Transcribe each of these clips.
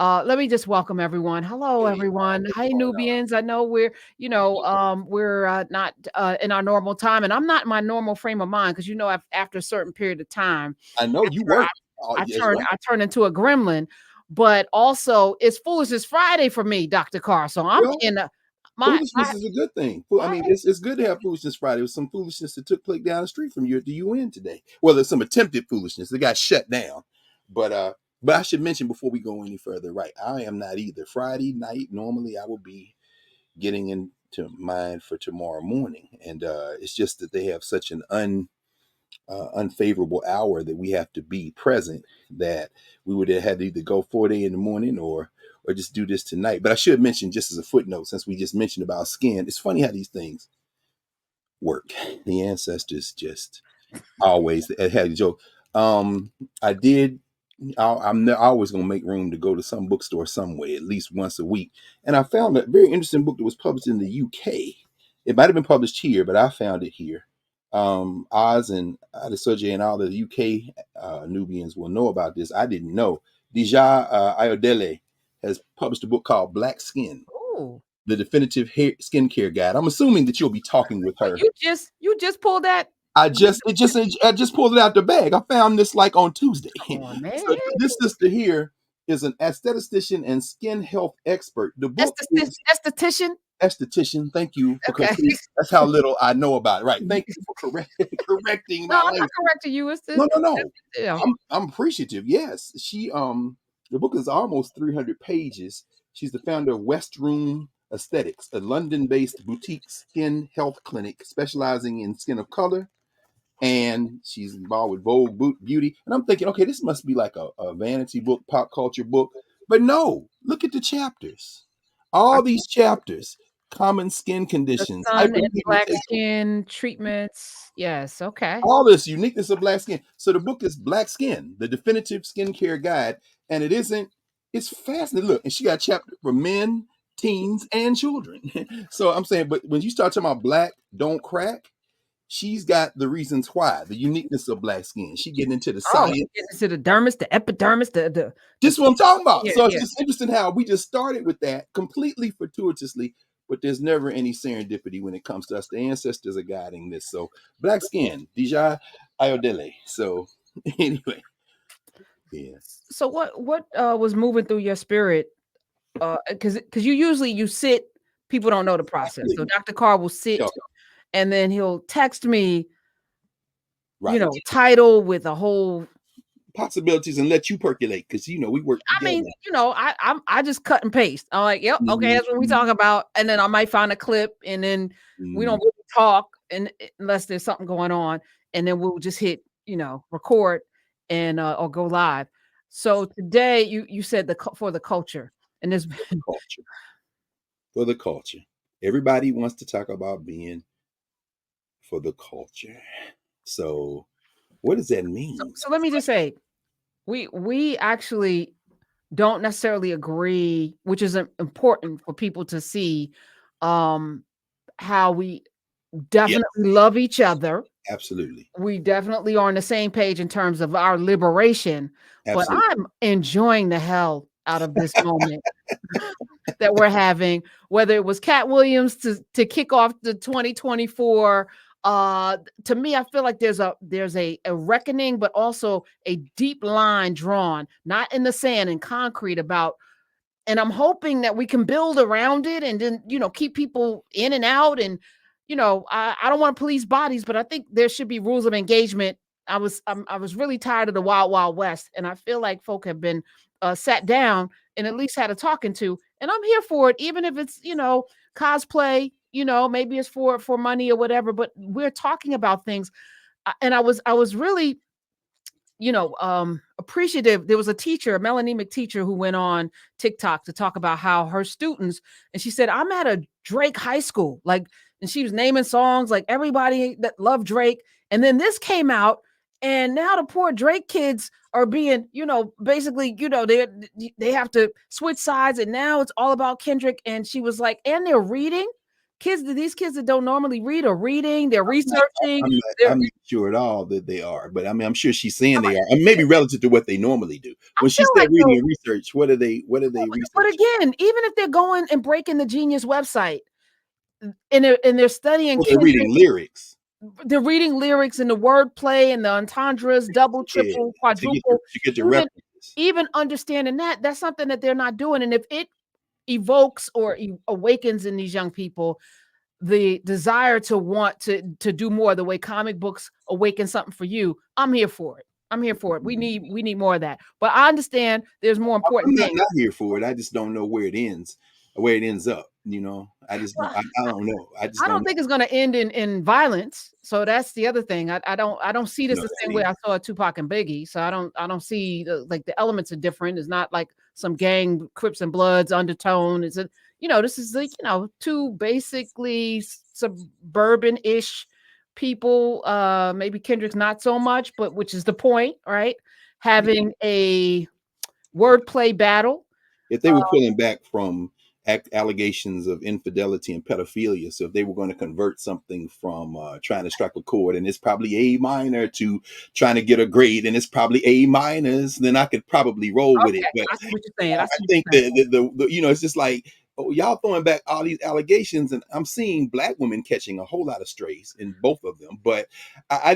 Let me just welcome everyone. Hello, Hey, everyone. what's Hey, going on? Nubians. I know we're not in our normal time, and I'm not in my normal frame of mind because after a certain period of time, I know you after work. Oh, yes, right. I turn into a gremlin. But also, it's Foolishness Friday for me, Dr. Carr. So I'm Well, in my foolishness is a good thing. I my mean, it's good to have foolishness Friday. There was some foolishness that took place down the street from you at the UN today. Well, there's some attempted foolishness that got shut down. But but I should mention before we go any further, right? I am not either. Friday night, normally I will be getting into mine for tomorrow morning, and it's just that they have such an unfavorable hour that we have to be present, that we would have had to either go 4 day in the morning or just do this tonight. But I should mention, just as a footnote, since we just mentioned about skin, it's funny how these things work. The ancestors just always had a joke. I did. I'm always going to make room to go to some bookstore somewhere at least once a week, and I found a very interesting book that was published in the UK. It might have been published here, but I found it here. Oz and Adesoje and all the UK Nubians will know about this. I didn't know. Dija Ayodele has published a book called Black Skin, oh, the definitive skincare guide. I'm assuming that you'll be talking with wait, her. you just pulled that. I just pulled it out the bag. I found this like on Tuesday. Come on, man. So this sister here is an aesthetician and skin health expert. The book is Esthetician. esthetician. Thank you, because Okay. see, that's how little I know about it. Right. Thank you for correcting No, my I'm not language. correcting you. It's No, the, no, no. you know. I'm appreciative. Yes, she the book is almost 300 pages. She's the founder of West Room Aesthetics, a London-based boutique skin health clinic specializing in skin of color, and she's involved with Vogue Beauty. And I'm thinking, okay, this must be like a vanity book, pop culture book. But no, look at the chapters. I All these chapters: common skin The conditions, sun and black hyperpigmentation, skin treatments. Yes, okay. all this uniqueness of black skin. So the book is Black Skin, the definitive skincare guide, and it isn't. It's fascinating. Look, and she got a chapter for men, teens, and children. So I'm saying, but when you start talking about black don't crack, she's got the reasons why, the uniqueness of black skin. She getting into the Oh, she science. getting into the dermis, the epidermis, the This is what I'm talking about. yeah, So it's yeah. just interesting how we just started with that completely fortuitously, but there's never any serendipity when it comes to us. The ancestors are guiding this. So Black Skin, Dija Ayodele. So anyway, yeah. So what was moving through your spirit? Because you usually you sit, people don't know the process. So Exactly. Dr. Carr will Yeah, sit and then he'll text me, right. title with a whole. Possibilities, and let you percolate, because we work I together. mean, I just cut and paste. I'm like, yep, okay, that's what we Mhm, talk about. And then I might find a clip, and then we mhm. don't really talk, and unless there's something going on, and then we'll just hit, record and or go live. So today you said for the culture, and there's For the culture. For the culture. Everybody wants to talk about being for the culture. So what does that so, mean? so let me just say, we actually don't necessarily agree, which is important for people to see um how we Yes, definitely love each other. absolutely. We definitely are on the same page in terms of our liberation, but Absolutely. I'm enjoying the hell out of this moment that we're having, whether it was Cat Williams to kick off the 2024. To me, I feel like there's a reckoning, but also a deep line drawn, not in the sand and concrete about, and I'm hoping that we can build around it and then, keep people in and out. And, I don't want to police bodies, but I think there should be rules of engagement. I was really tired of the wild, wild west. And I feel like folk have been sat down and at least had a talking to, and I'm here for it, even if it's, cosplay, maybe it's for money or whatever, but we're talking about things. And I was really appreciative. There was a teacher, a melanemic teacher, who went on TikTok to talk about how her students, and she said, I'm at a Drake high school, like, and she was naming songs like everybody that loved Drake. And then this came out, and now the poor Drake kids are being, basically, they have to switch sides, and now it's all about Kendrick. And she was like, and they're reading these kids that don't normally read are reading, they're I'm not, researching, I'm not, they're I'm not sure at all that they are, but I mean, I'm sure she's saying I'm they are, and maybe relative to what they normally do. I When she feel said like reading though, and research, what are they? What are they but researching? again, even if they're going and breaking the Genius website and they're studying Well, they're Kendrick, reading lyrics. they're reading lyrics and the wordplay and the entendres, double, Yeah, triple, to quadruple, get your even references. even understanding that, that's something that they're not doing. And if it evokes or awakens in these young people the desire to want to do more the way comic books awaken something for you, I'm here for it. I'm here for it. We need more of that. But I understand there's more I'm important not things. not here for it. I just don't know where it ends, where it ends up. You know, I just don't. Well, I don't know. I just I don't don't think it's going to end in violence. So that's the other thing. I don't see this know the that same way either. I saw Tupac and Biggie. So I don't see like the elements are different. It's not like some gang Crips and Bloods undertone. It's a this is like two basically suburban-ish people. Maybe Kendrick's not so much, but which is the point, right? Having a wordplay battle. If they were pulling back from allegations of infidelity and pedophilia, so if they were going to convert something from trying to strike a chord and it's probably A minor to trying to get a grade and it's probably A minus, then I could probably roll with it. Okay, But I see what you're saying. I I see what think you're saying. that it's just like, oh, y'all throwing back all these allegations, and I'm seeing black women catching a whole lot of strays in both of them. But I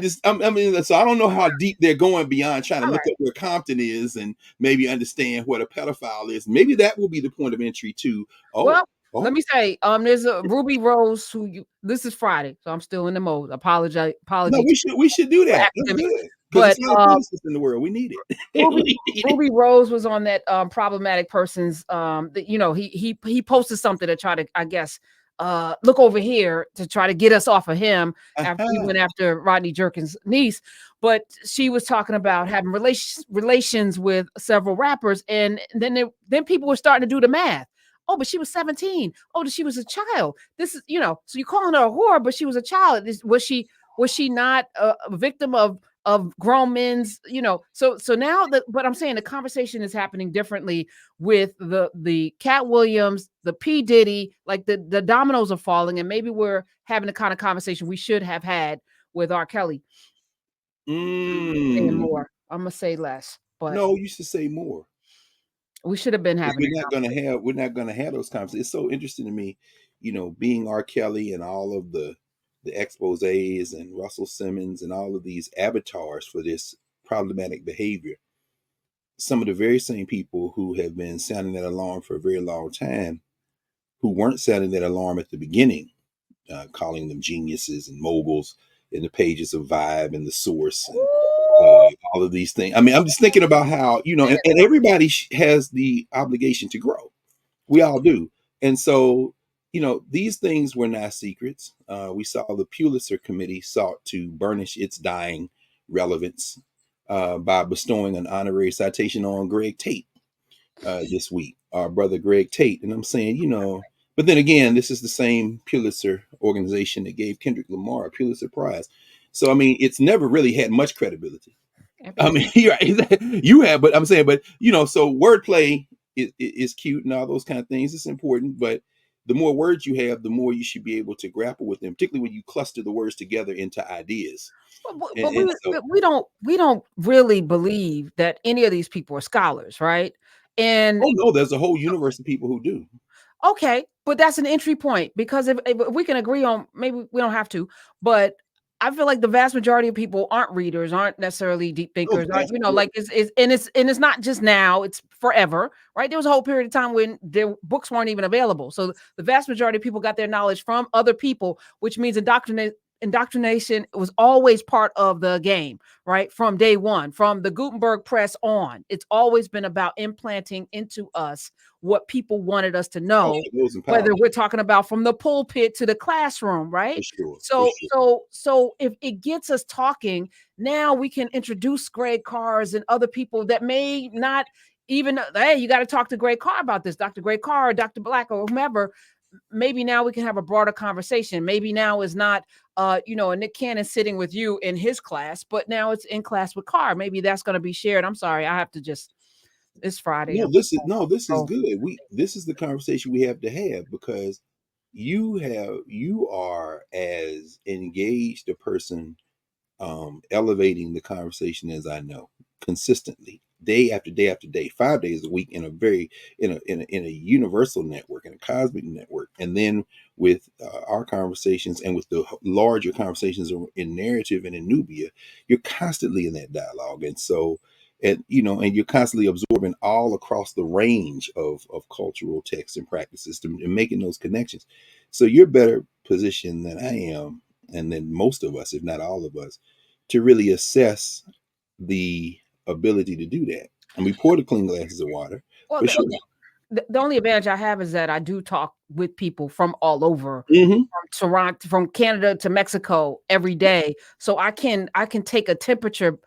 mean, so I don't know how deep they're going beyond trying to All look right. up where Compton is and maybe understand what a pedophile is. Maybe that will be the point of entry to, oh, Well, let oh, me say, there's a Ruby Rose this is Friday, so I'm still in the mode. no, Apology we should do for that. That's academics. good because But it's not a physicist in the world. We need it. Ruby We need it. Ruby Rose was on that problematic person's that he posted something to try to, I guess, look over here to try to get us off of him after he Uh-huh. went after Rodney Jerkins' niece. But she was talking about having relations with several rappers, and then people were starting to do the math. Oh, but she was 17. Oh, she was a child. This is, so you're calling her a whore, but she was a child. Was she not a victim of grown men's, so now but I'm saying the conversation is happening differently with the Cat Williams, the P Diddy, like the dominoes are falling, and maybe we're having the kind of conversation we should have had with R. Kelly. Saying Mm. more, I'm gonna say less, but No, you should say more. we should have been Because having that conversation. we're not gonna have those conversations. It's so interesting to me, being R. Kelly and all of the exposés and Russell Simmons and all of these avatars for this problematic behavior. Some of the very same people who have been sounding that alarm for a very long time, who weren't sounding that alarm at the beginning, calling them geniuses and moguls in the pages of Vibe and the Source and Ooh, all of these things. I mean, I'm just thinking about how, and everybody has the obligation to grow. We all do. And so, these things were not secrets. We saw the Pulitzer Committee sought to burnish its dying relevance by bestowing an honorary citation on Greg Tate this week, our brother Greg Tate. And I'm saying, but then again, this is the same Pulitzer organization that gave Kendrick Lamar a Pulitzer Prize. So, I mean, it's never really had much credibility. I everything. mean, you have, but I'm saying, but so wordplay is cute and all those kind of things. It's important, but the more words you have, the more you should be able to grapple with them, particularly when you cluster the words together into ideas. But And so, we don't really believe that any of these people are scholars, right? And oh no, there's a whole universe of people who do. okay, but that's an entry point because if we can agree on, maybe we don't have to, but I feel like the vast majority of people aren't readers, aren't necessarily deep Oh, thinkers, the aren't, vast majority. like it's not just now, it's forever, right? There was a whole period of time when their books weren't even available. So the vast majority of people got their knowledge from other people, which means indoctrination was always part of the game, right? From day one, from the Gutenberg press on, it's always been about implanting into us what people wanted us to Oh, know, for those in power, whether we're talking about from the pulpit to the classroom, for right? sure, for So sure. if it gets us talking, now we can introduce Greg Carrs and other people that may not even, hey, you got to talk to Greg Carr about this, Dr. Greg Carr, or Dr. Black, or whomever. Maybe now we can have a broader conversation. Maybe now is not a Nick Cannon sitting with you in his class, but now it's in class with Carr. Maybe that's going to be shared. I'm sorry, I have to just, it's Friday. No, I'm this is oh, good. This is the conversation we have to have because you are as engaged a person, elevating the conversation as I know, consistently, day after day after day, 5 days a week, in a very in a universal network, in a cosmic network, and then with our conversations, and with the larger conversations in narrative and in Nubia, you're constantly in that dialogue, and so. And and you're constantly absorbing all across the range of cultural texts and practices, and making those connections. So you're better positioned than I am, and then most of us, if not all of us, to really assess the ability to do that. And we pour the clean glasses of water Well, for sure. the only advantage I have is that I do talk with people from all over, Hmm. from Toronto, from Canada to Mexico every day. So I can take a temperature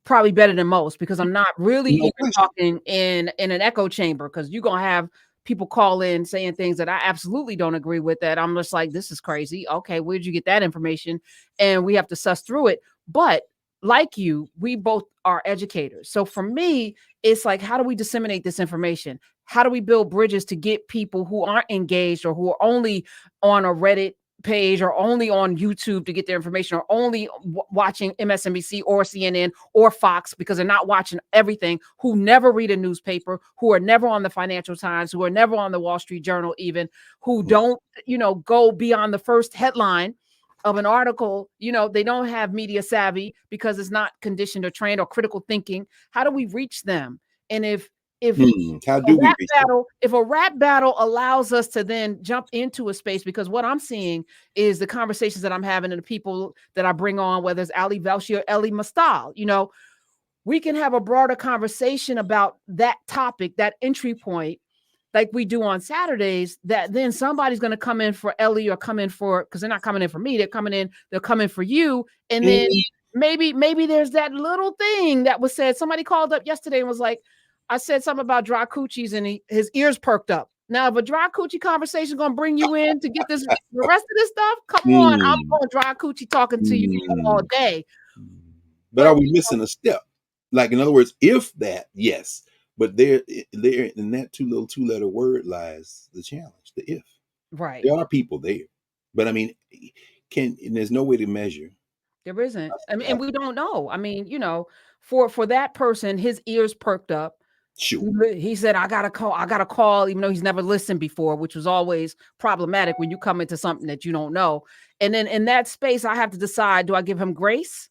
probably better than most, because I'm not really No even question. talking in an echo chamber, because you're gonna have people call in saying things that I absolutely don't agree with, that I'm just like, this is crazy. Okay, where'd you get that information? And we have to suss through it. But like you, we both are educators. So for me, it's like, how do we disseminate this information? How do we build bridges to get people who aren't engaged, or who are only on a Reddit page, or only on YouTube to get their information, or only watching MSNBC or CNN or Fox, because they're not watching everything, who never read a newspaper, who are never on the Financial Times, who are never on the Wall Street Journal, even, who don't, go beyond the first headline of an article. They don't have media savvy, because it's not conditioned or trained, or critical thinking. How do we reach them? And if How a do we rap reach them? battle, if a rap battle allows us to then jump into a space, because what I'm seeing is the conversations that I'm having, and the people that I bring on, whether it's Ali Velshi or Ellie Mastal, we can have a broader conversation about that topic, that entry point, like we do on Saturdays, that then somebody's going to come in for Ellie, or come in for, because they're not coming in for me, they're coming for you. And then Mhm. maybe there's that little thing that was said. Somebody called up yesterday and was like, I said something about dry coochies, and his ears perked up. Now, if a dry coochie conversation going to bring you in to get the rest of this stuff, come on, Mm, I'm going dry coochie talking to you all mm, day. mm. But are But we missing a step? Like, in other words, if that, yes, but there in that two letter word lies the challenge. The if. right. There are people there, but I mean, and there's no way to measure. There isn't. I mean, Uh, and we don't know. I mean, for that person, his ears perked up. sure. He said, I gotta call, even though he's never listened before, which was always problematic when you come into something that you don't know. And then in that space, I have to decide, do I give him grace?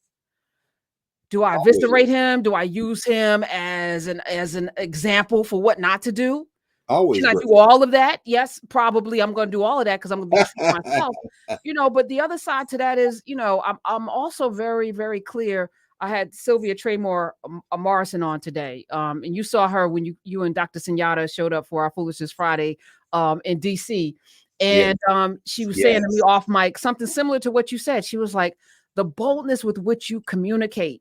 Do I eviscerate Always, him? Do I use him as an example for what not to do? Can always I great. do all of that? Yes, probably I'm going to do all of that, because I'm going to be true to myself. But the other side to that is, I'm also very, very clear. I had Sylvia Traymore Morrison on today. And you saw her when you and Dr. Senyata showed up for our Foolishness Friday in DC. Yes, And she was saying to me yes. off mic something similar to what you said. She was like, the boldness with which you communicate.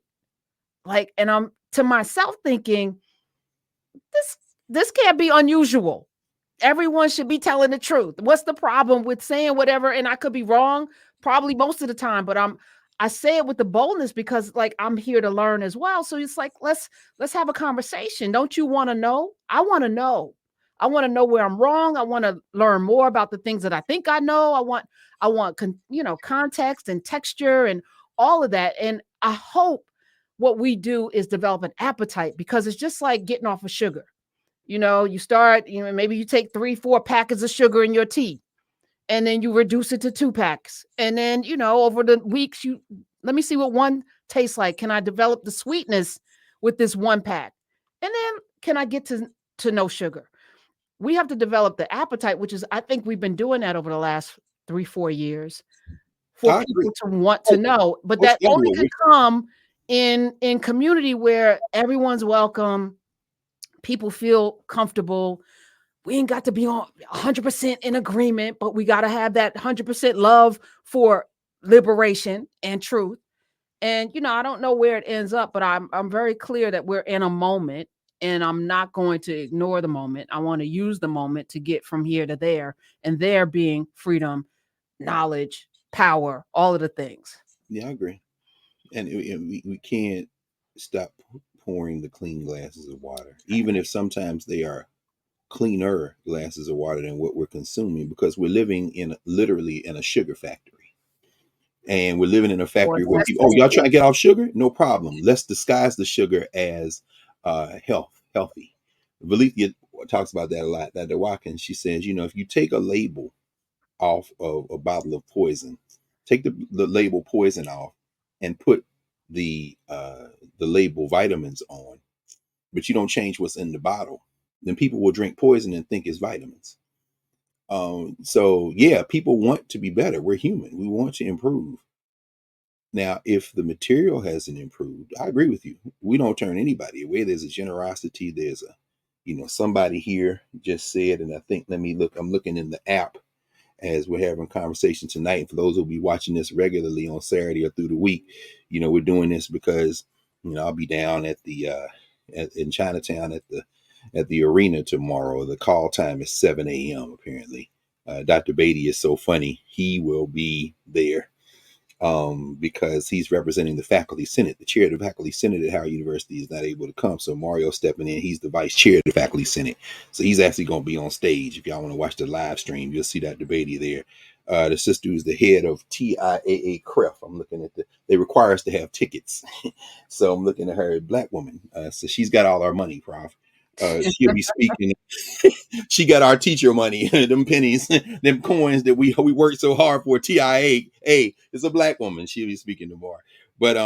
Like, and I'm to myself thinking, this this can't be unusual. Everyone should be telling the truth. What's the problem with saying whatever? And I could be wrong, probably most of the time, but I say it with the boldness, because like I'm here to learn as well. So it's like, let's have a conversation. Don't you want to know? I want to know. I want to know where I'm wrong. I want to learn more about the things that I think I know. I want context and texture and all of that. And I hope what we do is develop an appetite, because it's just like getting off of sugar. You start, maybe you take 3, 4 packets of sugar in your tea, and then you reduce it to 2 packs. And then, over the weeks, let me see what one tastes like. Can I develop the sweetness with this 1 pack? And then can I get to no sugar? We have to develop the appetite, which is, I think we've been doing that over the last 3, 4 years, for I agree. people to want to Oh, know. But it's that only everywhere. can come in community where everyone's welcome, people feel comfortable. We ain't got to be on 100% in agreement, but we got to have that 100% love for liberation and truth. And I don't know where it ends up, but I'm very clear that we're in a moment, and I'm not going to ignore the moment. I want to use the moment to get from here to there, and there being freedom, knowledge, power, all of the things. Yeah, I agree. And we can't stop pouring the clean glasses of water, even if sometimes they are cleaner glasses of water than what we're consuming, because we're living literally in a sugar factory. And we're living in a Or factory where that's people, oh, y'all trying to get off sugar? No problem. Let's disguise the sugar as healthy. Valithia talks about that a lot. Dr. Watkins, she says, if you take a label off of a bottle of poison, take the label poison off and put the label vitamins on, but you don't change what's in the bottle, then people will drink poison and think it's vitamins. So yeah, people want to be better. We're human. We want to improve. Now, if the material hasn't improved, I agree with you. We don't turn anybody away. There's a generosity. There's somebody here just said, and I think, let me look, I'm looking in the app as we're having conversation tonight. And for those who'll be watching this regularly on Saturday or through the week, we're doing this because, I'll be down at the, in Chinatown at the arena tomorrow. The call time is 7 a.m. apparently. Dr. Beatty is so funny. He will be there because he's representing the faculty senate. The chair of the faculty senate at Howard University is not able to come, so Mario's stepping in. He's the vice chair of the faculty senate, so he's actually going to be on stage. If y'all want to watch the live stream, you'll see that debate there. The sister who's the head of TIAA CREF. I'm looking at they require us to have tickets, so I'm looking at her, Black woman. So she's got all our money, Prof. She'll be speaking. She got our teacher money, them pennies, them coins that we worked so hard for. TIA, it's a Black woman. She'll be speaking tomorrow. But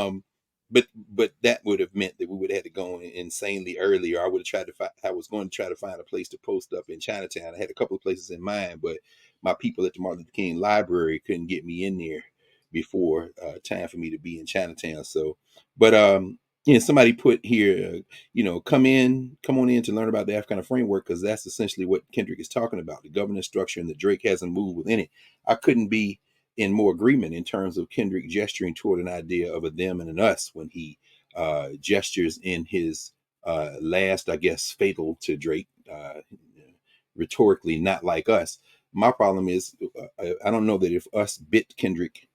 that would have meant that we would have had to go insanely early, or I would have tried to find. I was going to try to find a place to post up in Chinatown. I had a couple of places in mind, but my people at the Martin Luther King Library couldn't get me in there before time for me to be in Chinatown. So, but somebody put here, come on in to learn about the Africana framework, because that's essentially what Kendrick is talking about, the governance structure, and the Drake hasn't moved within it. I couldn't be in more agreement in terms of Kendrick gesturing toward an idea of a them and an us when he gestures in his last, I guess, fatal to Drake, rhetorically, not like us. My problem is, I don't know that if us bit Kendrick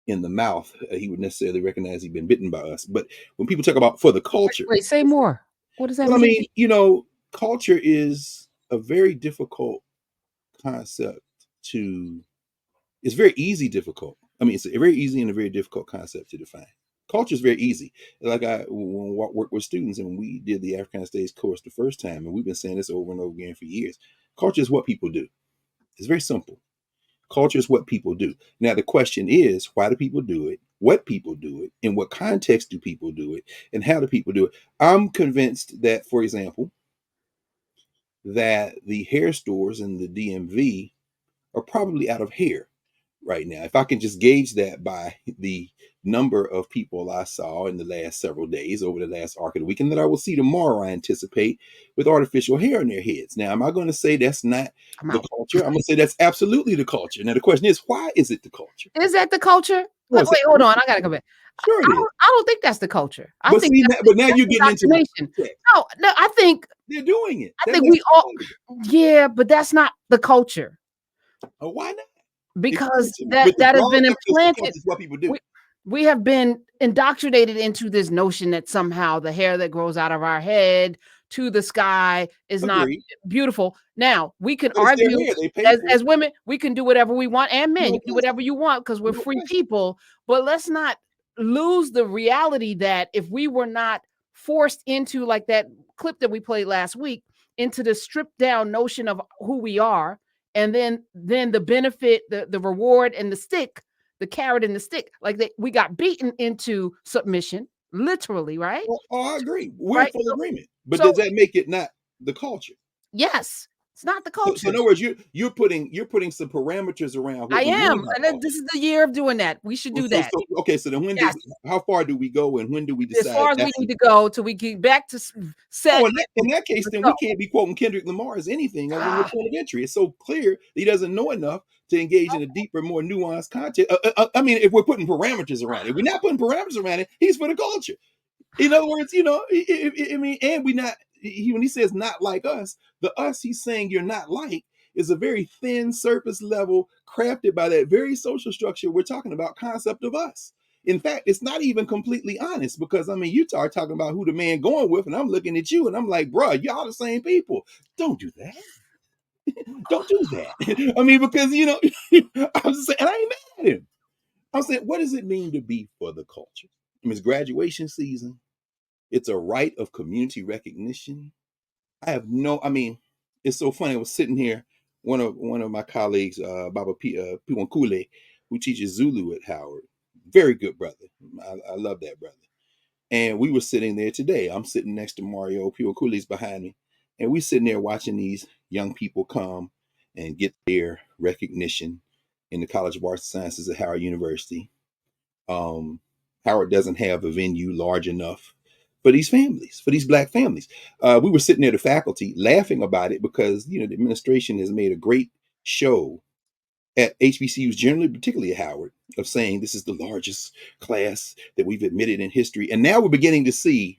in the mouth, he would necessarily recognize he'd been bitten by us. But when people talk about for the culture, wait, say more. What does that well, I mean? mean, culture is a very difficult concept it's very easy difficult. I mean, it's a very easy and a very difficult concept to define. Culture is very easy. Like I worked with students, and we did the African Studies course the first time, and we've been saying this over and over again for years. Culture is what people do. It's very simple. Culture is what people do. Now, the question is, why do people do it? What people do it? In what context do people do it? And how do people do it? I'm convinced that, for example, that the hair stores in the DMV are probably out of hair right now. If I can just gauge that by the number of people I saw in the last several days over the last arc of the weekend, that I will see tomorrow, I anticipate, with artificial hair on their heads. Now, am I going to say that's not I'm the out. culture? I'm going to say that's absolutely the culture. Now, the question is, why is it the culture? Is that the culture? Well, Wait, hold on. I gotta go back. Sure it is. I don't think that's the culture. I But think see, but now you're getting into the indoctrination. context. No, I think They're doing it. I That think makes we all. it Yeah, but that's not the culture, oh, why not? because But the that has broad been definition of culture implanted. is what people do. We have been indoctrinated into this notion that somehow the hair that grows out of our head to the sky is not Agreed. beautiful. Now, we can But it's their argue hair. They pay for as it. women, we can do whatever we want, and men, No you can do question. whatever you want because we're No free question. people. But let's not lose the reality that if we were not forced into, like that clip that we played last week, into the stripped down notion of who we are, and then the benefit, the reward, and the stick, the carrot and the stick, like that, we got beaten into submission, literally, right? Oh, I agree. We're in Right. full agreement. But So does that make it not the culture? yes, it's not the So in culture. other words, you're putting some parameters around I what we am, mean by and this culture. is the year of doing that. We should Well, do that. okay. So then Yes, how far do we go, and when do we as decide far as we that's need to go till we get back to oh, set. in that case, Let's then go. we can't be quoting Kendrick Lamar as anything other than the Ah, point of entry. It's so clear that he doesn't know enough to engage in a deeper, more nuanced content. I mean, if we're putting parameters around it, if we're not putting parameters around it, he's for the culture. In other words, I mean, and we not when he says not like us, the us he's saying you're not like is a very thin surface level crafted by that very social structure we're talking about concept of us. In fact, it's not even completely honest because I mean, you start talking about who the man going with, and I'm looking at you, and I'm like, bruh, y'all the same people. Don't do that. Don't do that. I mean, because I'm just saying, and I ain't mad at him. I'm saying, what does it mean to be for the culture? I mean, it's graduation season. It's a rite of community recognition. I mean, it's so funny. I was sitting here, one of my colleagues, Baba Piwankule, who teaches Zulu at Howard. Very good brother. I love that brother. And we were sitting there today. I'm sitting next to Mario. Piwankule's behind me. And we sitting there watching these young people come and get their recognition in the College of Arts and Sciences at Howard University. um, Howard doesn't have a venue large enough for these families, for these Black families. We were sitting there, the faculty, laughing about it because the administration has made a great show at HBCUs generally, particularly at Howard, of saying this is the largest class that we've admitted in history, and now we're beginning to see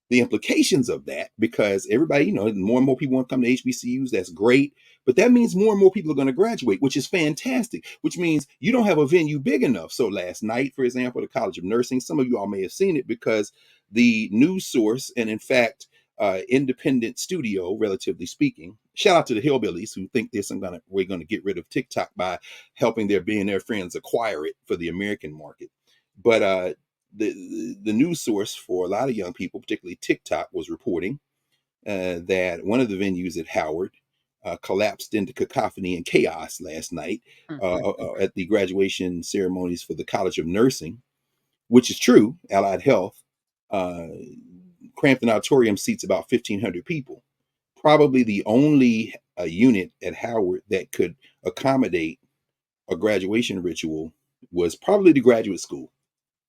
the implications of that because everybody, more and more people want to come to HBCUs. That's great. But that means more and more people are going to graduate, which is fantastic, which means you don't have a venue big enough. So last night, for example, the College of Nursing, some of you all may have seen it because the news source, and in fact, independent studio, relatively speaking, shout out to the hillbillies who think we're going to get rid of TikTok by helping their billionaire friends acquire it for the American market. But the news source for a lot of young people, particularly TikTok, was reporting that one of the venues at Howard collapsed into cacophony and chaos last night at the graduation ceremonies for the College of Nursing, which is true. Allied Health, uh, Crampton Auditorium seats about 1,500 people. Probably the only unit at Howard that could accommodate a graduation ritual was probably the graduate school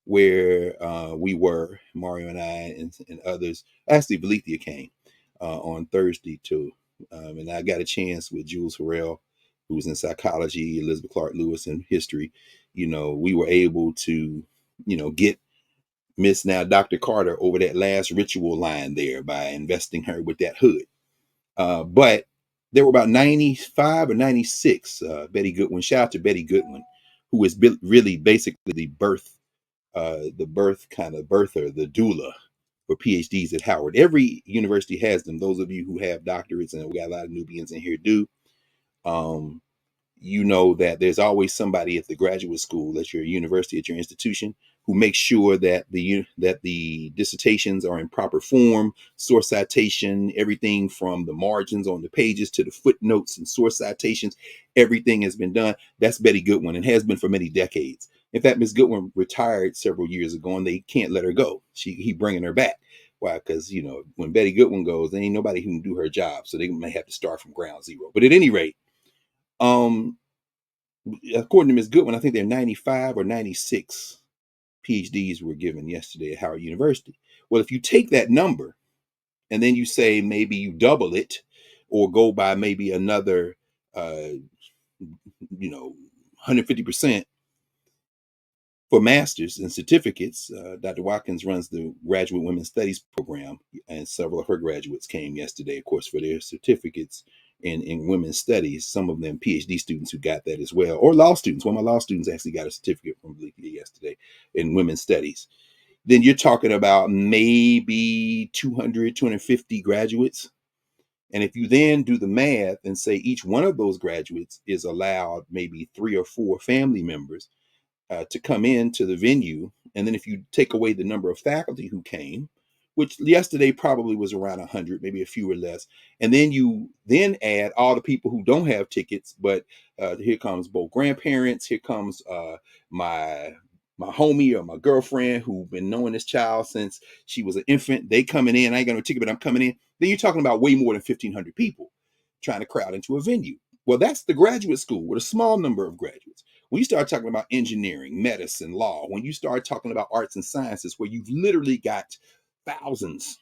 where we were, Mario and I and others. Actually, Valethia came on Thursday too. And I got a chance with Jules Harrell, who was in psychology, Elizabeth Clark Lewis in history. We were able to, get Miss now Dr. Carter over that last ritual line there by investing her with that hood. But there were about 95 or 96, Betty Goodwin. Shout out to Betty Goodwin, who is really basically the birth kind of birther, the doula for PhDs at Howard. Every university has them. Those of you who have doctorates, and we got a lot of Nubians in here, do. Um, you know that there's always somebody at the graduate school, at your university, at your institution, who makes sure that the dissertations are in proper form, source citation, everything from the margins on the pages to the footnotes and source citations, everything has been done. That's Betty Goodwin and has been for many decades. In fact, Ms. Goodwin retired several years ago, and they can't let her go. He bringing her back. Why? Because when Betty Goodwin goes, there ain't nobody who can do her job, so they may have to start from ground zero. But at any rate, um, according to Ms. Goodwin, I think there are 95 or 96 PhDs were given yesterday at Howard University. Well, if you take that number and then you say maybe you double it or go by maybe another, 150% for masters and certificates. Dr. Watkins runs the Graduate Women's Studies program, and several of her graduates came yesterday, of course, for their certificates in women's studies. Some of them PhD students who got that as well, or law students. One of my law students actually got a certificate from Bolivia yesterday in women's studies. Then you're talking about maybe 200, 250 graduates. And if you then do the math and say each one of those graduates is allowed maybe 3 or 4 family members to come into the venue. And then if you take away the number of faculty who came, which yesterday probably was around 100, maybe a few or less, and then you then add all the people who don't have tickets, but here comes both grandparents, here comes my homie or my girlfriend who've been knowing this child since she was an infant. They coming in. I ain't got no ticket, but I'm coming in. Then you're talking about way more than 1,500 people trying to crowd into a venue. Well, that's the graduate school with a small number of graduates. When you start talking about engineering, medicine, law, when you start talking about arts and sciences, where you've literally got thousands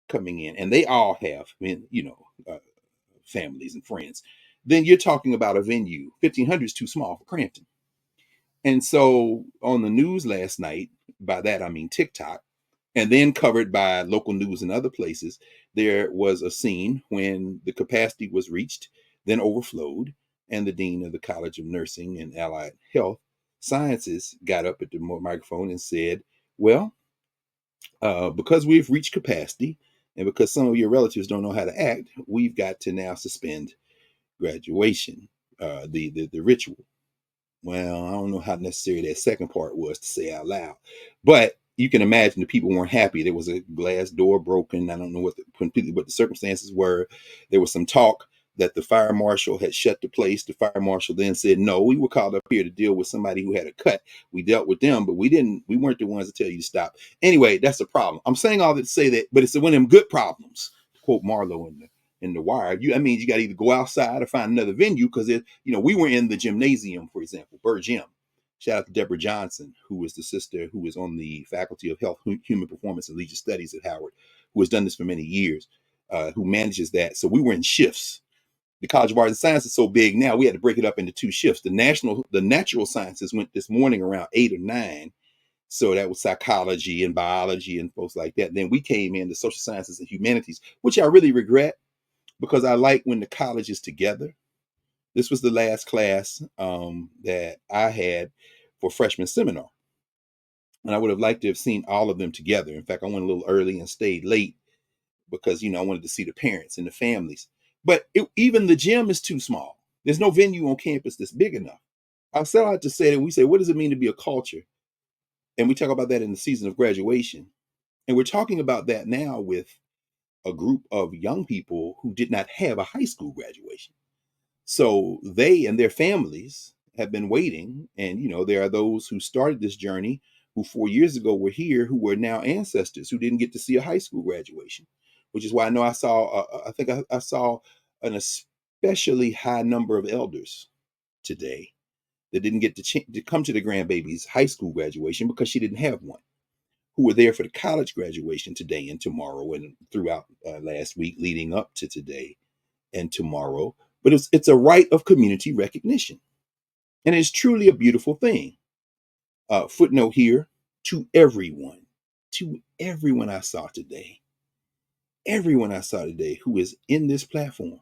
coming in, and they all have, families and friends, then you're talking about a venue. 1,500 is too small for Crampton. And so on the news last night, by that I mean TikTok, and then covered by local news and other places, there was a scene when the capacity was reached, then overflowed, and the dean of the College of Nursing and Allied Health Sciences got up at the microphone and said, well, because we've reached capacity and because some of your relatives don't know how to act, we've got to now suspend graduation, the ritual. Well, I don't know how necessary that second part was to say out loud, but you can imagine the people weren't happy. There was a glass door broken. I don't know completely what the circumstances were. There was some talk that the fire marshal had shut the place. The fire marshal then said, no, we were called up here to deal with somebody who had a cut. We dealt with them, but we weren't the ones to tell you to stop. Anyway, that's a problem. I'm saying all that to say that, but it's one of them good problems, to quote Marlowe in the Wire. You got to either go outside or find another venue because we were in the gymnasium, for example, Burr Gym. Shout out to Deborah Johnson, who is the sister who is on the Faculty of Health, Human Performance, and Leisure Studies at Howard, who has done this for many years, who manages that. So we were in shifts. The College of Arts and Sciences is so big now, we had to break it up into 2 shifts. The natural sciences went this morning around 8 or 9. So that was psychology and biology and folks like that. Then we came in the social sciences and humanities, which I really regret because I like when the college is together. This was the last class that I had for freshman seminar. And I would have liked to have seen all of them together. In fact, I went a little early and stayed late because, I wanted to see the parents and the families. But even the gym is too small. There's no venue on campus that's big enough. I'll set out to say that we say, what does it mean to be a culture? And we talk about that in the season of graduation. And we're talking about that now with a group of young people who did not have a high school graduation. So they and their families have been waiting. And, there are those who started this journey who 4 years ago were here who were now ancestors who didn't get to see a high school graduation, which is why I know I saw an especially high number of elders today that didn't get to come to the grandbaby's high school graduation because she didn't have one, who were there for the college graduation today and tomorrow and throughout last week leading up to today and tomorrow. But it's a right of community recognition. And it's truly a beautiful thing. Footnote here, to everyone I saw today, who is in this platform,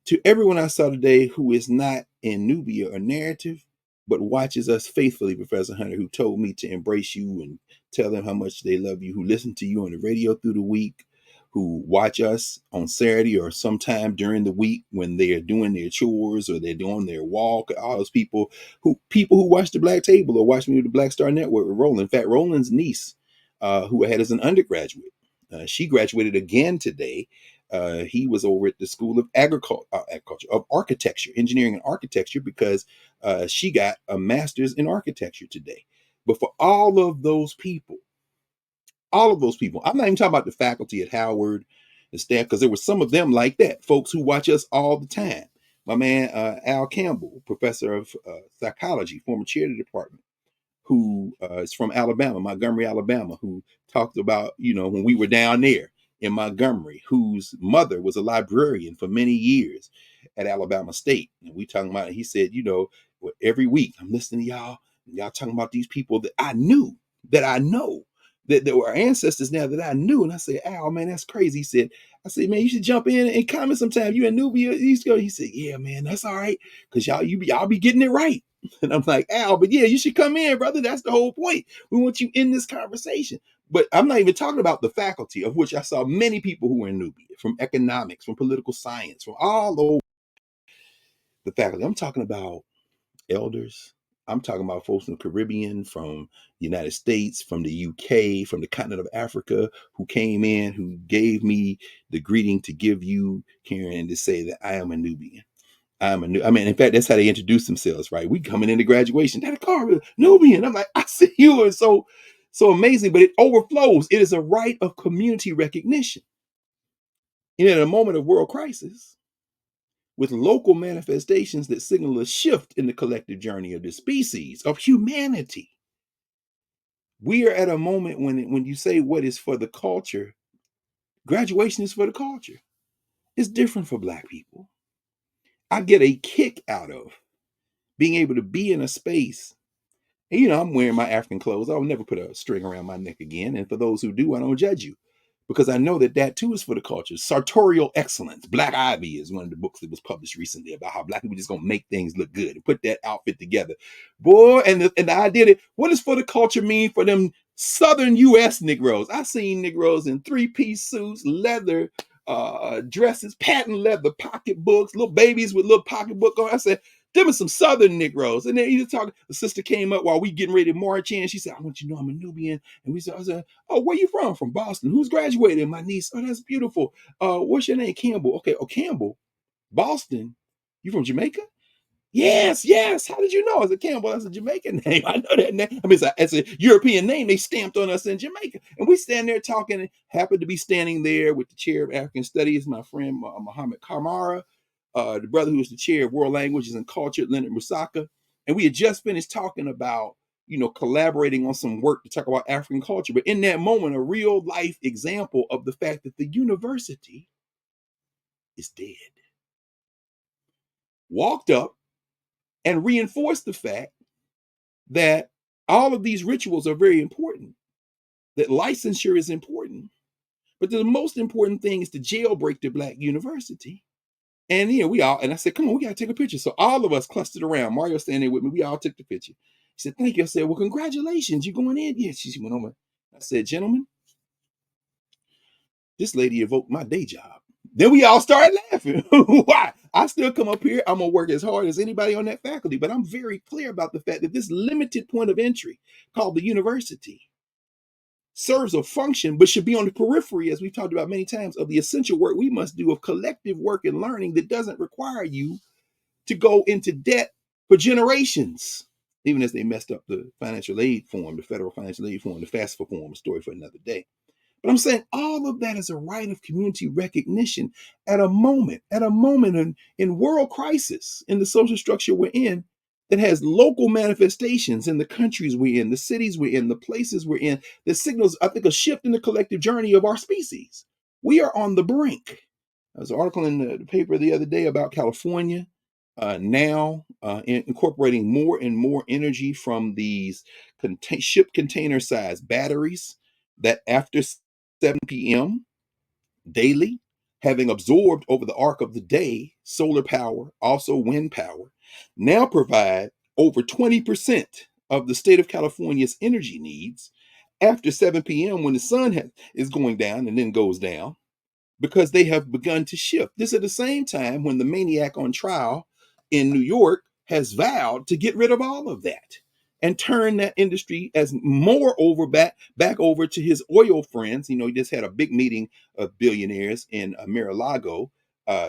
to everyone I saw today who is not in Nubia or Knarrative, but watches us faithfully, Professor Hunter, who told me to embrace you and tell them how much they love you, who listen to you on the radio through the week, who watch us on Saturday or sometime during the week when they are doing their chores or they're doing their walk. All those people who watch the Black Table or watch me with the Black Star Network with Roland. In fact, Roland's niece, who I had as an undergraduate, she graduated again today. He was over at the School of Architecture, Engineering and Architecture, because she got a master's in architecture today. But for all of those people, I'm not even talking about the faculty at Howard and staff, because there were some of them like that, folks who watch us all the time. My man, Al Campbell, professor of psychology, former chair of the department, who is from Alabama, Montgomery, Alabama, who talked about, when we were down there in Montgomery, whose mother was a librarian for many years at Alabama State. And we talking about, he said, every week I'm listening to y'all talking about these people that I know, that were ancestors now that I knew. And I said, Al, man, that's crazy. I said, man, you should jump in and comment sometime. You in Nubia, East Coast. He said, yeah, man, that's all right. Cause y'all be getting it right. And I'm like, Al, but yeah, you should come in, brother. That's the whole point. We want you in this conversation. But I'm not even talking about the faculty, of which I saw many people who were in Nubia, from economics, from political science, from all over the faculty. I'm talking about elders. I'm talking about folks in the Caribbean, from the United States, from the UK, from the continent of Africa, who came in, who gave me the greeting to give you, Karen, to say that I am a Nubian. In fact, that's how they introduce themselves, right? We coming into graduation, Dr. Carr, Nubian. I'm like, I see you. And so amazing, but it overflows. It is a right of community recognition. And in a moment of world crisis, with local manifestations that signal a shift in the collective journey of the species, of humanity, we are at a moment when you say what is for the culture, graduation is for the culture. It's different for Black people. I get a kick out of being able to be in a space. And, I'm wearing my African clothes. I'll never put a string around my neck again. And for those who do, I don't judge you. because I know that that too is for the culture. Sartorial excellence. Black Ivy is one of the books that was published recently about how black people just gonna make things look good and put that outfit together. Boy, and the idea that what does for the culture mean for them Southern U.S. Negroes? I seen Negroes in three-piece suits, leather dresses, patent leather pocketbooks, little babies with little pocketbook on. I said, them are some Southern Negroes. And then he just talking. The sister came up while we getting ready to march in. She said, I want you to know I'm a Nubian. And I said, oh, where you from? From Boston. Who's graduating? My niece. Oh, that's beautiful. What's your name? Campbell. Okay. Oh, Campbell. Boston. You from Jamaica? Yes, yes. How did you know? I said, Campbell, that's a Jamaican name. I know that name. I mean, it's a European name they stamped on us in Jamaica. And we stand there talking and happened to be standing there with the chair of African Studies, my friend Muhammad Kamara, the brother who was the chair of World Languages and Culture, Leonard Musaka. And we had just finished talking about, collaborating on some work to talk about African culture. But in that moment, a real life example of the fact that the university is dead. Walked up and reinforced the fact that all of these rituals are very important, that licensure is important, but the most important thing is to jailbreak the Black university. And we all, and I said, come on, we got to take a picture. So all of us clustered around. Mario standing there with me. We all took the picture. He said, thank you. I said, well, congratulations. You going in? Yeah, she went over. I said, gentlemen, this lady evoked my day job. Then we all started laughing. Why? I still come up here. I'm going to work as hard as anybody on that faculty, but I'm very clear about the fact that this limited point of entry called the university serves a function, but should be on the periphery, as we've talked about many times, of the essential work we must do of collective work and learning that doesn't require you to go into debt for generations, even as they messed up the financial aid form, the federal financial aid form, the FAFSA form, a story for another day. But I'm saying all of that is a right of community recognition at a moment in world crisis, in the social structure we're in, that has local manifestations in the countries we're in, the cities we're in, the places we're in, that signals, I think, a shift in the collective journey of our species. We are on the brink. There was an article in the paper the other day about California now incorporating more and more energy from these ship container sized batteries that after 7 p.m. daily, having absorbed over the arc of the day solar power, also wind power, now provide over 20% of the state of California's energy needs after 7 p.m. when the sun is going down and then goes down, because they have begun to shift. This at the same time when the maniac on trial in New York has vowed to get rid of all of that and turn that industry as more over back over to his oil friends. He just had a big meeting of billionaires in Mar-a-Lago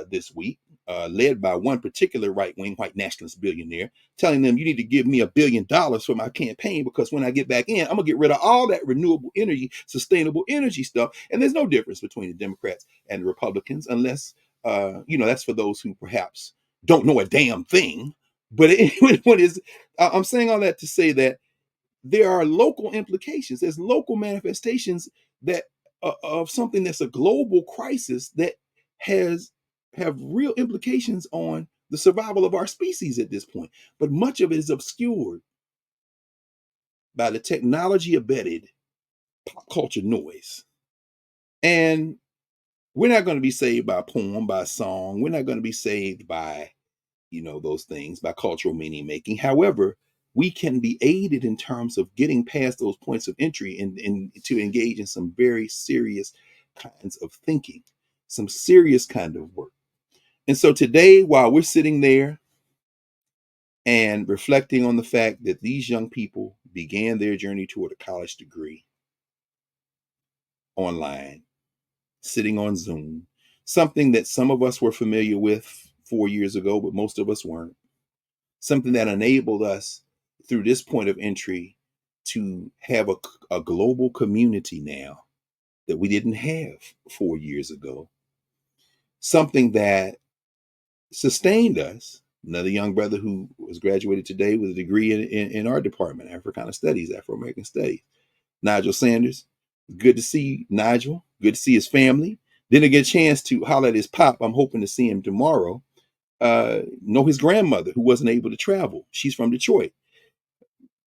this week, led by one particular right-wing white nationalist billionaire, telling them, you need to give me $1 billion for my campaign, because when I get back in, I'm gonna get rid of all that renewable energy, sustainable energy stuff. And there's no difference between the Democrats and the Republicans, unless that's for those who perhaps don't know a damn thing. But I'm saying all that to say that there are local implications. There's local manifestations that of something that's a global crisis that have real implications on the survival of our species at this point. But much of it is obscured by the technology embedded pop culture noise. And we're not going to be saved by a poem, by a song. We're not going to be saved by, those things, by cultural meaning making. However, we can be aided in terms of getting past those points of entry and to engage in some very serious kinds of thinking, some serious kind of work. And so today, while we're sitting there and reflecting on the fact that these young people began their journey toward a college degree online, sitting on Zoom, something that some of us were familiar with 4 years ago, but most of us weren't, something that enabled us through this point of entry to have a global community now that we didn't have 4 years ago, something that sustained us. Another young brother who was graduated today with a degree in our department, Africana Studies, Afro-American Studies, Nigel Sanders. Good to see Nigel. Good to see his family. Didn't get a chance to holler at his pop. I'm hoping to see him tomorrow. Know his grandmother who wasn't able to travel. She's from Detroit.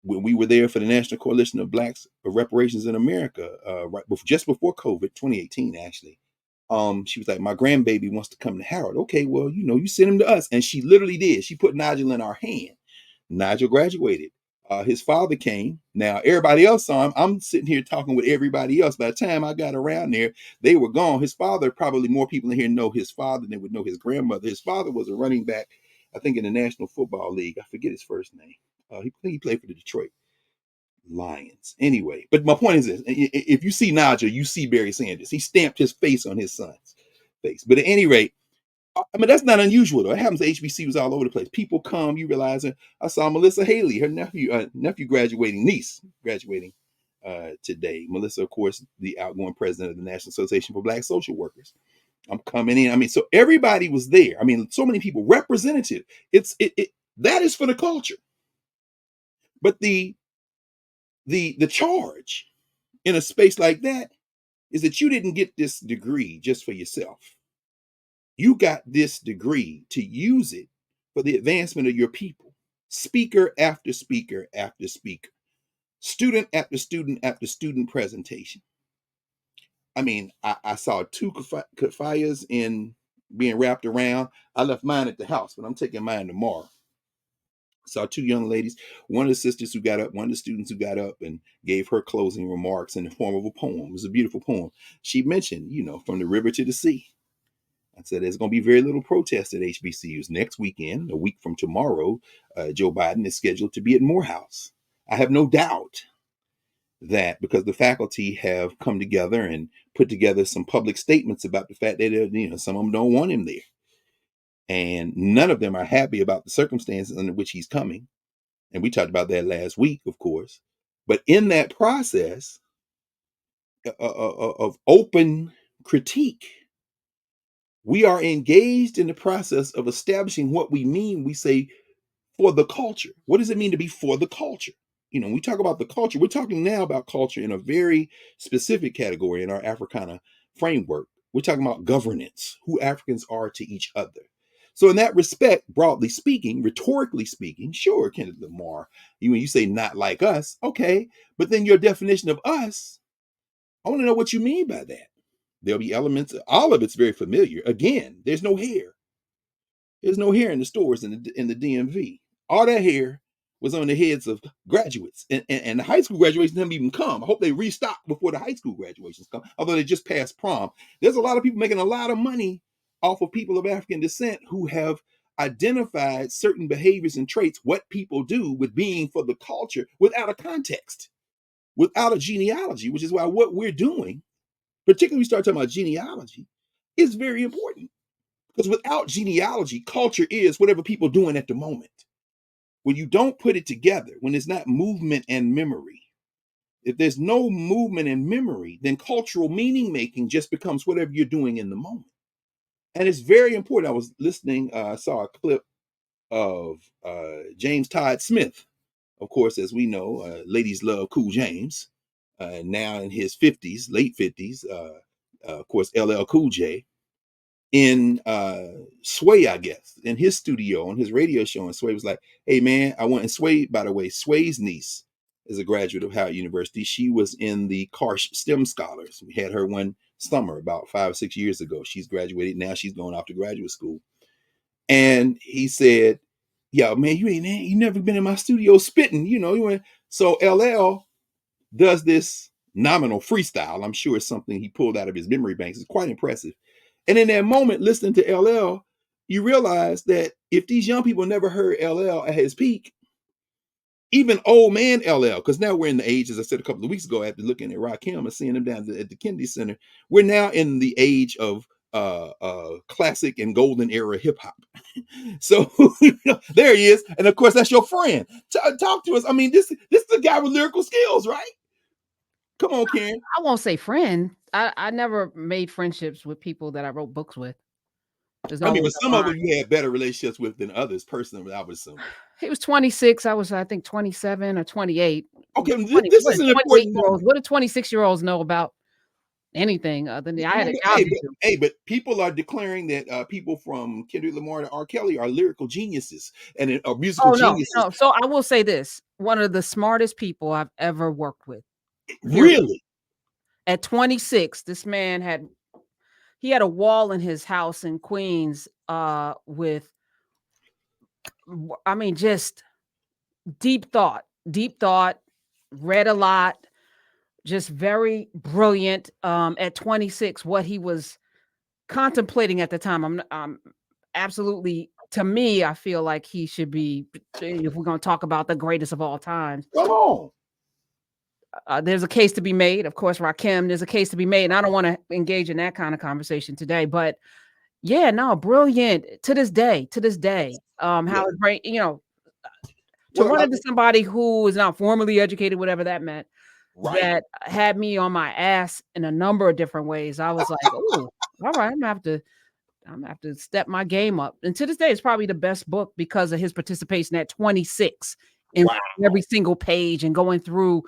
when we were there for the National Coalition of Blacks of Reparations in America, just before COVID, 2018 actually. She was like, my grandbaby wants to come to Howard. Okay, well, you send him to us. And she literally did. She put Nigel in our hand. Nigel graduated. His father came. Now, everybody else saw him. I'm sitting here talking with everybody else. By the time I got around there, they were gone. His father, probably more people in here know his father than would know his grandmother. His father was a running back, I think, in the National Football League. I forget his first name. He played for the Detroit Lions. Anyway, but my point is this: if you see Nigel, you see Barry Sanders. He stamped his face on his son's face. But at any rate, I mean, that's not unusual though. It happens to HBCUs all over the place. People come, you realize it. I saw Melissa Haley, her niece graduating today. Melissa, of course, the outgoing president of the National Association for Black Social Workers. I'm coming in. I mean, so everybody was there. I mean, so many people, representative. That is for the culture. But the charge in a space like that is that you didn't get this degree just for yourself. You got this degree to use it for the advancement of your people. Speaker after speaker after speaker, student after student after student presentation. I mean, I saw 2 kafayas in being wrapped around. I left mine at the house, but I'm taking mine tomorrow. Saw 2 young ladies, one of the sisters who got up, one of the students who got up and gave her closing remarks in the form of a poem. It was a beautiful poem. She mentioned, from the river to the sea. I said there's going to be very little protest at HBCUs. Next weekend, a week from tomorrow, Joe Biden is scheduled to be at Morehouse. I have no doubt that because the faculty have come together and put together some public statements about the fact that some of them don't want him there. And none of them are happy about the circumstances under which he's coming. And we talked about that last week, of course. But in that process of open critique, we are engaged in the process of establishing what we mean. We say for the culture. What does it mean to be for the culture? When we talk about the culture, we're talking now about culture in a very specific category in our Africana framework. We're talking about governance, who Africans are to each other. So in that respect, broadly speaking, rhetorically speaking, sure, Kenneth Lamar, when you say not like us, okay, but then your definition of us, I want to know what you mean by that. There'll be elements, all of it's very familiar. Again, there's no hair. There's no hair in the stores in the DMV. All that hair was on the heads of graduates. And the high school graduations haven't even come. I hope they restock before the high school graduations come, although they just passed prom. There's a lot of people making a lot of money off of people of African descent who have identified certain behaviors and traits, what people do with being for the culture without a context, without a genealogy, which is why what we're doing, particularly when we start talking about genealogy, is very important. Because without genealogy, culture is whatever people are doing at the moment. When you don't put it together, when it's not movement and memory, if there's no movement and memory, then cultural meaning making just becomes whatever you're doing in the moment. And it's very important. I was listening, I saw a clip of James Todd Smith. Of course, as we know, ladies love Cool James. Now in his 50s, late 50s, of course, LL Cool J. In Sway, I guess, in his studio, on his radio show, and Sway was like, hey, man, I went, and Sway, by the way, Sway's niece is a graduate of Howard University. She was in the Carr STEM Scholars. We had her one summer about 5 or 6 years ago. She's graduated. Now she's going off to graduate school. And he said, yeah, man, you never been in my studio spitting, So LL does this nominal freestyle. I'm sure it's something he pulled out of his memory banks. It's quite impressive. And in that moment, listening to LL, you realize that if these young people never heard LL at his peak, even old man LL, because now we're in the age, as I said a couple of weeks ago, after looking at Rakim and seeing him down at the Kennedy Center, we're now in the age of classic and golden era hip hop. So there he is. And of course, that's your friend. Talk to us. I mean, this is a guy with lyrical skills, right? Come on, Karen. I won't say friend. I never made friendships with people that I wrote books with. There's I mean, always but some of them you had better relationships with than others, personally, I would assume. He was 26. I was, I think, 27 or 28. Okay, 20, this what is an 28 important year olds. moment. What do 26-year-olds know about anything other than I had a But, job to do. but people are declaring that people from Kendrick Lamar to R. Kelly are lyrical geniuses and are musical Oh, no, geniuses. no. So I will say this, one of the smartest people I've ever worked with, period. Really? At 26, this man he had a wall in his house in Queens, with I mean, just deep thought, read a lot, just very brilliant. At 26, what he was contemplating at the time, I'm absolutely, to me, I feel like he should be, if we're going to talk about the greatest of all times. Come on. There's a case to be made, of course, Rakim. There's a case to be made, and I don't want to engage in that kind of conversation today. But yeah, no, brilliant to this day. To this day, Yeah. how his brain, to Well, run into somebody who is not formally educated, whatever that meant, right. that had me on my ass in a number of different ways. I was like, oh, all right, I'm gonna have to step my game up. And to this day, it's probably the best book because of his participation at 26 in Wow. every single page and going through,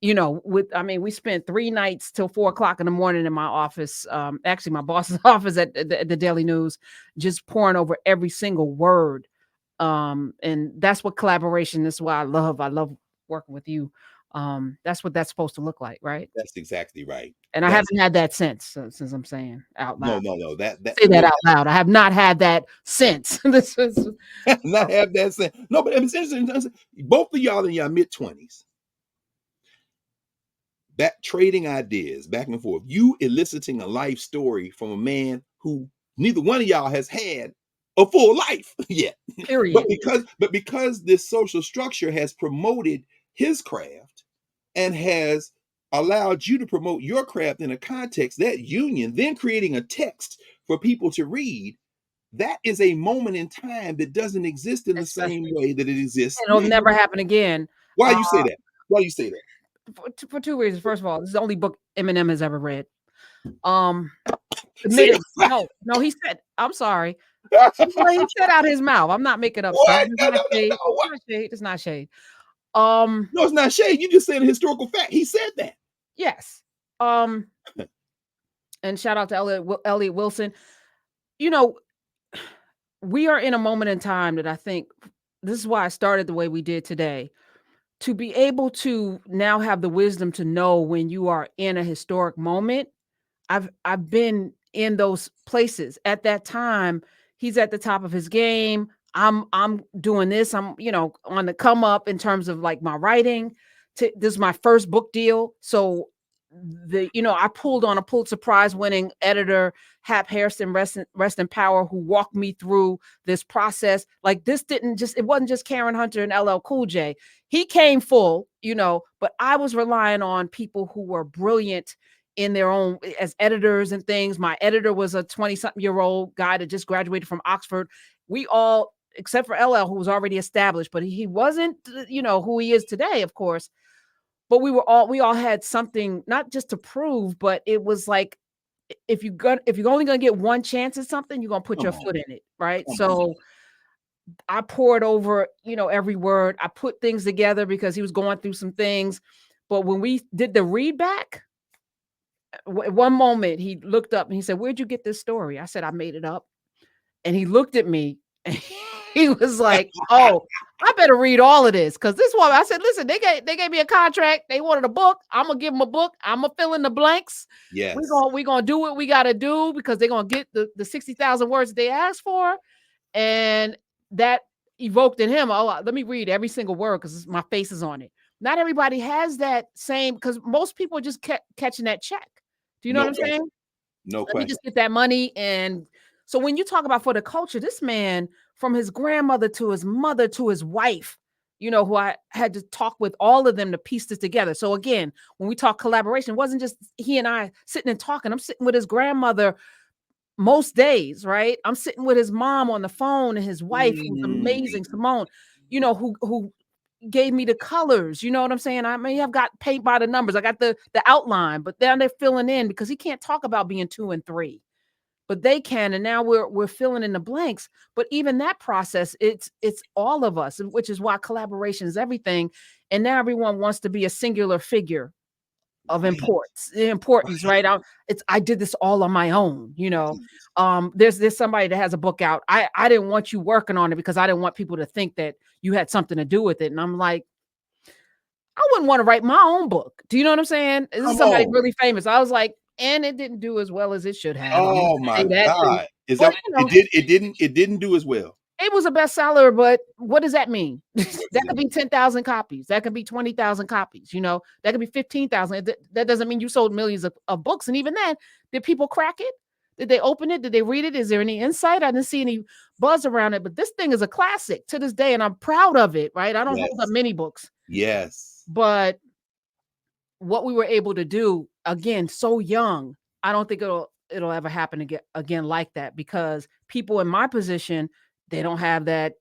we spent 3 nights till 4 o'clock in the morning in my office. Actually my boss's office at the Daily News, just pouring over every single word. And that's what collaboration is. Why I love working with you. That's what that's supposed to look like, right? That's exactly right. And I That's haven't had that since I'm saying out loud. no. That Say that look, out loud. I have not had that since. This is not have that sense. No, but it's interesting. Both of y'all in your mid-20s, that trading ideas back and forth, you eliciting a life story from a man who neither one of y'all has had a full life yet. period. But because this social structure has promoted his craft and has allowed you to promote your craft in a context, that union, then creating a text for people to read, that is a moment in time that doesn't exist in the same Especially, way that it exists it'll now. never happen again. Why Uh, you say that? Why you say that? for 2 reasons. First of all, this is the only book Eminem has ever read. Um, See, admitted no, he said, I'm sorry. Well, he said out his mouth. I'm not making up stuff. what? It's No, not no, no, shade. no. It's What? not shade. It's not shade. Um, No, it's not shade. You just saying a historical fact. He said that. yes. Um, and shout out to Elliot Wilson. You know, we are in a moment in time that I think this is why I started the way we did today. To be able to now have the wisdom to know when you are in a historic moment. I've been in those places. At that time, he's at the top of his game. I'm doing this. I'm, on the come up in terms of like my writing. This is my first book deal. So I pulled on a Pulitzer Prize winning editor, Hap Harrison, rest in power, who walked me through this process. Like it wasn't just Karen Hunter and LL Cool J. He came full, but I was relying on people who were brilliant in their own as editors and things. My editor was a 20-something-year-old guy that just graduated from Oxford. We all, except for LL, who was already established, but he wasn't, who he is today, of course. But we all had something not just to prove, but it was like if you're only gonna get one chance at something, you're gonna put Come your on. foot in it, right? Come on. So I poured over, every word. I put things together because he was going through some things. But when we did the read back, one moment he looked up and he said, "Where'd you get this story?" I said, "I made it up." And he looked at me and he was like, "Oh, I better read all of this." Cause this one, I said, "Listen, they gave me a contract. They wanted a book. I'm gonna give them a book. I'm gonna fill in the blanks. Yes. We gonna do what we gotta do because they're gonna get the 60,000 words that they asked for." And that evoked in him, "Oh, let me read every single word because my face is on it." Not everybody has that same, because most people are just catching that check. Do you know what No I'm question. saying? No Let me question. just get that money. And so when you talk about for the culture, this man, from his grandmother to his mother to his wife, who I had to talk with all of them to piece this together. So again, when we talk collaboration, it wasn't just he and I sitting and talking. I'm sitting with his grandmother most days, right? I'm sitting with his mom on the phone and his wife, who's Mm, amazing, Simone, who gave me the colors. You know what I'm saying? I may have got paint by the numbers. I got the outline, but then they're filling in because he can't talk about being 2 and 3, but they can. And now we're filling in the blanks. But even that process, it's all of us, which is why collaboration is everything. And now everyone wants to be a singular figure. of Right. importance, right? I did this all on my own, there's somebody that has a book out. I didn't want you working on it because I didn't want people to think that you had something to do with it. And I'm like, I wouldn't want to write my own book. Do you know what I'm saying? This is Come somebody on. really famous. I was like, and it didn't do as well as it should have. I'm Oh gonna my say that too. God. Is But that it didn't do as well. it was a bestseller, but what does that mean? What does That it could be mean? 10,000 copies. That could be 20,000 copies. That could be 15,000. That doesn't mean you sold millions of books. And even then, did people crack it? Did they open it? Did they read it? Is there any insight? I didn't see any buzz around it, but this thing is a classic to this day, and I'm proud of it, right? I don't hold up Yes. many books, Yes. but what we were able to do, again, so young, I don't think it'll ever happen again like that, because people in my position, they don't have that,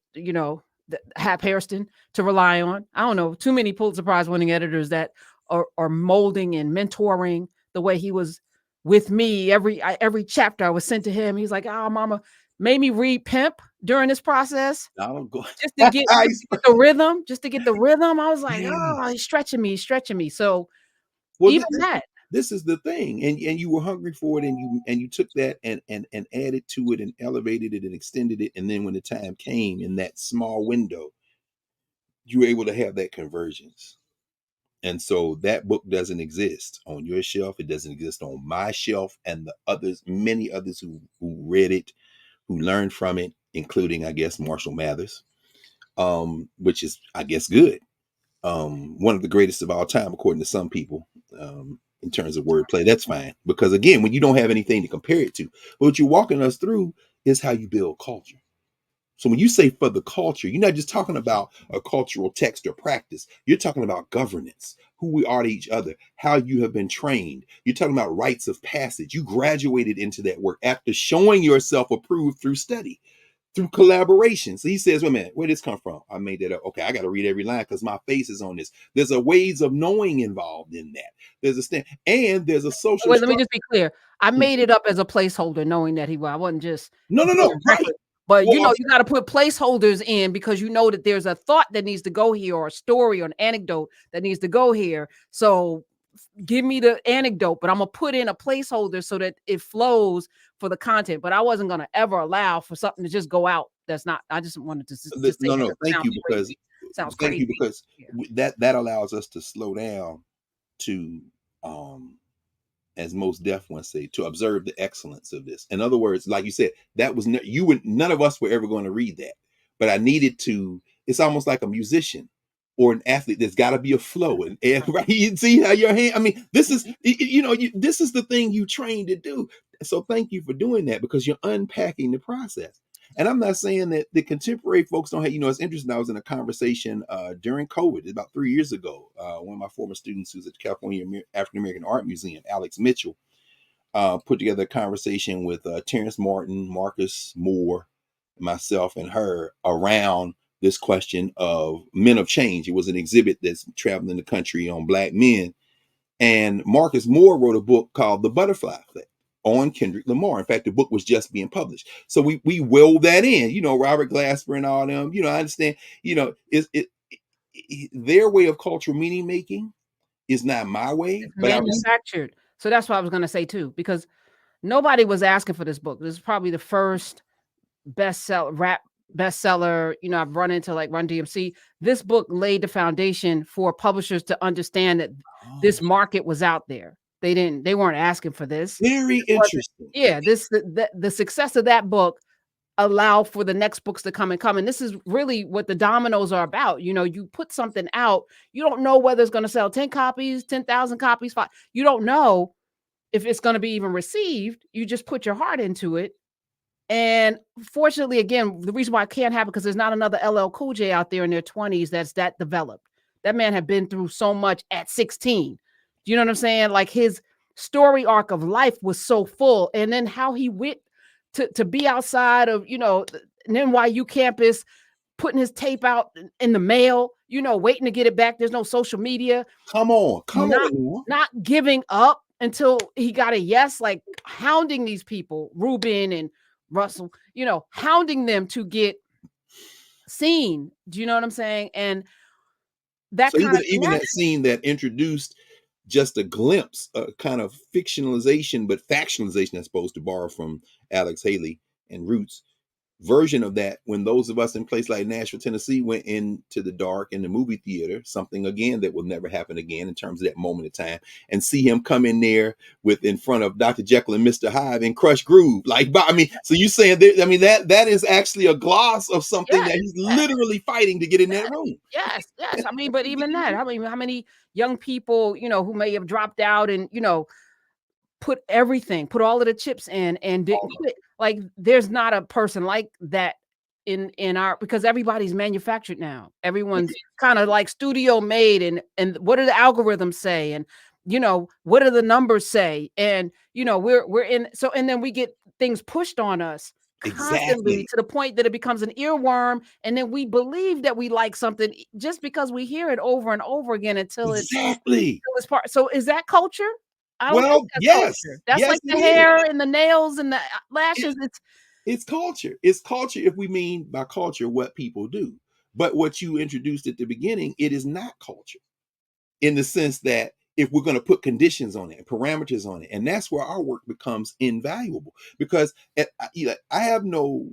Hap Hairston to rely on. I don't know too many Pulitzer Prize winning editors that are molding and mentoring the way he was with me. Every chapter I was sent to him, he's like, "Oh, mama made me read Pimp during this process." Donald go Just to get the rhythm, just to get the rhythm. I was like, "Oh, Yes. he's stretching me." So Well, even that, this is the thing, and you were hungry for it, and you took that and added to it and elevated it and extended it, and then when the time came in that small window, you were able to have that convergence. And so that book doesn't exist on your shelf. It doesn't exist on my shelf, and the others, many others who read it, who learned from it, including, I guess, Marshall Mathers, which is, I guess, good. One of the greatest of all time, according to some people, in terms of wordplay. That's fine, because again, when you don't have anything to compare it to, what you're walking us through is how you build culture. So when you say for the culture, you're not just talking about a cultural text or practice. You're talking about governance, who we are to each other, how you have been trained. You're talking about rites of passage. You graduated into that work after showing yourself approved through study, through collaboration. So he says, wait a minute, where did this come from? I made that up. Okay, I got to read every line because my face is on this. There's a ways of knowing involved in that. There's a stand, and there's a social wait, let me structure. just be clear. I made it up as a placeholder, knowing that I wasn't just No, no, no. being Right. reckless. But Well, you got to put placeholders in because you know that there's a thought that needs to go here, or a story or an anecdote that needs to go here. So give me the anecdote, but I'm gonna put in a placeholder so that it flows for the content. But I wasn't gonna ever allow for something to just go out. That's not. I just wanted to just say no, that no. 'cause it sounds crazy. Sounds Thank you, crazy. because Yeah. that allows us to slow down, to um as most deaf ones say, to observe the excellence of this. In other words, like you said, that was none of us were ever going to read that, but I needed to. It's almost like a musician or an athlete. There's got to be a flow, and right. You see how your hand. I mean, this is this is the thing you train to do. So thank you for doing that, because you're unpacking the process. And I'm not saying that the contemporary folks don't have. It's interesting. I was in a conversation during COVID about 3 years ago. One of my former students, who's at the California African American Art Museum, Alex Mitchell, put together a conversation with Terrence Martin, Marcus Moore, myself, and her around this question of men of change. It was an exhibit that's traveling the country on Black men. And Marcus Moore wrote a book called The Butterfly Effect on Kendrick Lamar. In fact, the book was just being published. So we wove that in, Robert Glasper and all them, I understand, their way of cultural meaning making is not my way, It's but I was. manufactured. So that's what I was gonna say too, because nobody was asking for this book. This is probably the first rap bestseller. I've run into like Run DMC. This book laid the foundation for publishers to understand that Oh, this market was out there. They weren't asking for this. very This wasn't, interesting. yeah, the success of that book allow for the next books to come. And this is really what the dominoes are about. You put something out, you don't know whether it's going to sell 10 copies, 10,000 copies, 5. You don't know if it's going to be even received. You just put your heart into it. And fortunately, again, the reason why I can't have it, because there's not another LL Cool J out there in their 20s that's that developed. That man had been through so much at 16. Do you know what I'm saying? Like, his story arc of life was so full. And then how he went to be outside of, an NYU campus, putting his tape out in the mail, waiting to get it back. There's no social media, Come on, come not on, Noah. not giving up until he got a yes, like hounding these people, Ruben and Russell, hounding them to get seen. Do you know what I'm saying? And that So kind even of even that scene that introduced just a glimpse, a kind of fictionalization, but factionalization, I suppose, to borrow from Alex Haley and Roots version of that, when those of us in place like Nashville, Tennessee went into the dark in the movie theater, something again that will never happen again in terms of that moment of time, and see him come in there with in front of Dr. Jekyll and Mr. Hyde and Crush Groove. Like, I mean, so you saying that, I mean, that is actually a gloss of something Yes, that he's yes, literally fighting to get in that yes, room. yes, yes. I mean, but even that, I mean, how many young people, who may have dropped out and, put all of the chips in and didn't quit. Like, there's not a person like that in our, because everybody's manufactured now. Everyone's kind of like studio made, and what do the algorithms say? And what do the numbers say? And we're in, so, and then we get things pushed on us constantly Exactly. to the point that it becomes an earworm, and then we believe that we like something just because we hear it over and over again until Exactly. it's part. So is that culture? I don't think Well, that's yes. culture. That's Yes, like it the is. hair and the nails and the lashes. It's culture. It's culture if we mean by culture what people do. But what you introduced at the beginning, it is not culture in the sense that if we're going to put conditions on it, parameters on it, and that's where our work becomes invaluable. Because I have no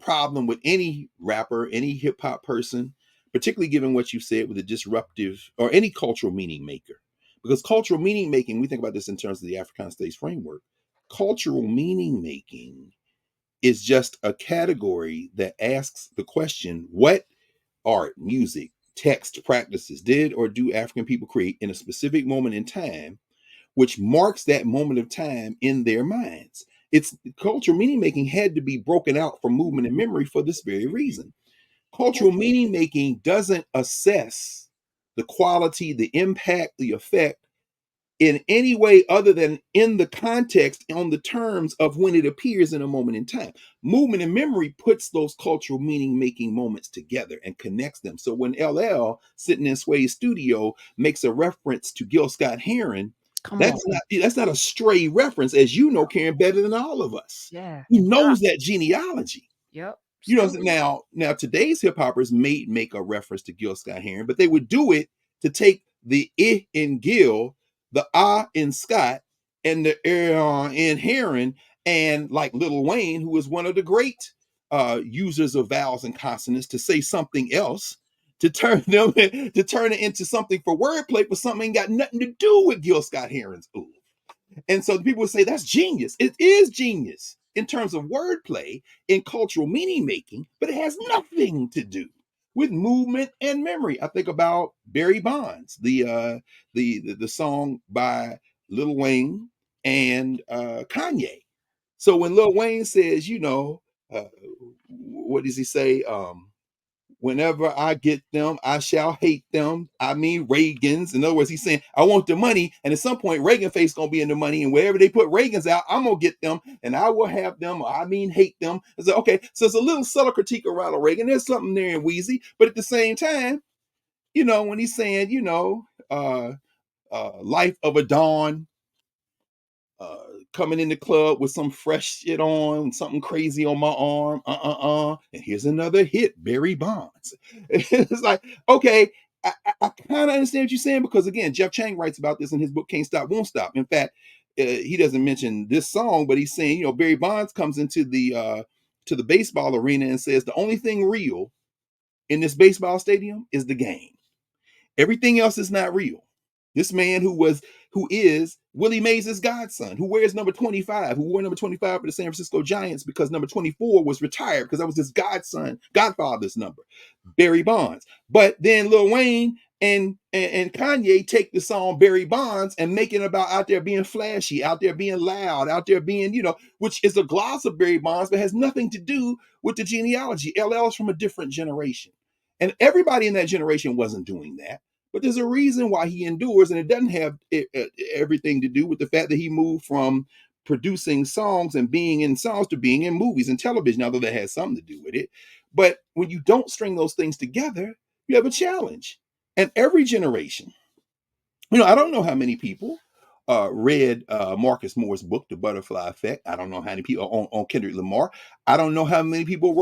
problem with any rapper, any hip hop person, particularly given what you said with a disruptive or any cultural meaning maker. Because cultural meaning making, we think about this in terms of the African States framework. Cultural meaning making is just a category that asks the question: what art, music, text practices did or do African people create in a specific moment in time, which marks that moment of time in their minds? It's cultural meaning making had to be broken out from movement and memory for this very reason. Cultural meaning making doesn't assess the quality, the impact, the effect in any way other than in the context on the terms of when it appears in a moment in time. Movement and memory puts those cultural meaning making moments together and connects them. So when LL sitting in Sway's studio makes a reference to Gil Scott Heron, Come on. that's not a stray reference, as you know, Karen, better than all of us. Yeah. He knows that genealogy. Yep. You know, Student. now today's hip hoppers may make a reference to Gil Scott Heron, but they would do it to take the I in Gil, the ah in Scott, and the in Heron, and like Lil Wayne, who is one of the great users of vowels and consonants, to say something else, to turn them to turn it into something for wordplay, for something ain't got nothing to do with Gil Scott Heron's ooh. And so people would say that's genius. It is genius in terms of wordplay, in cultural meaning making, but it has nothing to do with movement and memory. I think about Barry Bonds, the song by Lil Wayne and Kanye. So when Lil Wayne says, uh, what does he say? Whenever I get them, I shall hate them. I mean Reagan's. In other words, he's saying, I want the money. And at some point, Reagan face gonna be in the money. And wherever they put Reagan's out, I'm gonna get them and I will have them. I mean hate them. So okay, so it's a little subtle critique of Ronald Reagan. There's something there in Wheezy, but at the same time, when he's saying, life of a dawn, uh, coming in the club with some fresh shit on, something crazy on my arm. And here's another hit, Barry Bonds. It's like, okay, I kind of understand what you're saying, because again, Jeff Chang writes about this in his book Can't Stop, Won't Stop. In fact, he doesn't mention this song, but he's saying, Barry Bonds comes into the baseball arena and says the only thing real in this baseball stadium is the game. Everything else is not real. This man who is Willie Mays' godson, who wears number 25, who wore number 25 for the San Francisco Giants because number 24 was retired because that was his godfather's number, Barry Bonds. But then Lil Wayne and Kanye take the song Barry Bonds and make it about out there being flashy, out there being loud, out there being, which is a gloss of Barry Bonds, but has nothing to do with the genealogy. LL is from a different generation. And everybody in that generation wasn't doing that. But there's a reason why he endures, and it doesn't have everything to do with the fact that he moved from producing songs and being in songs to being in movies and television, although that has something to do with it. But when you don't string those things together, you have a challenge. And every generation, I don't know how many people read Marcus Moore's book, The Butterfly Effect. I don't know how many people on Kendrick Lamar. I don't know how many people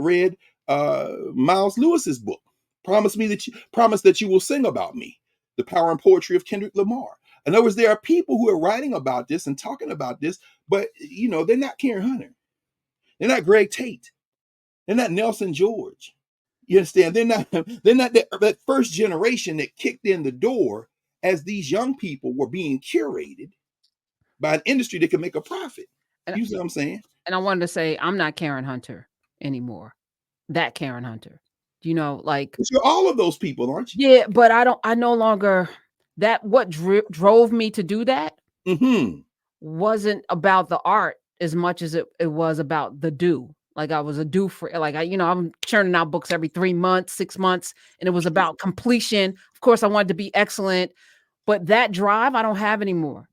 read Miles Lewis's book, Promise that you will sing about me. The Power and Poetry of Kendrick Lamar. In other words, there are people who are writing about this and talking about this, but they're not Karen Hunter. They're not Greg Tate. They're not Nelson George. You understand? They're not that first generation that kicked in the door as these young people were being curated by an industry that could make a profit. And, You see what I'm saying? and I wanted to say, I'm not Karen Hunter anymore. That Karen Hunter. Like, But you're all of those people, aren't you? yeah, but I no longer, what drove me to do that Mm-hmm. wasn't about the art as much as it was about the do. Like, I was a do for, like, I'm churning out books every 3 months, 6 months, and it was about completion. Of course, I wanted to be excellent, but that drive I don't have anymore.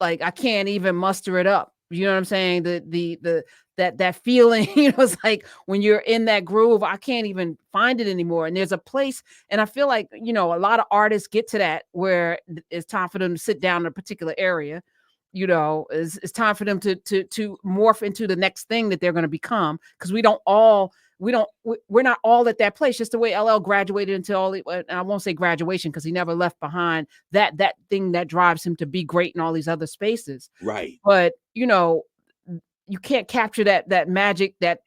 Like, I can't even muster it up. You know what I'm saying? That feeling, it's like when you're in that groove, I can't even find it anymore. And there's a place, and I feel like, a lot of artists get to that where it's time for them to sit down in a particular area. It's time for them to morph into the next thing that they're going to become, because we're not all at that place. Just the way LL graduated into and I won't say graduation, because he never left behind that thing that drives him to be great in all these other spaces. Right. But you can't capture that magic, that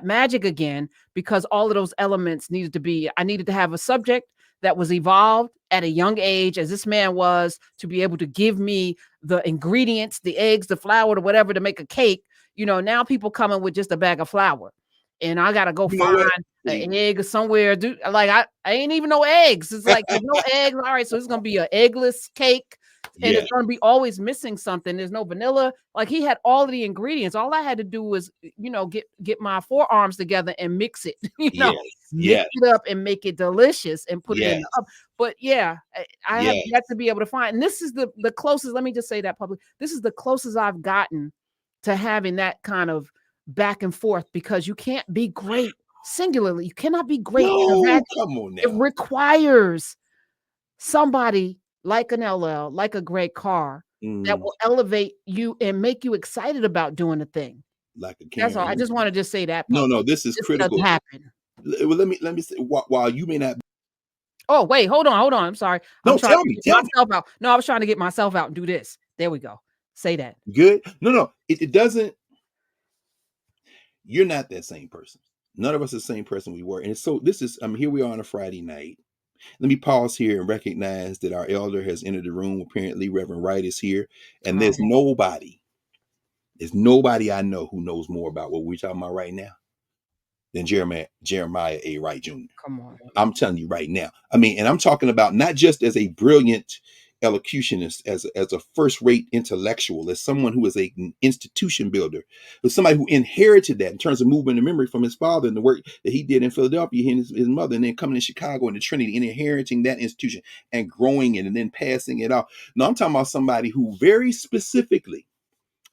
magic again, because all of those elements I needed to have a subject that was evolved at a young age, as this man was, to be able to give me the ingredients, the eggs, the flour, or whatever, to make a cake. Now people coming with just a bag of flour, and I gotta go find an egg somewhere. Dude, like, I ain't even no eggs. It's like, there's no eggs. All right, so it's gonna be an eggless cake. And it's going to be always missing something. There's no vanilla. Like, he had all of the ingredients. All I had to do was, get my forearms together and mix it, mix it up and make it delicious and put it in the oven. But yeah, I have yet to be able to find, and this is the closest, let me just say that publicly, this is the closest I've gotten to having that kind of back and forth, because you can't be great singularly. You cannot be great in a vacuum. Come on now. It requires somebody like an LL, like a Greg Carr, that will elevate you and make you excited about doing a thing. Like a That's all. I just want to just say that. No, this is critical. Doesn't happen. Well, let me say, while you may not. Oh, wait, hold on. I'm sorry. No, I'm trying tell to me. get myself out. No, I was trying to get myself out and do this. There we go. Say that. Good. No, it doesn't. You're not that same person. None of us are the same person we were. And so here we are on a Friday night. Let me pause here and recognize that our elder has entered the room. Apparently, Reverend Wright is here. And there's nobody I know who knows more about what we're talking about right now than Jeremiah A. Wright Jr. Come on. I'm telling you right now. I mean, and I'm talking about not just as a brilliant elocutionist, as a first-rate intellectual, as someone who is an institution builder, as somebody who inherited that in terms of movement and memory from his father and the work that he did in Philadelphia, and his mother, and then coming to Chicago and the Trinity and inheriting that institution and growing it and then passing it off. No, I'm talking about somebody who very specifically,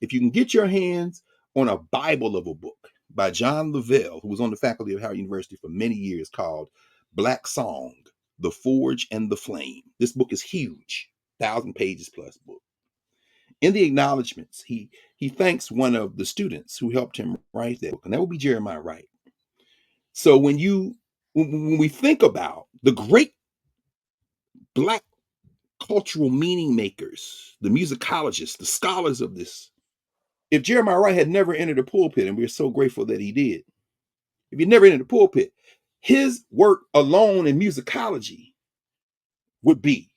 if you can get your hands on a Bible of a book by John Lavelle, who was on the faculty of Howard University for many years, called Black Song, The Forge and the Flame. This book is huge, 1,000 pages plus book. In the acknowledgments, he thanks one of the students who helped him write that book, and that would be Jeremiah Wright. So when we think about the great Black cultural meaning makers, the musicologists, the scholars of this, if Jeremiah Wright had never entered the pulpit, and we're so grateful that he did, if he never entered the pulpit, his work alone in musicology would be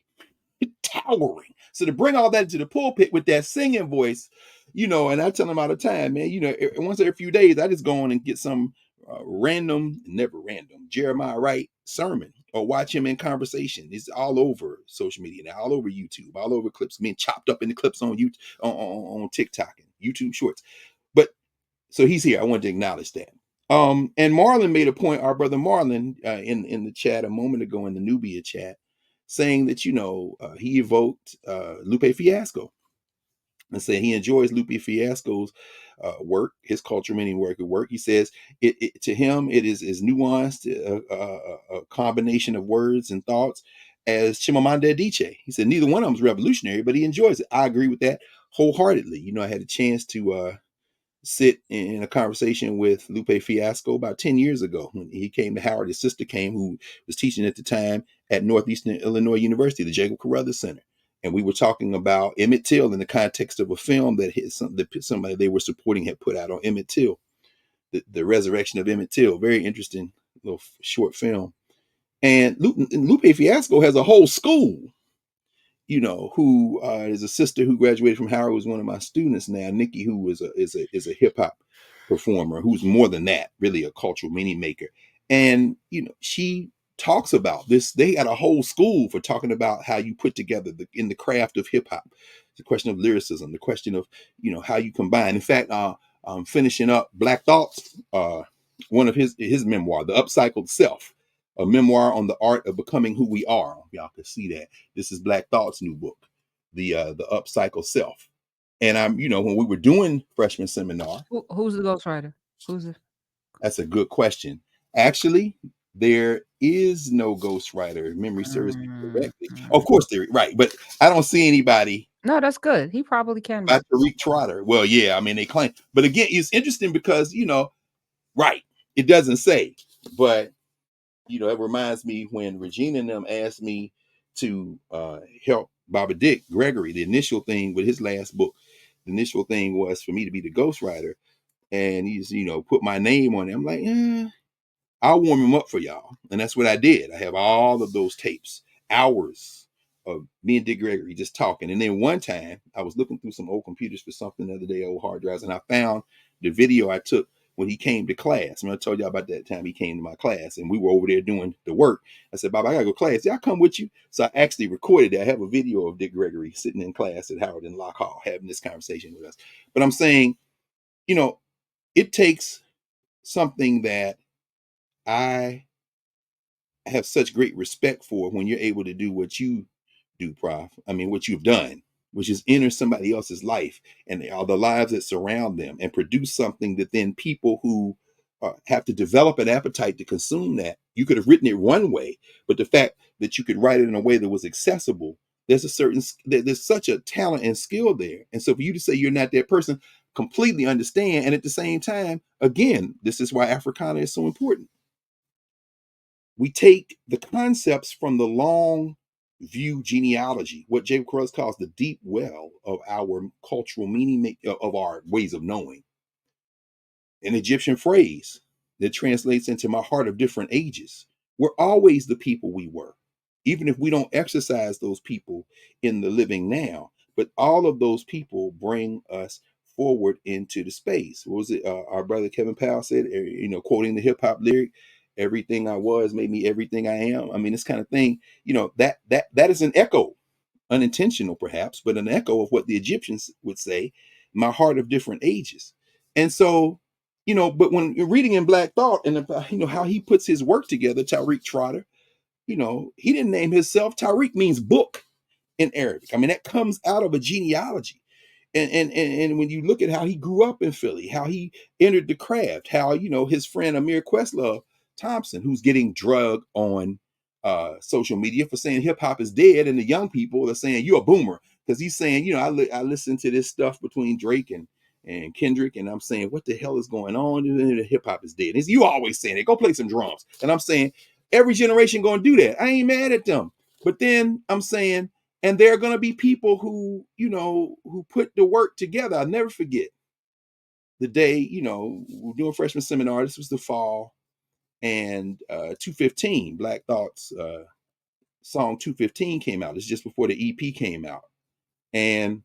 towering. So to bring all that into the pulpit with that singing voice, and I tell him all the time, man, once every few days, I just go on and get some never random, Jeremiah Wright sermon or watch him in conversation. It's all over social media now, all over YouTube, all over clips, being chopped up in the clips on YouTube, on TikTok and YouTube Shorts. But so he's here. I wanted to acknowledge that. And Marlon made a point, our brother Marlon, in the chat a moment ago, in the Nubia chat, saying that, he evoked Lupe Fiasco and said he enjoys Lupe Fiasco's work, his cultural meaning work. He says it to him, it is as nuanced a combination of words and thoughts as Chimamanda Adichie. He said neither one of them is revolutionary, but he enjoys it. I agree with that wholeheartedly. I had a chance to sit in a conversation with Lupe Fiasco about 10 years ago when he came to Howard. His sister came, who was teaching at the time at Northeastern Illinois University, the Jacob Carruthers Center. And we were talking about Emmett Till in the context of a film that somebody they were supporting had put out on Emmett Till, the resurrection of Emmett Till. Very interesting little short film. And Lupe Fiasco has a whole school, who is a sister who graduated from Howard, was one of my students now, Nikki, who is a hip hop performer, who's more than that, really a cultural meaning maker. And she talks about this. They had a whole school for talking about how you put together in the craft of hip hop, the question of lyricism, the question of how you combine. In fact, I'm finishing up Black Thoughts, one of his memoir, The Upcycled Self, a memoir on the art of becoming who we are. Y'all can see that. This is Black Thought's new book, the Upcycled Self. And I'm, when we were doing freshman seminar. Who's the ghostwriter? Who's it? That's a good question. Actually, there is no ghostwriter. Memory serves me correctly. Of course, right, but I don't see anybody. No, that's good. He probably can be. Tariq Trotter. Well, yeah, I mean they claim, but again, it's interesting because right, it doesn't say, but it reminds me when Regina and them asked me to help Baba Dick Gregory. The initial thing with his last book, the initial thing was for me to be the ghostwriter, and he's put my name on it. I'm like, I'll warm him up for y'all, and that's what I did. I have all of those tapes, hours of me and Dick Gregory just talking. And then one time, I was looking through some old computers for something the other day, old hard drives, and I found the video I took when he came to class. I told y'all about that time he came to my class, and we were over there doing the work. I said, Bob, I gotta go to class. Yeah, I'll come with you. So I actually recorded it. I have a video of Dick Gregory sitting in class at Howard in Locke Hall having this conversation with us. But I'm saying, it takes something that I have such great respect for when you're able to do what you do, Prof. I mean, what you've done, which is enter somebody else's life and all the lives that surround them and produce something that then people who have to develop an appetite to consume that. You could have written it one way, but the fact that you could write it in a way that was accessible, there's such a talent and skill there. And so for you to say you're not that person, completely understand. And at the same time, again, this is why Africana is so important. We take the concepts from the long view genealogy, what Jacob Carruthers calls the deep well of our cultural meaning, of our ways of knowing. An Egyptian phrase that translates into my heart of different ages. We're always the people we were, even if we don't exercise those people in the living now. But all of those people bring us forward into the space. What was it? Our brother Kevin Powell said, quoting the hip hop lyric, "Everything I was made me everything I am." I mean, this kind of thing, that is an echo, unintentional perhaps, but an echo of what the Egyptians would say, my heart of different ages. And so, but when you're reading in Black Thought and how he puts his work together, Tariq Trotter, he didn't name himself. Tariq means book in Arabic. I mean, that comes out of a genealogy. And when you look at how he grew up in Philly, how he entered the craft, how his friend Amir Questlove Thompson, who's getting drugged on social media for saying hip hop is dead, and the young people are saying you're a boomer because he's saying I listen to this stuff between Drake and Kendrick, and I'm saying what the hell is going on? Hip hop is dead. You always saying it. Go play some drums, and I'm saying every generation going to do that. I ain't mad at them, but then I'm saying. And there are going to be people who, who put the work together. I'll never forget the day, we're doing freshman seminar. This was the fall, and 215, Black Thought's song 215 came out. It's just before the EP came out. And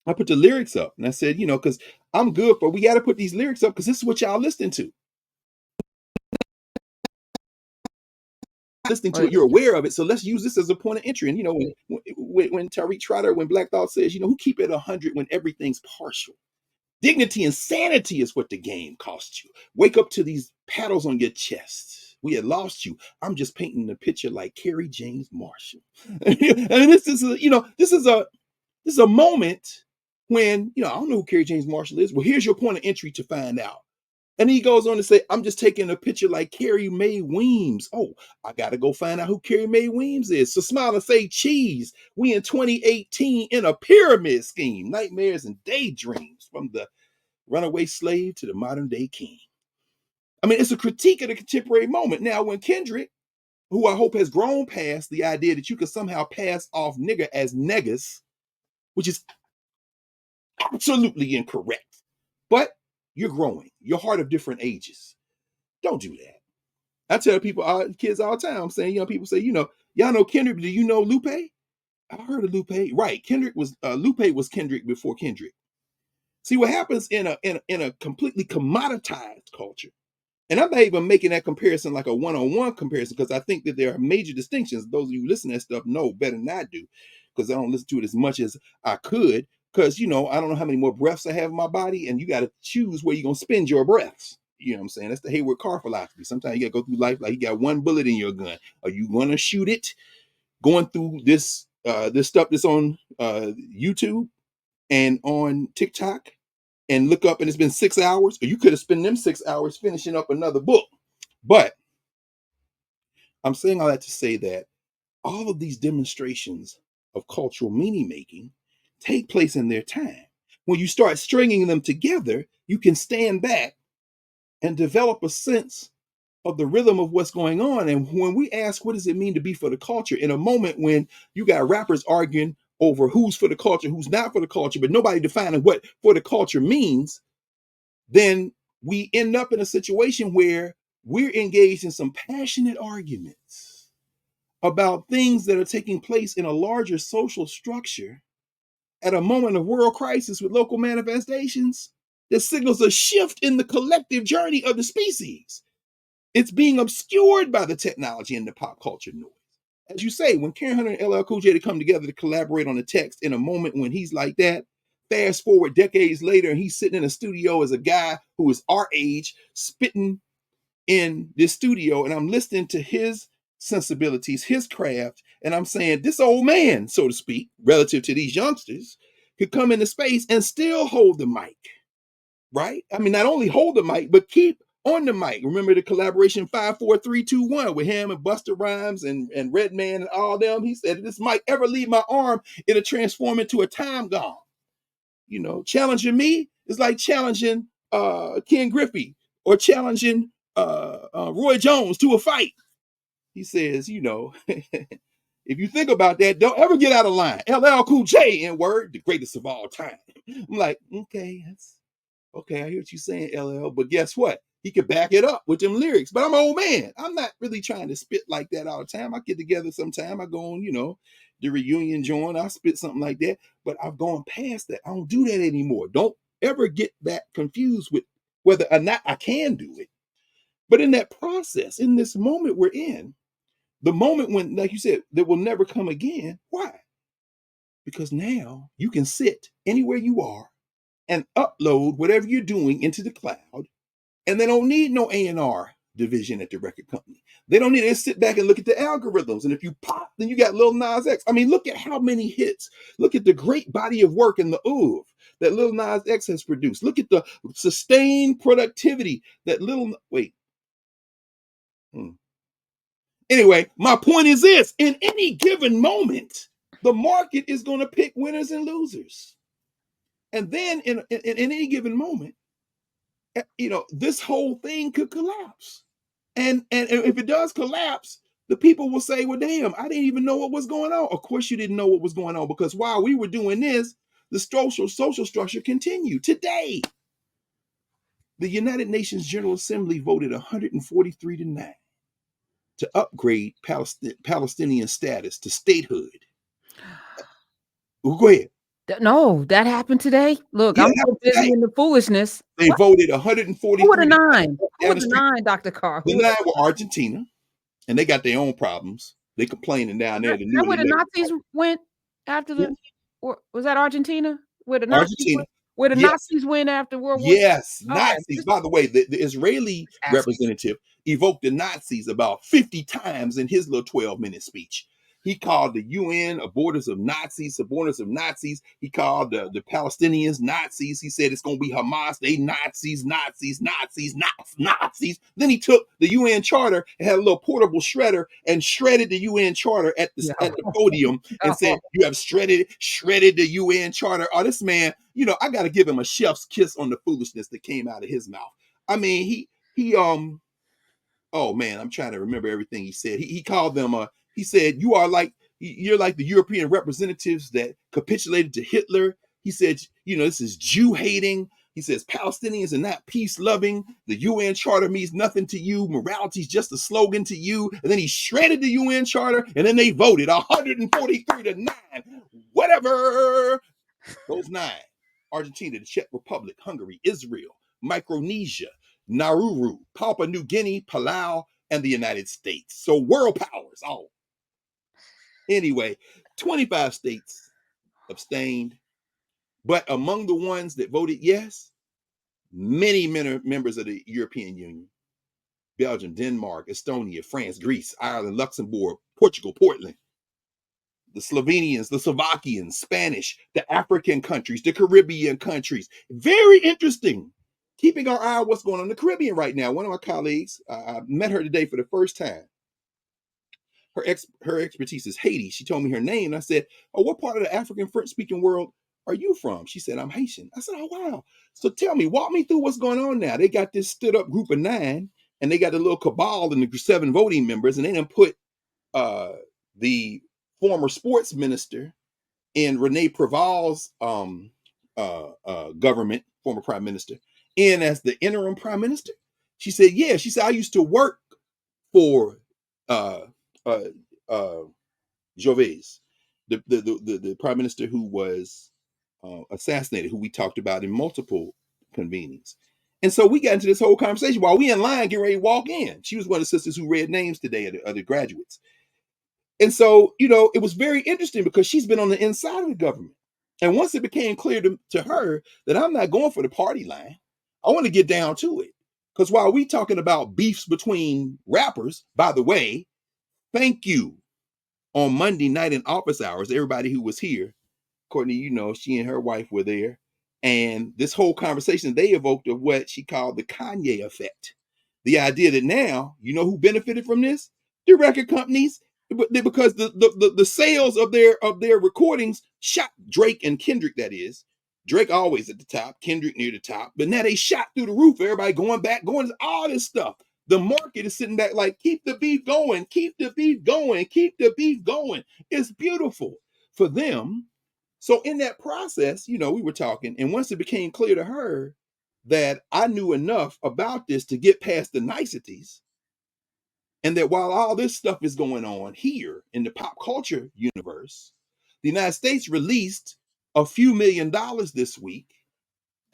I put the lyrics up, and I said, because I'm good, but we got to put these lyrics up because this is what y'all listening to. Listening to it, you're aware of it, so let's use this as a point of entry. And when Tariq Trotter, when Black Thought says, who keep it 100 when everything's partial? Dignity and sanity is what the game costs you. Wake up to these paddles on your chest. We had lost you. I'm just painting the picture like Kerry James Marshall. And this is a moment when I don't know who Kerry James Marshall is. Well, here's your point of entry to find out. And he goes on to say, I'm just taking a picture like Carrie Mae Weems. Oh, I got to go find out who Carrie Mae Weems is. So smile and say cheese. We in 2018 in a pyramid scheme, nightmares and daydreams from the runaway slave to the modern day king. I mean, it's a critique of the contemporary moment. Now, when Kendrick, who I hope has grown past the idea that you can somehow pass off nigger as negus, which is absolutely incorrect, but you're growing. You're heart of different ages. Don't do that. I tell people, kids all the time, I'm saying, young people say, y'all know Kendrick, do you know Lupe? I heard of Lupe. Right. Lupe was Kendrick before Kendrick. See what happens in a completely commoditized culture. And I'm not even making that comparison like a one-on-one comparison, because I think that there are major distinctions. Those of you who listen to that stuff know better than I do, because I don't listen to it as much as I could, because, I don't know how many more breaths I have in my body, and you got to choose where you're going to spend your breaths. You know what I'm saying? That's the Hayward Carr philosophy. Sometimes you got to go through life like you got one bullet in your gun. Are you going to shoot it going through this stuff that's on YouTube and on TikTok and look up and it's been 6 hours, or you could have spent them 6 hours finishing up another book. But I'm saying all that to say that all of these demonstrations of cultural meaning making take place in their time. When you start stringing them together, you can stand back and develop a sense of the rhythm of what's going on. And when we ask, what does it mean to be for the culture, in a moment when you got rappers arguing over who's for the culture, who's not for the culture, but nobody defining what for the culture means, then we end up in a situation where we're engaged in some passionate arguments about things that are taking place in a larger social structure at a moment of world crisis with local manifestations that signals a shift in the collective journey of the species. It's being obscured by the technology and the pop culture noise. As you say, when Karen Hunter and LL Cool J to come together to collaborate on a text in a moment when he's like that, fast forward decades later, and he's sitting in a studio as a guy who is our age, spitting in this studio, and I'm listening to his sensibilities, his craft, and I'm saying, this old man, so to speak, relative to these youngsters, could come into space and still hold the mic, right? I mean, not only hold the mic, but keep on the mic. Remember the collaboration 5, 4, 3, 2, 1 with him and Busta Rhymes and Redman and all them. He said, if this mic ever leave my arm, it'll transform into a time gone. Challenging me is like challenging Ken Griffey or challenging Roy Jones to a fight. He says, if you think about that, don't ever get out of line. LL Cool J, in word, the greatest of all time. I'm like, okay, I hear what you're saying, LL, but guess what? He could back it up with them lyrics. But I'm an old man. I'm not really trying to spit like that all the time. I get together sometime. I go on, the reunion joint. I spit something like that. But I've gone past that. I don't do that anymore. Don't ever get that confused with whether or not I can do it. But in that process, in this moment we're in, the moment when, like you said, that will never come again. Why? Because now you can sit anywhere you are and upload whatever you're doing into the cloud, and they don't need no A&R division at the record company. They don't need to sit back and look at the algorithms. And if you pop, then you got Lil Nas X. I mean, look at how many hits. Look at the great body of work in the oeuvre that Lil Nas X has produced. Look at the sustained productivity that Anyway, my point is this: in any given moment, the market is going to pick winners and losers. And then in any given moment, this whole thing could collapse. And if it does collapse, the people will say, well, damn, I didn't even know what was going on. Of course you didn't know what was going on, because while we were doing this, the social structure continued. Today, the United Nations General Assembly voted 143-9 to upgrade Palestinian status to statehood. Go ahead. No, that happened today. Look, Yeah, I'm so busy in the foolishness. They voted 143. Who were the 9? Who were the 9, Dr. Carr? The 9 were Argentina, and they got their own problems. They complaining down there. Is that where the Nazis went after the? Or was that Argentina? Where the Nazis went? Where the Nazis went after World War II? Yes, Nazis. By the way, the Israeli representative evoked the Nazis about 50 times in his little 12-minute speech. He called the UN aborters of Nazis, subordinates of Nazis. He called the Palestinians Nazis. He said it's going to be Hamas. They Nazis, Nazis, Nazis, Nazis. Then he took the UN charter and had a little portable shredder and shredded the UN charter at Yeah. the podium and said, "You have shredded the UN charter." Oh, this man, I got to give him a chef's kiss on the foolishness that came out of his mouth. I mean, he oh man, I'm trying to remember everything he said. He called them he said, you're like the European representatives that capitulated to Hitler. He said, this is Jew hating. He says Palestinians are not peace loving. The UN charter means nothing to you. Morality is just a slogan to you. And then he shredded the UN charter, and then they voted 143 to 9. Whatever. Those 9. Argentina, the Czech Republic, Hungary, Israel, Micronesia, Nauru, Papua New Guinea, Palau, and the United States. So world powers. Oh. Anyway, 25 states abstained. But among the ones that voted yes, many members of the European Union, Belgium, Denmark, Estonia, France, Greece, Ireland, Luxembourg, Portugal, Portland, the Slovenians, the Slovakians, Spanish, the African countries, the Caribbean countries. Very interesting. Keeping our eye on what's going on in the Caribbean right now. One of my colleagues, I met her today for the first time. Her expertise is Haiti. She told me her name. And I said, "Oh, what part of the African French-speaking world are you from?" She said, "I'm Haitian." I said, "Oh, wow. So tell me, walk me through what's going on now." They got this stood up group of 9, and they got a little cabal in the 7 voting members, and they done put the former sports minister in Rene Preval's government, former prime minister, in as the interim prime minister. She said, "Yeah." She said, "I used to work for Joves, the prime minister who was assassinated, who we talked about in multiple convenings." And so we got into this whole conversation while we in line getting ready to walk in. She was one of the sisters who read names today of the graduates. And so, it was very interesting because she's been on the inside of the government. And once it became clear to her that I'm not going for the party line, I want to get down to it. Because while we talking about beefs between rappers, by the way, thank you on Monday night in office hours, everybody who was here, Courtney, she and her wife were there. And this whole conversation they evoked of what she called the Kanye effect. The idea that now, who benefited from this? The record companies, because the sales of their recordings shot Drake and Kendrick, that is. Drake always at the top, Kendrick near the top. But now they shot through the roof. Everybody going all this stuff. The market is sitting back like, keep the beef going, keep the beef going, keep the beef going. It's beautiful for them. So in that process, we were talking, and once it became clear to her that I knew enough about this to get past the niceties, and that while all this stuff is going on here in the pop culture universe, the United States released a few $1 million this week,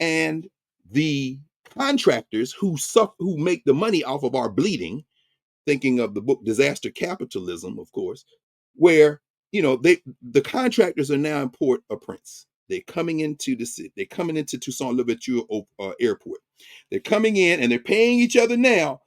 and the contractors who make the money off of our bleeding, thinking of the book Disaster Capitalism, of course, where the contractors are now in Port-au-Prince. They're coming into the city. They're coming into Toussaint Louverture Airport. They're coming in and they're paying each other now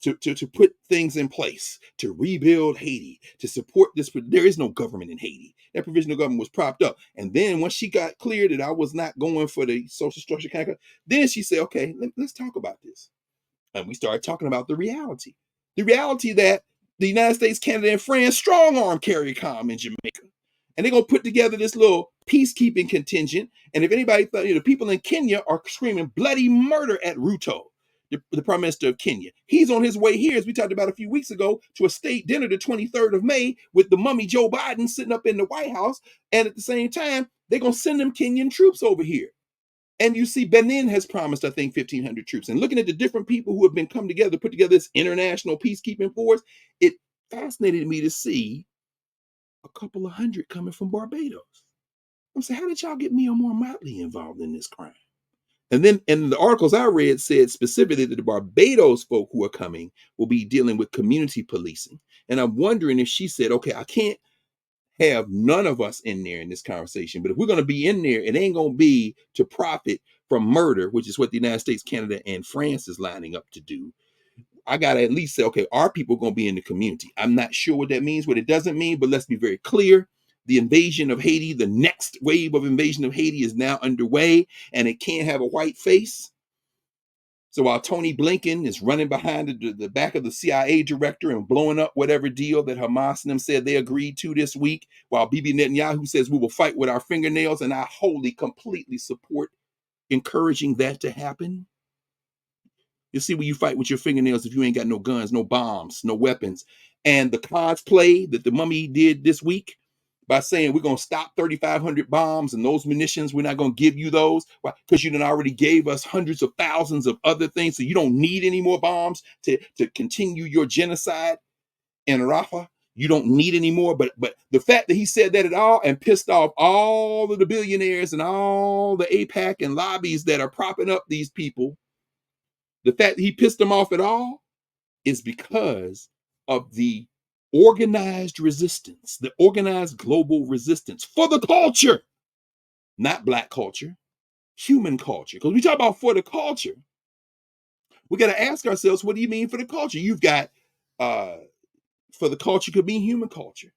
to put things in place, to rebuild Haiti, to support this. There is no government in Haiti. That provisional government was propped up. And then once she got clear that I was not going for the social structure kind of, then she said, "Okay, let's talk about this." And we started talking about the reality that the United States, Canada, and France strong arm CARICOM in Jamaica. And they're going to put together this little peacekeeping contingent. And if anybody thought, the people in Kenya are screaming bloody murder at Ruto, the prime minister of Kenya. He's on his way here, as we talked about a few weeks ago, to a state dinner the 23rd of May with the mummy Joe Biden sitting up in the White House. And at the same time, they're going to send them Kenyan troops over here. And you see, Benin has promised, I think, 1,500 troops. And looking at the different people who have been come together to put together this international peacekeeping force, it fascinated me to see a couple of hundred coming from Barbados. I'm saying, how did y'all get me or more Motley involved in this crime? And then, in the articles I read said specifically that the Barbados folk who are coming will be dealing with community policing. And I'm wondering if she said, "Okay, I can't have none of us in there in this conversation. But if we're going to be in there, it ain't going to be to profit from murder," which is what the United States, Canada, and France is lining up to do. I gotta at least say, okay, our people gonna be in the community. I'm not sure what that means, what it doesn't mean, but let's be very clear. The invasion of Haiti, the next wave of invasion of Haiti is now underway, and it can't have a white face. So while Tony Blinken is running behind the back of the CIA director and blowing up whatever deal that Hamas and them said they agreed to this week, while Bibi Netanyahu says we will fight with our fingernails, and I wholly, completely support encouraging that to happen. You see, when you fight with your fingernails, if you ain't got no guns, no bombs, no weapons, and the cosplay that the mummy did this week by saying we're going to stop 3,500 bombs and those munitions, we're not going to give you those. Why? Because you done already gave us hundreds of thousands of other things, so you don't need any more bombs to continue your genocide in Rafah. You don't need any more. But the fact that he said that at all and pissed off all of the billionaires and all the AIPAC and lobbies that are propping up these people, the fact that he pissed them off at all is because of the organized resistance, the organized global resistance for the culture, not black culture, human culture. Because we talk about for the culture, we got to ask ourselves, what do you mean for the culture? You've got, for the culture could mean human culture.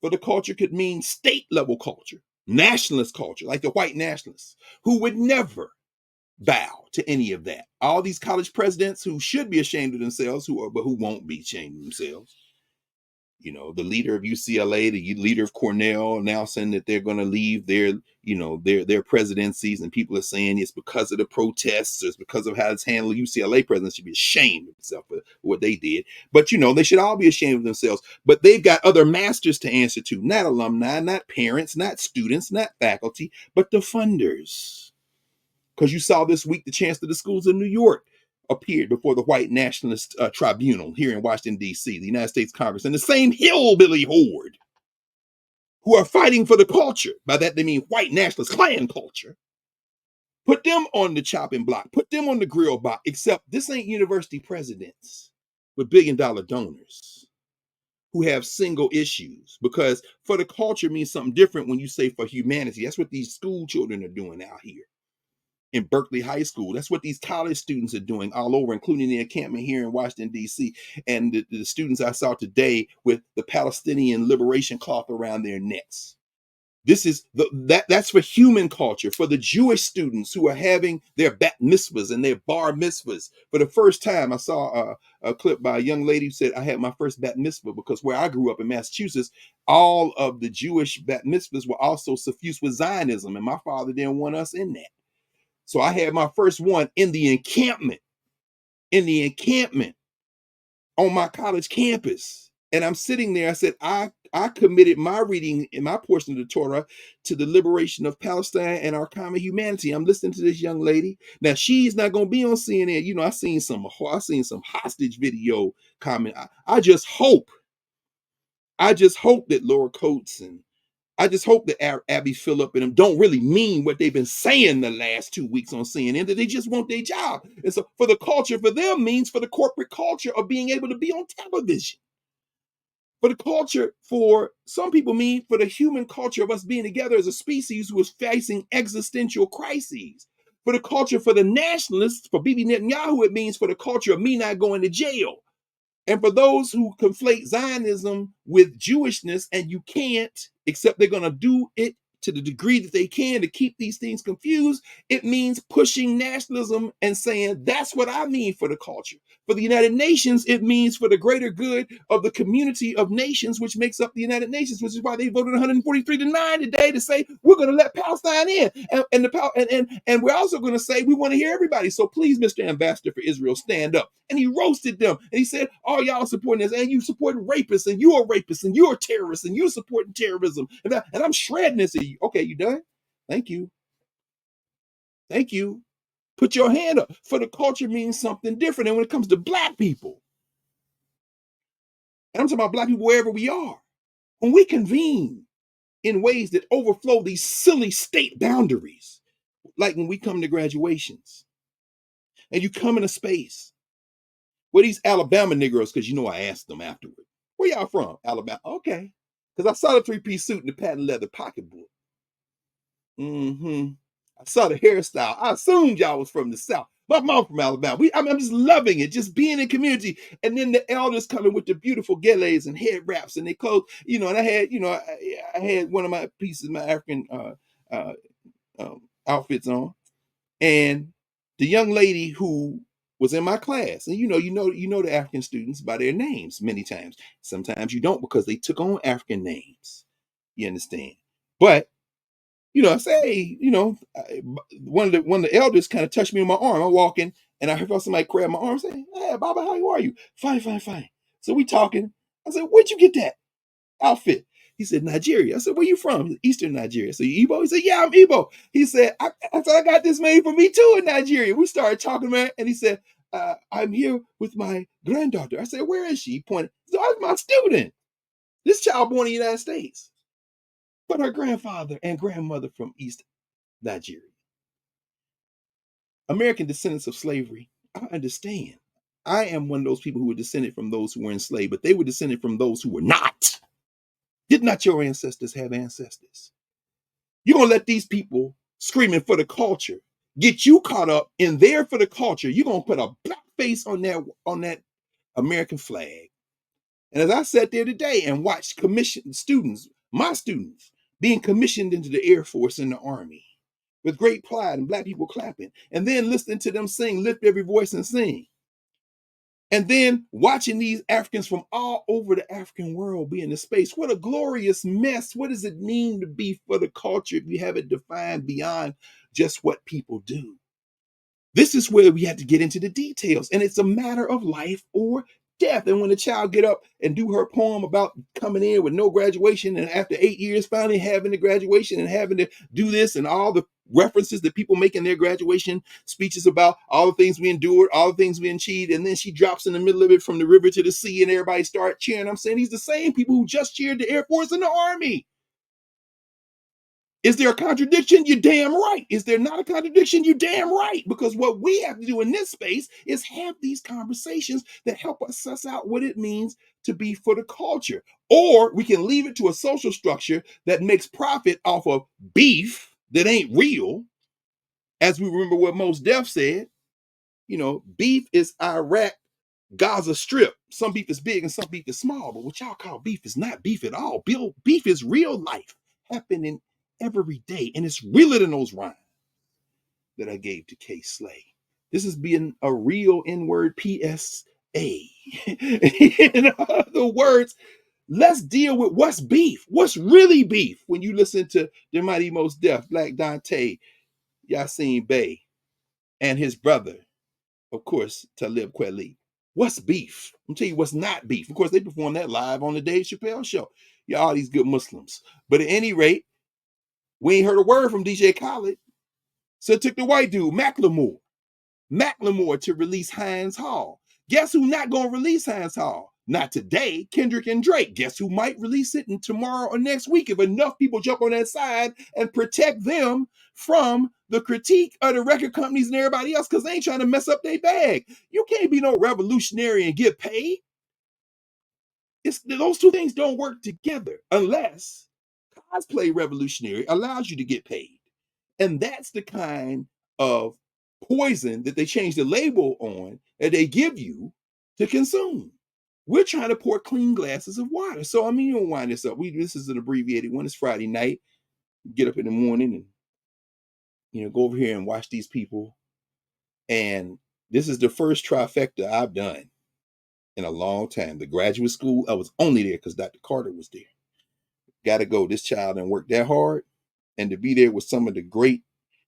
For the culture could mean state level culture, nationalist culture, like the white nationalists who would never bow to any of that. All these college presidents who should be ashamed of themselves, but who won't be ashamed of themselves. You know, the leader of UCLA, the leader of Cornell, announcing that they're going to leave their presidencies, and people are saying it's because of the protests, or it's because of how it's handled. UCLA presidents should be ashamed of themselves for what they did. But they should all be ashamed of themselves. But they've got other masters to answer to, not alumni, not parents, not students, not faculty, but the funders. Because you saw this week the chancellor of the schools in New York appeared before the white nationalist tribunal here in Washington, D.C., the United States Congress, and the same hillbilly horde who are fighting for the culture. By that, they mean white nationalist Klan culture. Put them on the chopping block. Put them on the grill block, except this ain't university presidents with billion-dollar donors who have single issues, because for the culture means something different when you say for humanity. That's what these school children are doing out here in Berkeley High School. That's what these college students are doing all over, including the encampment here in Washington, D.C. And the students I saw today with the Palestinian liberation cloth around their necks. This is that's for human culture, for the Jewish students who are having their bat mitzvahs and their bar mitzvahs. For the first time, I saw a clip by a young lady who said, I had my first bat mitzvah, because where I grew up in Massachusetts, all of the Jewish bat mitzvahs were also suffused with Zionism, and my father didn't want us in that. So I had my first one in the encampment on my college campus. And I'm sitting there, I said, I committed my reading in my portion of the Torah to the liberation of Palestine and our common humanity. I'm listening to this young lady. Now, she's not going to be on CNN. I seen some hostage video comment. I just hope that Laura Coates and I just hope that Abby Phillip and them don't really mean what they've been saying the last 2 weeks on CNN, that they just want their job. And so for the culture, for them means for the corporate culture of being able to be on television. For the culture, for some people mean for the human culture of us being together as a species who is facing existential crises. For the culture, for the nationalists, for Bibi Netanyahu, it means for the culture of me not going to jail. And for those who conflate Zionism with Jewishness, and you can't, except they're going to do it to the degree that they can to keep these things confused, it means pushing nationalism and saying, that's what I mean for the culture. For the United Nations, it means for the greater good of the community of nations, which makes up the United Nations, which is why they voted 143-9 today to say, we're going to let Palestine in. And we're also going to say, we want to hear everybody. So please, Mr. Ambassador for Israel, stand up. And he roasted them. And he said, oh, y'all supporting this, and you supporting rapists, and you're rapists, and you're terrorists, and you're supporting terrorism. And I'm shredding this at you. Okay, you done? Thank you. Thank you. Put your hand up. For the culture means something different. And when it comes to black people, and I'm talking about black people wherever we are, when we convene in ways that overflow these silly state boundaries, like when we come to graduations, and you come in a space where these Alabama Negroes, because I asked them afterward, where y'all from? Alabama. Okay. Because I saw the three-piece suit and the patent leather pocketbook. I saw the hairstyle. I assumed y'all was from the South. My mom from Alabama. I'm just loving it, just being in community. And then the elders coming with the beautiful gilets and head wraps and they clothes, and I had, I had one of my pieces, my African uh, outfits on, and the young lady who was in my class, and you know the African students by their names many times. Sometimes you don't because they took on African names. You understand? But I say, hey, one of the elders kind of touched me on my arm. I'm walking, and I felt somebody grab my arm, saying, "Hey, Baba, how are you? Fine, fine, fine." So we talking. I said, "Where'd you get that outfit?" He said, "Nigeria." I said, "Where you from?" He said, "Eastern Nigeria." So you Igbo? He said, "Yeah, I'm Igbo." He said, I said, "I got this made for me too in Nigeria." We started talking, man, and he said, "I'm here with my granddaughter." I said, "Where is she?" He pointed. So I was my student. This child born in the United States, but her grandfather and grandmother from East Nigeria. American descendants of slavery. I understand. I am one of those people who were descended from those who were enslaved, but they were descended from those who were not. Did not your ancestors have ancestors? You're gonna let these people screaming for the culture get you caught up in there for the culture. You're gonna put a black face on that American flag. And as I sat there today and watched commissioned students, my students, being commissioned into the Air Force and the Army with great pride and black people clapping, and then listening to them sing, lift every voice and sing. And then watching these Africans from all over the African world be in the space. What a glorious mess. What does it mean to be for the culture if you have it defined beyond just what people do? This is where we have to get into the details, and it's a matter of life or death. And when the child get up and do her poem about coming in with no graduation, and after 8 years finally having the graduation and having to do this, and all the references that people make in their graduation speeches about all the things we endured, all the things we achieved, and then she drops in the middle of it from the river to the sea, and everybody start cheering. I'm saying these the same people who just cheered the Air Force and the Army. Is there a contradiction? You're damn right. Is there not a contradiction? You're damn right. Because what we have to do in this space is have these conversations that help us suss out what it means to be for the culture. Or we can leave it to a social structure that makes profit off of beef that ain't real. As we remember what Mos Def said, beef is Iraq, Gaza Strip. Some beef is big and some beef is small, but what y'all call beef is not beef at all. Beef is real life happening every day, and it's realer than those rhymes that I gave to K Slay. This is being a real N-word PSA. In other words, let's deal with what's beef. What's really beef? When you listen to the Mighty Mos Def, Black Dante, Yasin Bey, and his brother, of course, Talib Kweli. What's beef? I'm tell you what's not beef. Of course, they perform that live on the Dave Chappelle show. All these good Muslims. But at any rate, we ain't heard a word from DJ Khaled. So it took the white dude, Macklemore, to release Hines Hall. Guess who not going to release Hines Hall? Not today, Kendrick and Drake. Guess who might release it tomorrow or next week if enough people jump on that side and protect them from the critique of the record companies and everybody else because they ain't trying to mess up their bag. You can't be no revolutionary and get paid. Those two things don't work together unless cosplay revolutionary allows you to get paid. And that's the kind of poison that they change the label on that they give you to consume. We're trying to pour clean glasses of water. So, you don't wind this up. This is an abbreviated one. It's Friday night. Get up in the morning and, go over here and watch these people. And this is the first trifecta I've done in a long time. The graduate school, I was only there because Dr. Carter was there. Got to go. This child didn't work that hard. And to be there with some of the great,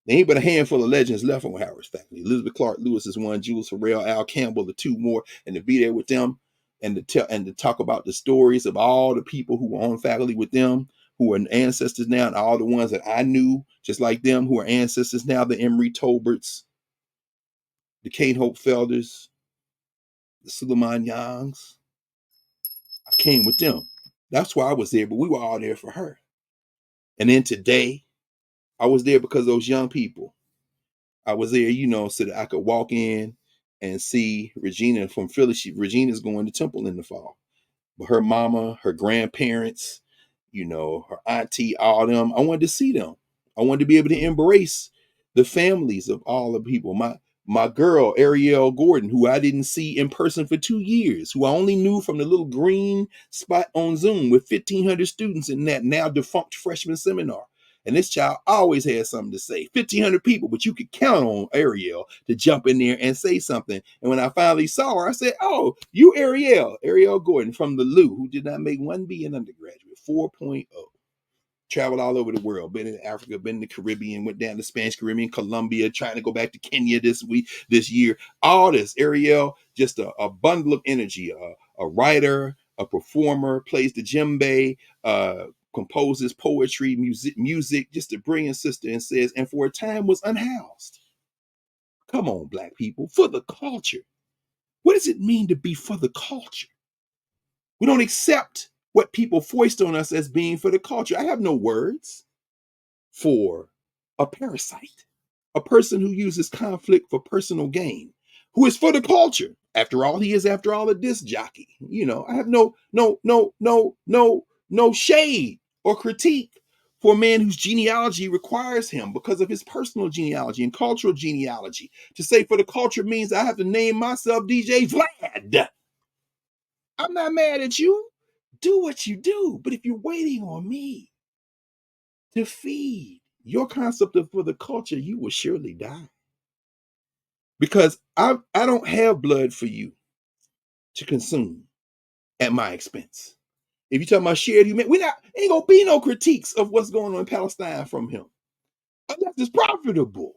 there ain't but a handful of legends left on Howard's faculty. Elizabeth Clark Lewis is one, Jules Farrell, Al Campbell, the two more, and to be there with them and to talk about the stories of all the people who were on faculty with them, who are ancestors now, and all the ones that I knew, just like them, who are ancestors now, the Emery Tolberts, the Kate Hope Felders, the Suleiman Youngs. I came with them. That's why I was there, but we were all there for her. And then today, I was there because of those young people. I was there, so that I could walk in and see Regina from Philly. Regina's going to Temple in the fall. But her mama, her grandparents, her auntie, all of them, I wanted to see them. I wanted to be able to embrace the families of all the people. My girl, Ariel Gordon, who I didn't see in person for 2 years, who I only knew from the little green spot on Zoom with 1,500 students in that now defunct freshman seminar. And this child always had something to say. 1,500 people, but you could count on Ariel to jump in there and say something. And when I finally saw her, I said, oh, you Ariel Gordon from the Lou, who did not make 1B in undergraduate, 4.0. Traveled all over the world, been in Africa, been in the Caribbean, went down to Spanish Caribbean, Colombia, trying to go back to Kenya this year. All this, Ariel, just a bundle of energy, a writer, a performer, plays the djembe, composes poetry, music, just a brilliant sister, and says, and for a time was unhoused. Come on, Black people, for the culture. What does it mean to be for the culture? We don't accept what people foist on us as being for the culture. I have no words for a parasite, a person who uses conflict for personal gain, who is for the culture. After all, he is, after all, a disc jockey. I have no shade or critique for a man whose genealogy requires him, because of his personal genealogy and cultural genealogy. To say for the culture means I have to name myself DJ Vlad. I'm not mad at you. Do what you do. But if you're waiting on me to feed your concept of for the culture, you will surely die. Because I don't have blood for you to consume at my expense. If you're talking about shared humanity, ain't gonna be no critiques of what's going on in Palestine from him, unless it's profitable.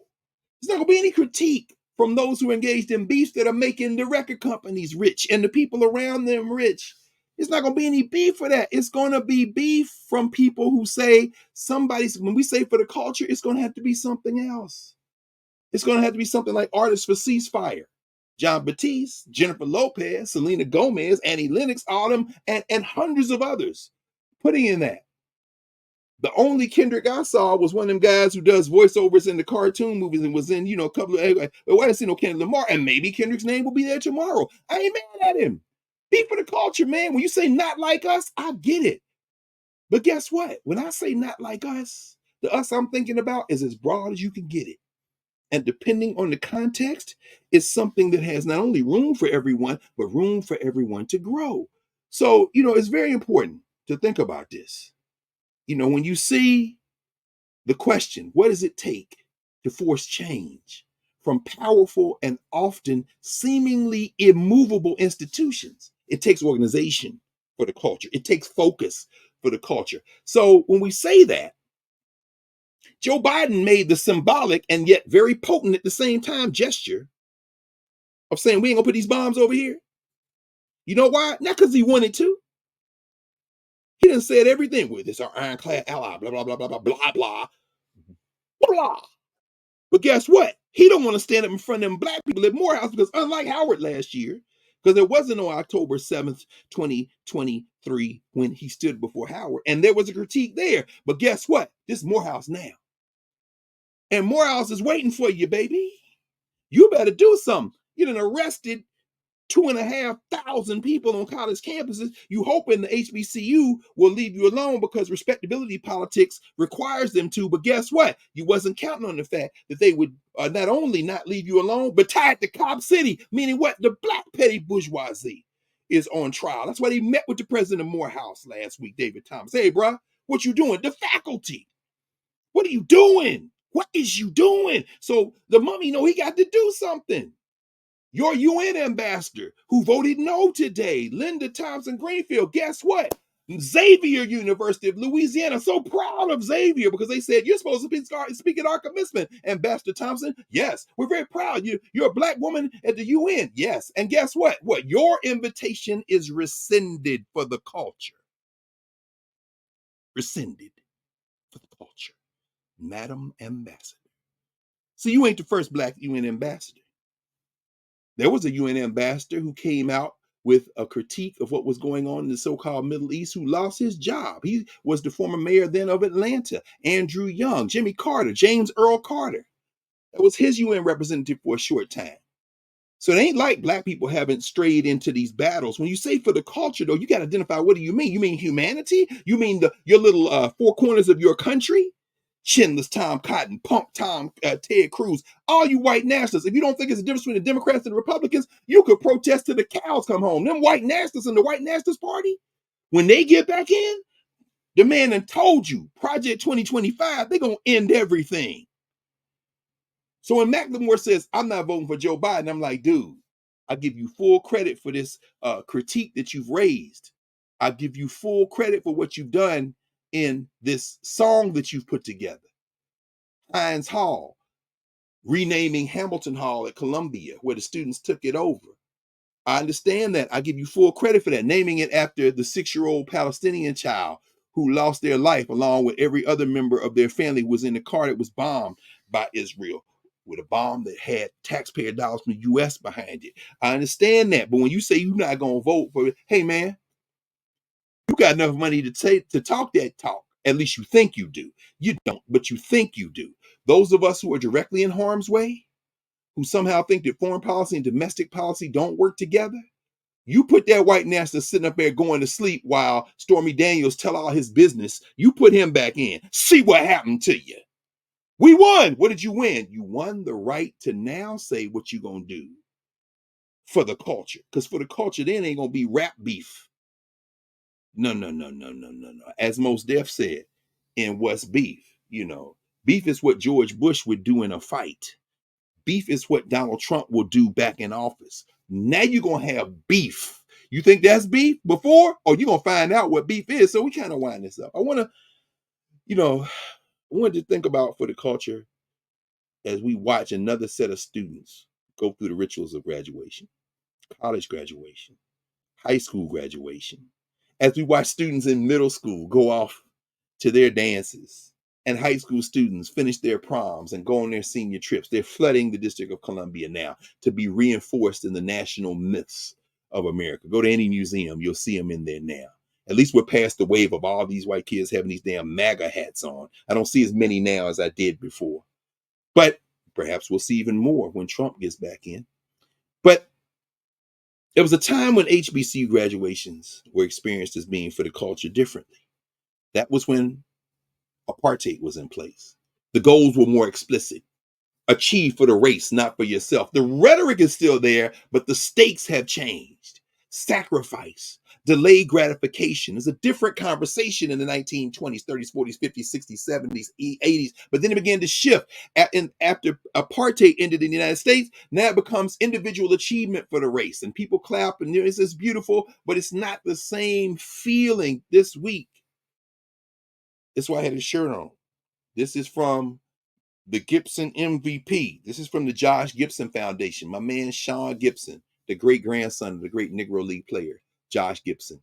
There's not gonna be any critique from those who are engaged in beefs that are making the record companies rich and the people around them rich. It's not going to be any beef for that. It's going to be beef from people who say when we say for the culture, it's going to have to be something else. It's going to have to be something like Artists for Ceasefire, John Batiste, Jennifer Lopez, Selena Gomez, Annie Lennox, Autumn, and hundreds of others putting in that. The only Kendrick I saw was one of them guys who does voiceovers in the cartoon movies and was in, a couple of, well, I didn't see no Kendrick Lamar, and maybe Kendrick's name will be there tomorrow. I ain't mad at him. Be for the culture, man. When you say not like us, I get it. But guess what? When I say not like us, the us I'm thinking about is as broad as you can get it. And depending on the context, it's something that has not only room for everyone, but room for everyone to grow. So, it's very important to think about this. When you see the question, what does it take to force change from powerful and often seemingly immovable institutions? It takes organization for the culture. It takes focus for the culture. So when we say that, Joe Biden made the symbolic and yet very potent at the same time gesture of saying, we ain't gonna put these bombs over here. You know why? Not because he wanted to. He done said everything with this, our ironclad ally, blah, blah, blah, blah, blah, blah, blah, blah. But guess what? He don't want to stand up in front of them Black people at Morehouse, because unlike Howard last year, because there wasn't no October 7th, 2023, when he stood before Howard, and there was a critique there. But guess what? This is Morehouse now. And Morehouse is waiting for you, baby. You better do something. You done arrested 2,500 people on college campuses. You hoping the HBCU will leave you alone because respectability politics requires them to. But guess what? You wasn't counting on the fact that they would not only not leave you alone, but tie it to Cobb City, meaning what? The Black petty bourgeoisie is on trial. That's why they met with the president of Morehouse last week, David Thomas. Hey, bro, what you doing? The faculty. What are you doing? What is you doing? So the mummy know he got to do something. Your UN ambassador who voted no today, Linda Thompson Greenfield, guess what? Xavier University of Louisiana, so proud of Xavier because they said, you're supposed to speak at our commencement, Ambassador Thompson. Yes, we're very proud. You're a Black woman at the UN. Yes. And guess what? Your invitation is rescinded for the culture. Rescinded for the culture. Madam Ambassador. So you ain't the first Black UN ambassador. There was a UN ambassador who came out with a critique of what was going on in the so-called Middle East, who lost his job. He was the former mayor then of Atlanta, Andrew Young, Jimmy Carter, James Earl Carter. That was his UN representative for a short time. So it ain't like Black people haven't strayed into these battles. When you say for the culture, though, you got to identify, what do you mean? You mean humanity? You mean your little four corners of your country? Chinless Tom Cotton, Punk Tom, Ted Cruz, all you white nationalists. If you don't think there's a difference between the Democrats and the Republicans, you could protest till the cows come home. Them white nationalists in the White Nationalist Party, when they get back in, the man done told you, Project 2025, they're going to end everything. So when Macklemore says, I'm not voting for Joe Biden, I'm like, dude, I give you full credit for this critique that you've raised. I give you full credit for what you've done in this song that you've put together. Hines Hall, renaming Hamilton Hall at Columbia, where the students took it over. I understand that. I give you full credit for that, naming it after the 6-year-old Palestinian child who lost their life along with every other member of their family who was in the car that was bombed by Israel, with a bomb that had taxpayer dollars from the U.S. behind it. I understand that. But when you say you're not going to vote for it, hey, man, you got enough money to talk that talk. At least you think you do. You don't, but you think you do. Those of us who are directly in harm's way, who somehow think that foreign policy and domestic policy don't work together, you put that white nationalist sitting up there going to sleep while Stormy Daniels tell all his business. You put him back in. See what happened to you. We won. What did you win? You won the right to now say what you're going to do for the culture. Because for the culture, then ain't going to be rap beef. No. As Mos Def said, in what's beef? Beef is what George Bush would do in a fight. Beef is what Donald Trump will do back in office. Now you're going to have beef. You think that's beef before? Or you're going to find out what beef is. So we kind of wind this up. I wanted to think about for the culture as we watch another set of students go through the rituals of graduation, college graduation, high school graduation, as we watch students in middle school go off to their dances, and high school students finish their proms and go on their senior trips. They're flooding the District of Columbia now to be reinforced in the national myths of America. Go to any museum, you'll see them in there now. At least we're past the wave of all these white kids having these damn MAGA hats on. I don't see as many now as I did before. But perhaps we'll see even more when Trump gets back in. But there was a time when HBCU graduations were experienced as being for the culture differently. That was when apartheid was in place. The goals were more explicit. Achieve for the race, not for yourself. The rhetoric is still there, but the stakes have changed. Sacrifice, delayed gratification is a different conversation in the 1920s, 30s, 40s, 50s, 60s, 70s, 80s. But then it began to shift. After apartheid ended in the United States, now it becomes individual achievement for the race. And people clap and it's beautiful, but it's not the same feeling this week. That's why I had a shirt on. This is from the Gibson MVP. This is from the Josh Gibson Foundation. My man, Sean Gibson, the great grandson of the great Negro League player, Josh Gibson.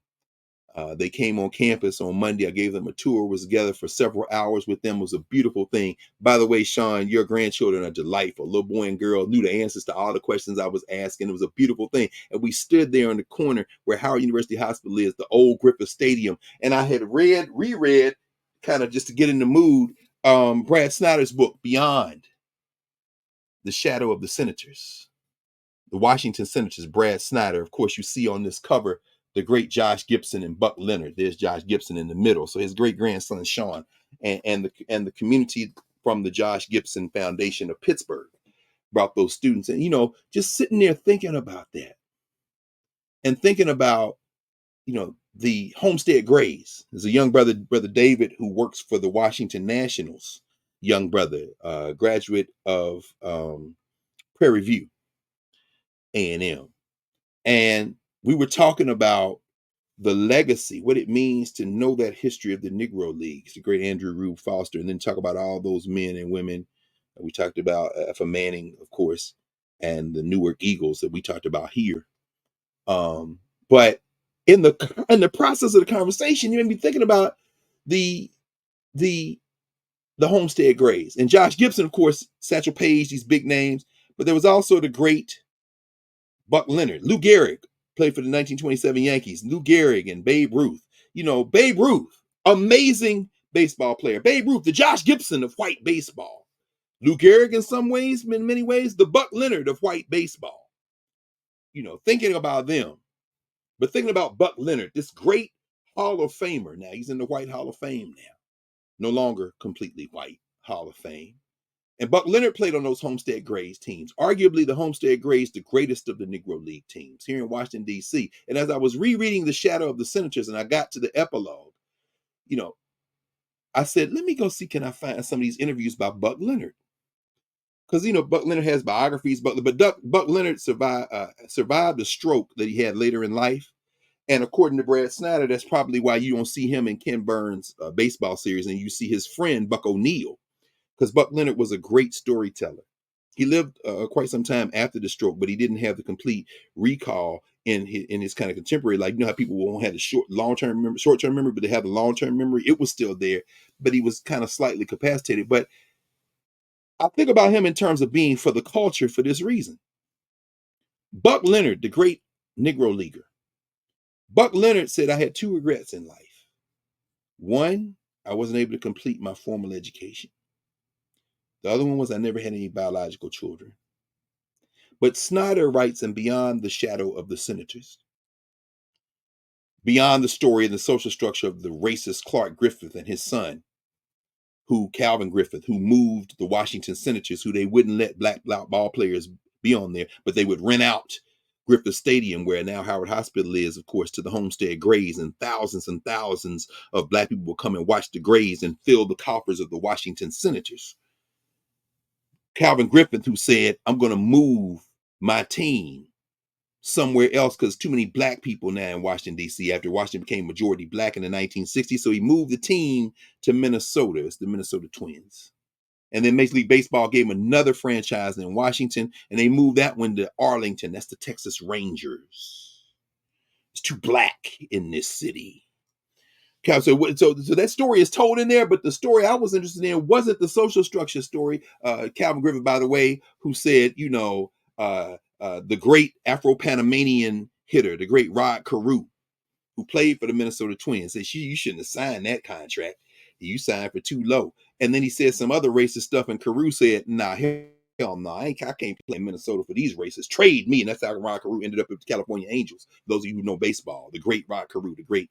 They came on campus on Monday. I gave them a tour, was together for several hours with them. It was a beautiful thing. By the way, Sean, your grandchildren are delightful. Little boy and girl knew the answers to all the questions I was asking. It was a beautiful thing. And we stood there in the corner where Howard University Hospital is, the old Griffith Stadium. And I had reread, kind of just to get in the mood, Brad Snyder's book, Beyond the Shadow of the Senators. The Washington Senators, Brad Snyder. Of course, you see on this cover the great Josh Gibson and Buck Leonard. There's Josh Gibson in the middle. So his great grandson, Sean, and the community from the Josh Gibson Foundation of Pittsburgh brought those students. And, just sitting there thinking about that and thinking about, the Homestead Grays. There's a young brother David, who works for the Washington Nationals, young brother, graduate of Prairie View A&M. And we were talking about the legacy, what it means to know that history of the Negro Leagues, the great Andrew Rube Foster, and then talk about all those men and women. We talked about Effa Manning, of course, and the Newark Eagles that we talked about here. But in the process of the conversation, you made me thinking about the Homestead Grays. And Josh Gibson, of course, Satchel Paige, these big names. But there was also the great Buck Leonard. Lou Gehrig played for the 1927 Yankees. Lou Gehrig and Babe Ruth. Babe Ruth, amazing baseball player. Babe Ruth, the Josh Gibson of white baseball. Lou Gehrig, in many ways, the Buck Leonard of white baseball. Thinking about them. But thinking about Buck Leonard, this great Hall of Famer. Now, he's in the White Hall of Fame now. No longer completely white. Hall of Fame. And Buck Leonard played on those Homestead Grays teams. Arguably, the Homestead Grays, the greatest of the Negro League teams here in Washington, D.C. And as I was rereading The Shadow of the Senators and I got to the epilogue, I said, let me go see, can I find some of these interviews by Buck Leonard? Because, Buck Leonard has biographies, but Buck Leonard survived a stroke that he had later in life. And according to Brad Snyder, that's probably why you don't see him in Ken Burns' baseball series and you see his friend, Buck O'Neill. Because Buck Leonard was a great storyteller. He lived quite some time after the stroke, but he didn't have the complete recall in his kind of contemporary life. You know how people won't have the short-term memory, but they have the long-term memory. It was still there, but he was kind of slightly capacitated. But I think about him in terms of being for the culture for this reason. Buck Leonard, the great Negro leaguer. Buck Leonard said, I had two regrets in life. One, I wasn't able to complete my formal education. The other one was I never had any biological children. But Snyder writes in Beyond the Shadow of the Senators, beyond the story and the social structure of the racist Clark Griffith and his son, Calvin Griffith, who moved the Washington Senators, who they wouldn't let black ball players be on there, but they would rent out Griffith Stadium, where now Howard Hospital is, of course, to the Homestead Grays, and thousands of black people will come and watch the Grays and fill the coffers of the Washington Senators. Calvin Griffith, who said, I'm going to move my team somewhere else because too many black people now in Washington, D.C. after Washington became majority black in the 1960s. So he moved the team to Minnesota. It's the Minnesota Twins. And then Major League Baseball gave him another franchise in Washington, and they moved that one to Arlington. That's the Texas Rangers. It's too black in this city. So that story is told in there, but the story I was interested in wasn't the social structure story. Calvin Griffith, by the way, who said, the great Afro-Panamanian hitter, the great Rod Carew, who played for the Minnesota Twins, said, you shouldn't have signed that contract. You signed for too low. And then he said some other racist stuff, and Carew said, nah, hell no, I can't play in Minnesota for these racists. Trade me. And that's how Rod Carew ended up with the California Angels. Those of you who know baseball, the great Rod Carew, the great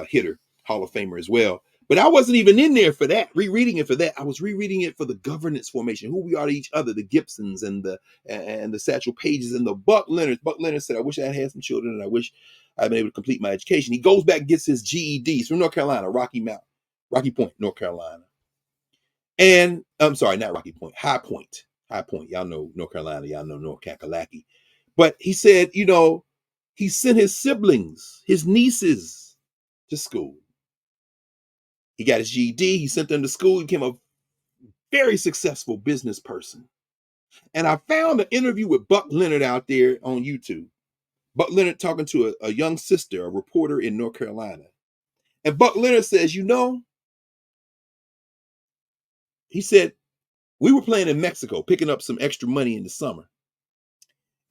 hitter, Hall of Famer as well. But I wasn't even in there for that, rereading it for that. I was rereading it for the governance formation, who we are to each other, the Gibsons and the Satchel Pages and the Buck Leonard. Buck Leonard said, I wish I had some children and I wish I'd been able to complete my education. He goes back and gets his GED. He's from North Carolina, Rocky Point, North Carolina. And I'm sorry, not Rocky Point, High Point. Y'all know North Carolina, y'all know North Kakalaki. But he said, he sent his siblings, his nieces to school. He got his GED. He sent them to school. He became a very successful business person. And I found an interview with Buck Leonard out there on YouTube. Buck Leonard talking to a young sister, a reporter in North Carolina. And Buck Leonard says, he said, we were playing in Mexico, picking up some extra money in the summer.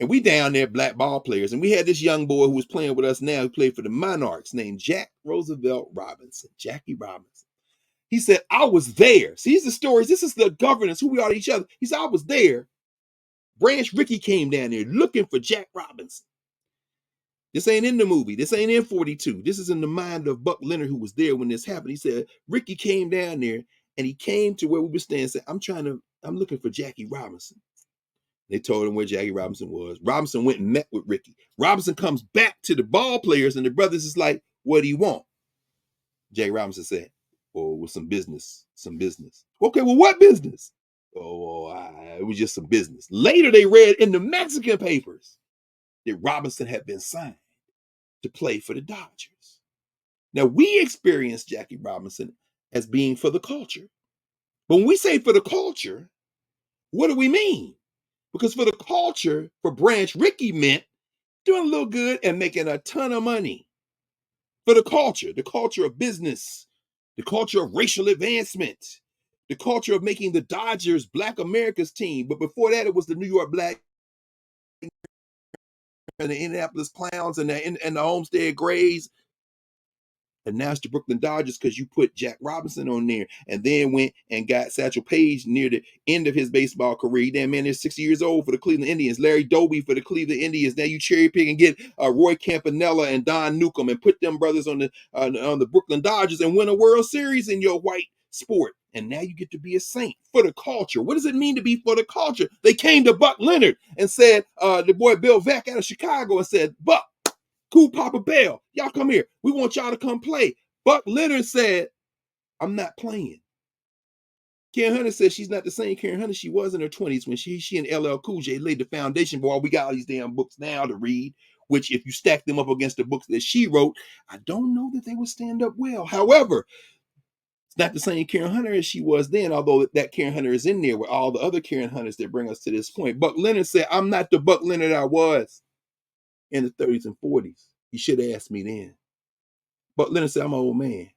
And we down there, black ball players. And we had this young boy who was playing with us now, who played for the Monarchs, named Jack Roosevelt Robinson, Jackie Robinson. He said, I was there. See, these are the stories. This is the governance, who we are to each other. He said, I was there. Branch Rickey came down there looking for Jack Robinson. This ain't in the movie. This ain't in 42. This is in the mind of Buck Leonard, who was there when this happened. He said, Rickey came down there and he came to where we were staying and said, I'm looking for Jackie Robinson. They told him where Jackie Robinson was. Robinson went and met with Rickey. Robinson comes back to the ball players and the brothers is like, what do you want? Jackie Robinson said, with some business. Okay, well, what business? It was just some business. Later, they read in the Mexican papers that Robinson had been signed to play for the Dodgers. Now, we experienced Jackie Robinson as being for the culture. But when we say for the culture, what do we mean? Because for the culture, for Branch Rickey meant doing a little good and making a ton of money. For the culture of business, the culture of racial advancement, the culture of making the Dodgers Black America's team. But before that, it was the New York Black and the Indianapolis Clowns and the Homestead Grays. And now it's the Brooklyn Dodgers because you put Jack Robinson on there and then went and got Satchel Paige near the end of his baseball career. Damn man, is 60 years old for the Cleveland Indians. Larry Doby for the Cleveland Indians. Now you cherry pick and get Roy Campanella and Don Newcomb and put them brothers on the Brooklyn Dodgers and win a World Series in your white sport. and now you get to be a saint for the culture. What does it mean to be for the culture? They came to Buck Leonard and said, the boy Bill Vack out of Chicago, and said, Buck, Cool Papa Bell, y'all come here. We want y'all to come play. Buck Leonard said, I'm not playing. Karen Hunter says she's not the same Karen Hunter she was in her 20s when she and LL Cool J laid the foundation for all we got all these damn books now to read, which if you stack them up against the books that she wrote, I don't know that they would stand up well. However, it's not the same Karen Hunter as she was then, although that Karen Hunter is in there with all the other Karen Hunters that bring us to this point. Buck Leonard said, I'm not the Buck Leonard I was in the 30s and 40s. You should have asked me then. Buck Leonard said, I'm an old man.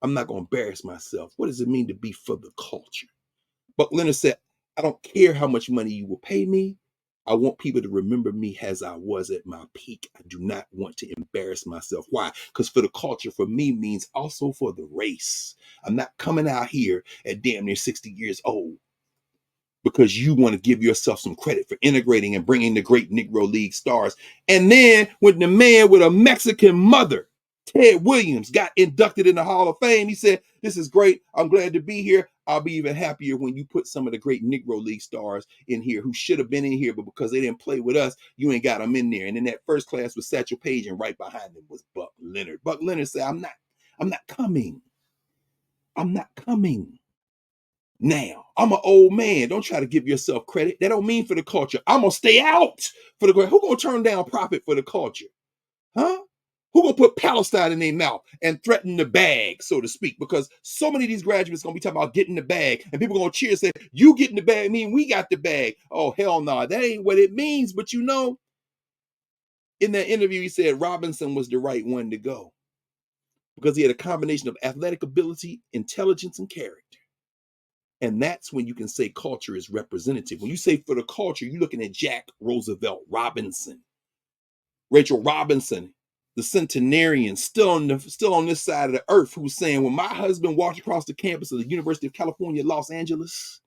I'm not going to embarrass myself. What does it mean to be for the culture? Buck Leonard said, I don't care how much money you will pay me. I want people to remember me as I was at my peak. I do not want to embarrass myself. Why? Because for the culture, for me, means also for the race. I'm not coming out here at damn near 60 years old because you want to give yourself some credit for integrating and bringing the great Negro League stars. And then when the man with a Mexican mother, Ted Williams, got inducted in the Hall of Fame, he said, this is great. I'm glad to be here. I'll be even happier when you put some of the great Negro League stars in here who should have been in here, but because they didn't play with us, you ain't got them in there. And in that first class was Satchel Paige, and right behind him was Buck Leonard. Buck Leonard said, I'm not coming. I'm not coming. Now, I'm an old man. Don't try to give yourself credit. That don't mean for the culture. I'm going to stay out for the culture. Who going to turn down profit for the culture? Huh? Who going to put Palestine in their mouth and threaten the bag, so to speak? Because so many of these graduates going to be talking about getting the bag, and people going to cheer and say, you getting the bag mean we got the bag. Oh, hell no. That ain't what it means. But you know, in that interview, he said Robeson was the right one to go because he had a combination of athletic ability, intelligence, and character. And that's when you can say culture is representative. When you say for the culture, you're looking at Jack Roosevelt Robinson, Rachel Robinson, the centenarian, still on this side of the earth, who's saying, when my husband walked across the campus of the University of California, Los Angeles,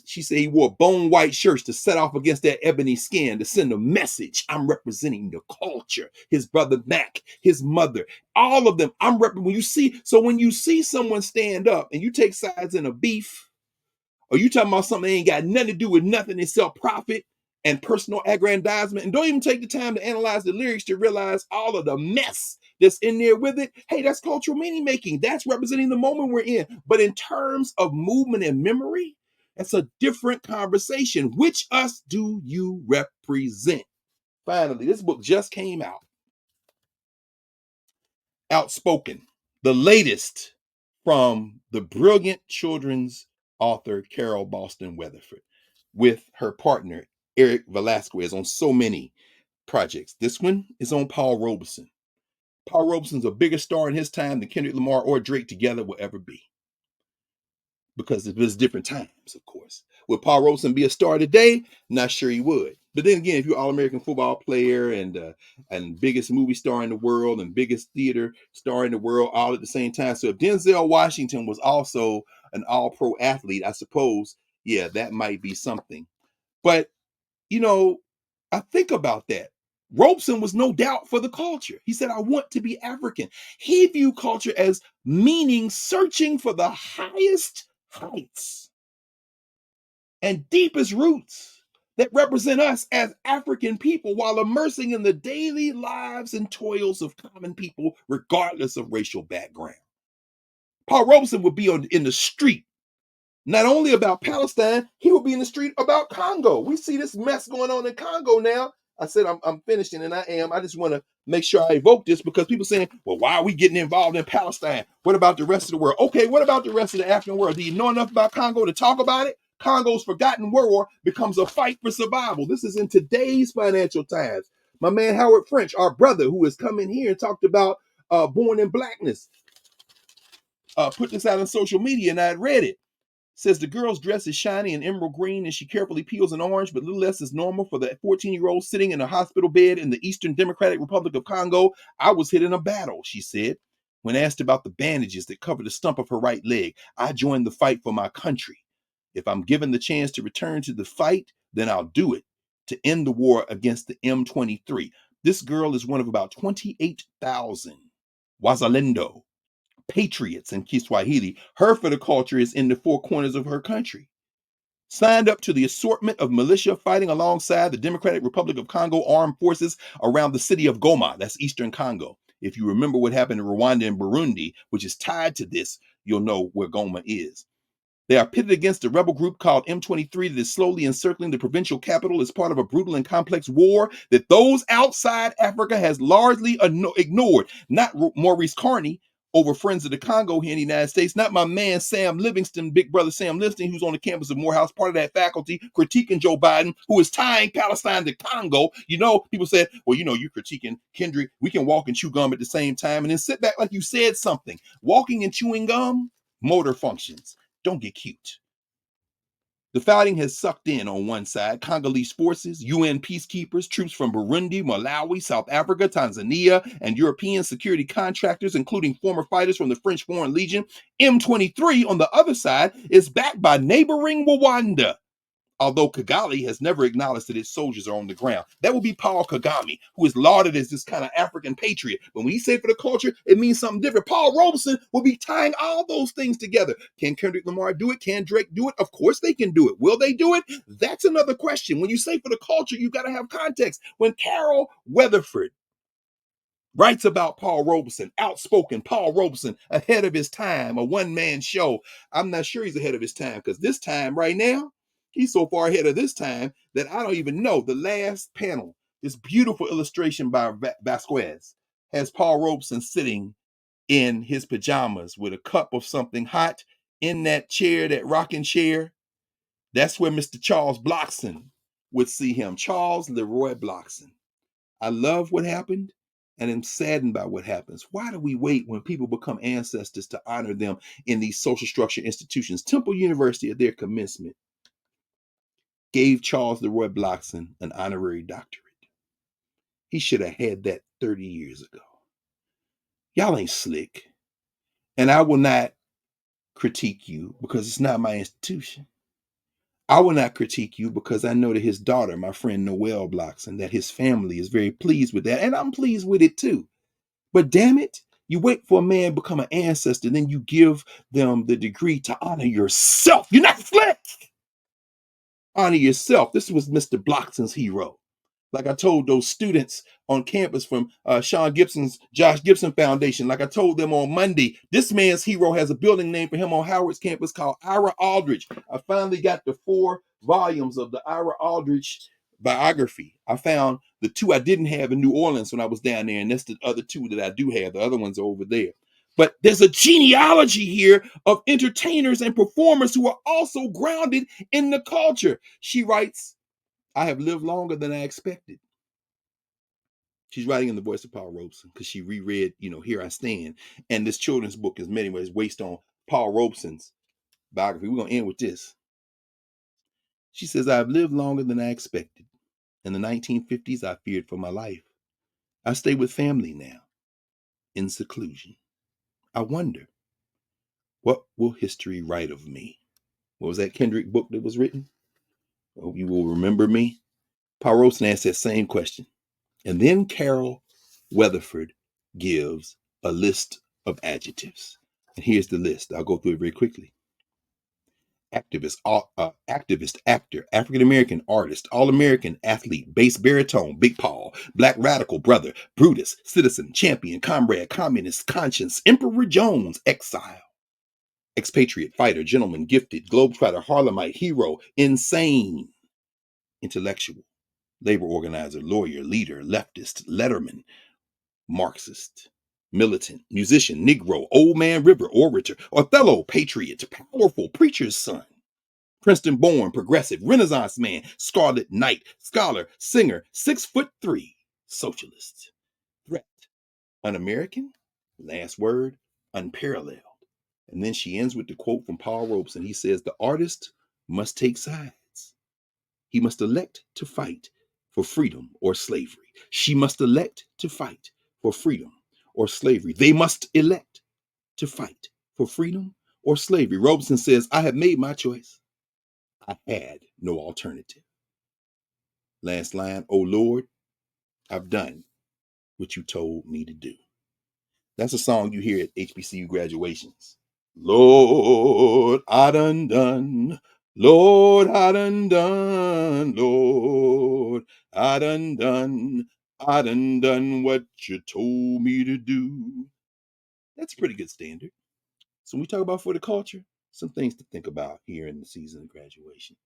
she said he wore bone white shirts to set off against that ebony skin to send a message. I'm representing the culture. His brother Mac, his mother, all of them. When you see someone stand up and you take sides in a beef, or you talking about something that ain't got nothing to do with nothing except profit and personal aggrandizement, and don't even take the time to analyze the lyrics to realize all of the mess that's in there with it, hey, that's cultural meaning making. That's representing the moment we're in. But in terms of movement and memory, that's a different conversation. Which us do you represent? Finally, this book just came out. Outspoken, the latest from the brilliant children's author Carol Boston Weatherford, with her partner Eric Velasquez on so many projects. This one is on Paul Robeson. Paul Robeson's a bigger star in his time than Kendrick Lamar or Drake together will ever be, because it was different times, of course. Would Paul Robeson be a star today? Not sure he would. But then again, if you're an All-American football player and biggest movie star in the world and biggest theater star in the world all at the same time. So if Denzel Washington was also an all-pro athlete, I suppose, yeah, that might be something. But, you know, I think about that. Robeson was no doubt for the culture. He said, I want to be African. He viewed culture as meaning searching for the highest heights and deepest roots that represent us as African people while immersing in the daily lives and toils of common people, regardless of racial background. Paul Robeson would be in the street, not only about Palestine, he would be in the street about Congo. We see this mess going on in Congo now. I said I'm finishing, and I am. I just want to make sure I evoke this because people saying, well, why are we getting involved in Palestine? What about the rest of the world? Okay, what about the rest of the African world? Do you know enough about Congo to talk about it? Congo's forgotten war becomes a fight for survival. This is in today's financial times. My man Howard French, our brother, who has come in here and talked about Born in Blackness, put this out on social media, and I had read it. Says the girl's dress is shiny and emerald green and she carefully peels an orange, but little less is normal for the 14-year-old sitting in a hospital bed in the Eastern Democratic Republic of Congo. I was hit in a battle, she said. When asked about the bandages that covered the stump of her right leg, I joined the fight for my country. If I'm given the chance to return to the fight, then I'll do it to end the war against the M23. This girl is one of about 28,000 Wazalendo patriots in Kiswahili. Her for the culture is in the four corners of her country. Signed up to the assortment of militia fighting alongside the Democratic Republic of Congo armed forces around the city of Goma, that's Eastern Congo. If you remember what happened in Rwanda and Burundi, which is tied to this, you'll know where Goma is. They are pitted against a rebel group called M23 that is slowly encircling the provincial capital as part of a brutal and complex war that those outside Africa has largely ignored. Not Maurice Carney over Friends of the Congo here in the United States, not my man Sam Livingston, big brother Sam Livingston, who's on the campus of Morehouse, part of that faculty, critiquing Joe Biden, who is tying Palestine to Congo. You know, people said, well, you know, you're critiquing Kendrick. We can walk and chew gum at the same time and then sit back like you said something. Walking and chewing gum, motor functions. Don't get cute. The fighting has sucked in on one side Congolese forces, UN peacekeepers, troops from Burundi, Malawi, South Africa, Tanzania, and European security contractors, including former fighters from the French Foreign Legion. M23 on the other side is backed by neighboring Rwanda, although Kigali has never acknowledged that its soldiers are on the ground. That would be Paul Kagame, who is lauded as this kind of African patriot. But when he say for the culture, it means something different. Paul Robeson will be tying all those things together. Can Kendrick Lamar do it? Can Drake do it? Of course they can do it. Will they do it? That's another question. When you say for the culture, you got to have context. When Carol Weatherford writes about Paul Robeson, outspoken Paul Robeson, ahead of his time, a one-man show. I'm not sure he's ahead of his time because this time right now, he's so far ahead of this time that I don't even know. The last panel, this beautiful illustration by Vasquez, has Paul Robeson sitting in his pajamas with a cup of something hot in that chair, that rocking chair. That's where Mr. Charles Blockson would see him. Charles Leroy Blockson. I love what happened and am saddened by what happens. Why do we wait when people become ancestors to honor them in these social structure institutions? Temple University, at their commencement, gave Charles Leroy Blockson an honorary doctorate. He should have had that 30 years ago. Y'all ain't slick. And I will not critique you because it's not my institution. I will not critique you because I know that his daughter, my friend Noelle Blockson, that his family is very pleased with that. And I'm pleased with it too. But damn it, you wait for a man to become an ancestor, then you give them the degree to honor yourself. You're not slick. Honor yourself. This was Mr. Blockson's hero. Like I told those students on campus from Josh Gibson Foundation, like I told them on Monday, this man's hero has a building named for him on Howard's campus called Ira Aldridge. I finally got the 4 volumes of the Ira Aldridge biography. I found the 2 I didn't have in New Orleans when I was down there, and that's the other 2 that I do have. The other ones are over there. But there's a genealogy here of entertainers and performers who are also grounded in the culture. She writes, I have lived longer than I expected. She's writing in the voice of Paul Robeson because she reread, Here I Stand. And this children's book is in many ways based on Paul Robeson's biography. We're going to end with this. She says, I've lived longer than I expected. In the 1950s, I feared for my life. I stay with family now, in seclusion. I wonder, what will history write of me? What was that Kendrick book that was written? I hope you will remember me. Paul Robeson asked that same question. And then Carol Weatherford gives a list of adjectives. And here's the list. I'll go through it very quickly. Activist, actor, African-American artist, all-American athlete, bass baritone, Big Paul, black radical brother, Brutus, citizen, champion, comrade, communist, conscience, Emperor Jones, exile, expatriate, fighter, gentleman, gifted, globetrotter, Harlemite, hero, insane, intellectual, labor organizer, lawyer, leader, leftist, letterman, Marxist, militant, musician, Negro, old man river, orator, Othello, patriot, powerful, preacher's son, Princeton born, progressive, Renaissance man, Scarlet Knight, scholar, singer, 6'3", socialist, threat, un-American, last word, unparalleled. And then she ends with the quote from Paul Robeson. He says, the artist must take sides. He must elect to fight for freedom or slavery. She must elect to fight for freedom or slavery. They must elect to fight for freedom or slavery. Robeson says, I have made my choice. I had no alternative. Last line, oh Lord, I've done what you told me to do. That's a song you hear at HBCU graduations. Lord, I done done. Lord, I done done. Lord, I done done. I done done what you told me to do. That's a pretty good standard. So when we talk about for the culture, some things to think about here in the season of graduation.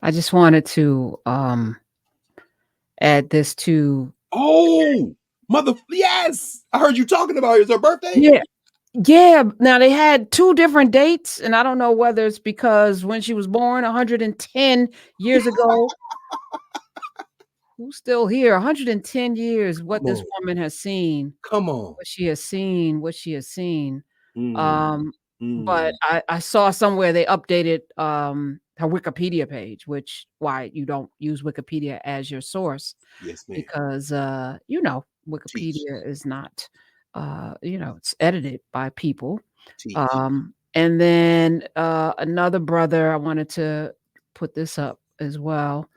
I just wanted to add this to Oh, yes! I heard you talking about it. It's her birthday. yeah. Yeah, now they had 2 different dates, and I don't know whether it's because when she was born 110 years ago, who's still here? 110 years, what Come this on, woman has seen, come on. what she has seen, what she has seen. Mm, Um, but mm. I saw somewhere they updated, her Wikipedia page, which why you don't use Wikipedia as your source Yes, ma'am. because, Teach, Wikipedia is not, it's edited by people. teach. And then, another brother, I wanted to put this up as well.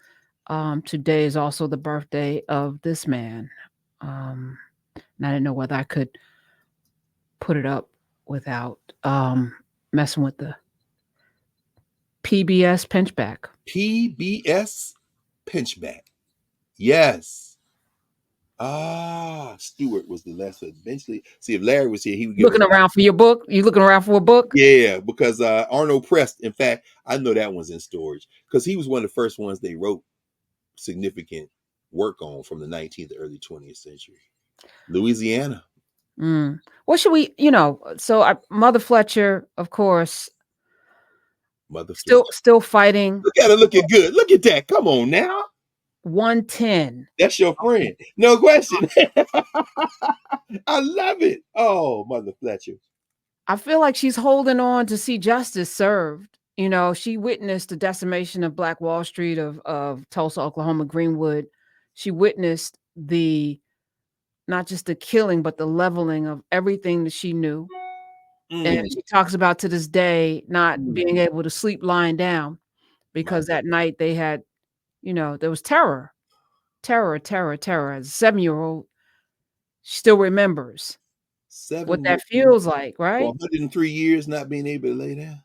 Today is also the birthday of this man. And I didn't know whether I could put it up without, messing with the PBS pinchback. PBS pinchback. Yes. Stewart was the last one. Eventually, see if Larry was here, he would give us. Looking around for your book? You looking around for a book? Yeah, because Arnold Prest. In fact, I know that one's in storage because he was one of the first ones they wrote significant work on from the 19th to early 20th century. Louisiana, What should we so Mother Fletcher, of course, Mother still Fletcher. still fighting Look at her looking good. Look at that. Come on now. 110. That's your friend. No question. I love it. Oh, Mother Fletcher. I feel like she's holding on to see justice served. She witnessed the decimation of Black Wall Street, of Tulsa, Oklahoma, Greenwood. She witnessed the not just the killing, but the leveling of everything that she knew. And Mm, she talks about to this day not mm, being able to sleep lying down my because that night they had, there was terror, terror, terror, terror. As a 7-year-old, she still remembers what 7 that years feels like, for right? 103 years not being able to lay down.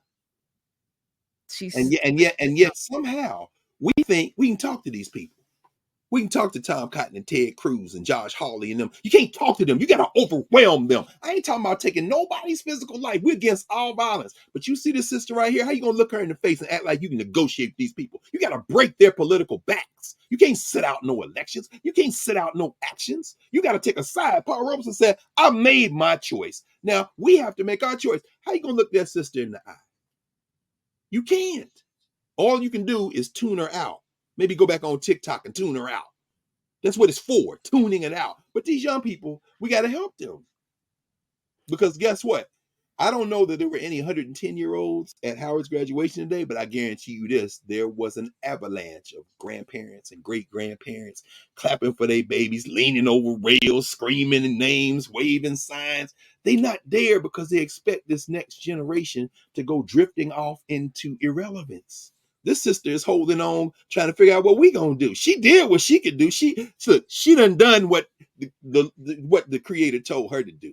She's And yet somehow we think we can talk to these people. We can talk to Tom Cotton and Ted Cruz and Josh Hawley and them. You can't talk to them. You got to overwhelm them. I ain't talking about taking nobody's physical life. We're against all violence. But you see this sister right here? How you going to look her in the face and act like you can negotiate with these people? You got to break their political backs. You can't sit out no elections. You can't sit out no actions. You got to take a side. Paul Robeson said, I made my choice. Now we have to make our choice. How you going to look that sister in the eye? You can't. All you can do is tune her out. Maybe go back on TikTok and tune her out. That's what it's for, tuning it out. But these young people, we got to help them. Because guess what? I don't know that there were any 110-year-olds at Howard's graduation today, but I guarantee you this, there was an avalanche of grandparents and great-grandparents clapping for their babies, leaning over rails, screaming names, waving signs. They're not there because they expect this next generation to go drifting off into irrelevance. This sister is holding on, trying to figure out what we gonna do. She did what she could do. She done what what the creator told her to do.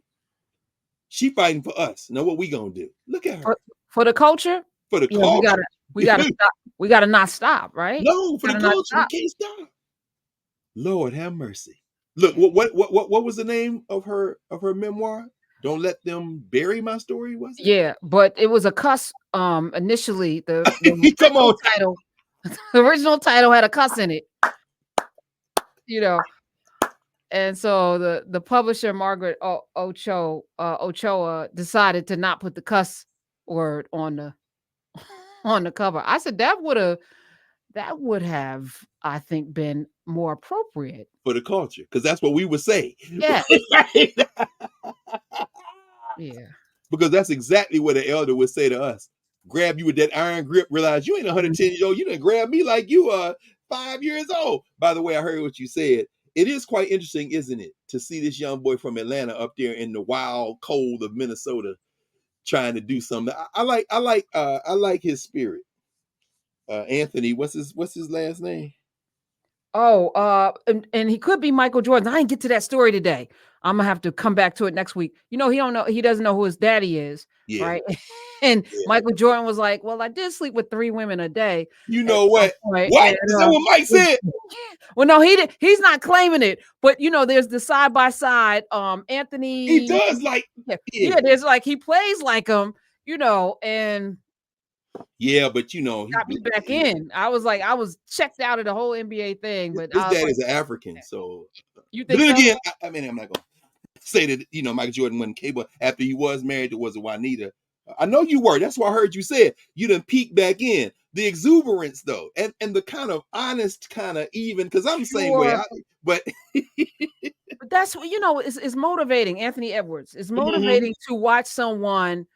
She fighting for us. Now what we gonna do? Look at her. for the culture. For the Yeah, we culture. gotta we gotta stop. We gotta not stop, right? No, for the Gotta not culture. We stop. can't stop. Lord have mercy. Look, what was the name of her memoir? Don't let them bury my story, was it? Yeah, but it was a cuss. Initially, the Come original on. title, the original title had a cuss in it. You know, and so the publisher Margaret Ochoa decided to not put the cuss word on the on the cover. I said that would have, I think, been more appropriate. For the culture, because that's what we would say. Yeah, yeah. Because that's exactly what an elder would say to us. Grab you with that iron grip, realize you ain't Mhm. 110 years old. You didn't grab me like you are 5 years old. By the way, I heard what you said. It is quite interesting, isn't it, to see this young boy from Atlanta up there in the wild cold of Minnesota trying to do something. I like his spirit. Anthony, what's his last name? Oh, and he could be Michael Jordan. I didn't get to that story today. I'm gonna have to come back to it next week. He doesn't know who his daddy is, Yeah, right? And yeah. Michael Jordan was like, "Well, I did sleep with 3 women a day You at know some what? point." What? And Is that what Mike said? well, no, he's not claiming it, but there's the side by side. He Anthony, does like, yeah, yeah. yeah, there's like he plays like him, and Yeah, but got me back in. I was checked out of the whole NBA thing, but his I was dad like, is an African, so. "You But think then so?" again, I mean, I'm not gonna say that Michael Jordan wasn't capable after he was married to was a Juanita. I know you were. That's why I heard you say you done peeked back in. The exuberance though, and the kind of honest, kind of even, because I'm the same way. Sure, But but that's what is motivating. Anthony Edwards is mhm, motivating to watch someone,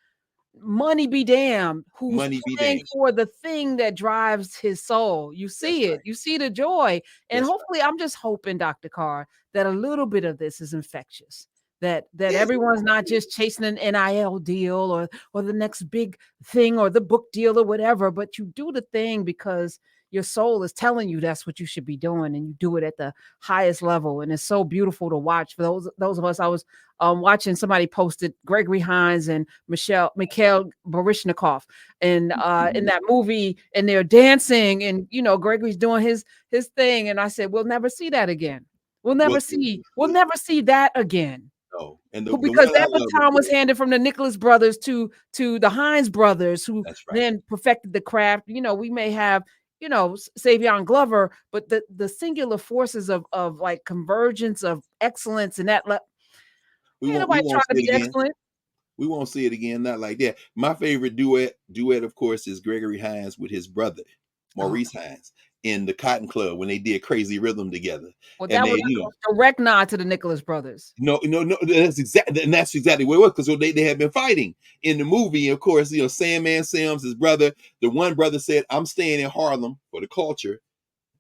money be damned, who's money be playing damned. for the thing that drives his soul. You That's see it, right. you see the joy, and That's hopefully, I'm just hoping, Dr. Carr, that a little bit of this is infectious. That right. everyone's not just chasing an NIL deal or the next big thing or the book deal or whatever, but you do the thing because your soul is telling you that's what you should be doing, and you do it at the highest level. And it's so beautiful to watch. For those of us, I was watching, somebody posted Gregory Hines and Mikhail Baryshnikov and in Mhm. that movie, and they're dancing, and Gregory's doing his thing, and I said, we'll never see that again. Well, We'll never see that again. no, and the Because one I that love, of baton was course. handed from the Nicholas brothers to the Hines brothers, who That's right. then perfected the craft. We may have, Savion Glover, but the singular forces of like convergence of excellence, and that ain't We nobody won't trying to say be it again. excellent. We won't see it again. Not like that. My favorite duet, of course, is Gregory Hines with his brother, Oh, Maurice Hines, in the Cotton Club when they did Crazy Rhythm together. well, And that they, was a direct nod to the Nicholas brothers. no, no, no, that's exactly what it was, because they had been fighting in the movie. And of course, Sandman Sims, his brother, the one brother said, "I'm staying in Harlem for the culture."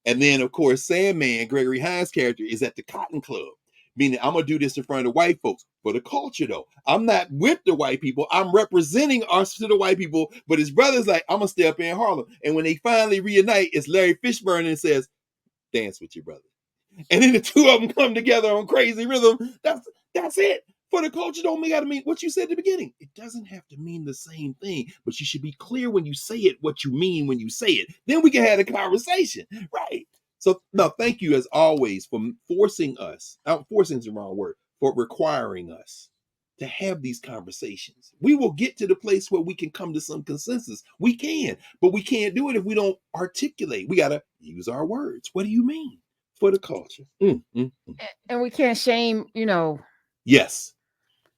And then, of course, Sandman, Gregory Hines' character, is at the Cotton Club, meaning I'm gonna do this in front of the white folks for the culture, though. I'm not with the white people. I'm representing us to the white people. But his brother's like, I'm gonna stay up in Harlem. And when they finally reunite, it's Larry Fishburne and says, "Dance with your brother." And then the two of them come together on Crazy Rhythm. That's it. For the culture, don't gotta mean what you said at the beginning. It doesn't have to mean the same thing, but you should be clear when you say it what you mean when you say it. Then we can have a conversation, right? So no, thank you as always for forcing us. Forcing is the wrong word, for requiring us to have these conversations. We will get to the place where we can come to some consensus. We can, but we can't do it if we don't articulate. We gotta use our words. What do you mean? For the culture. Mm. And we can't shame, Yes.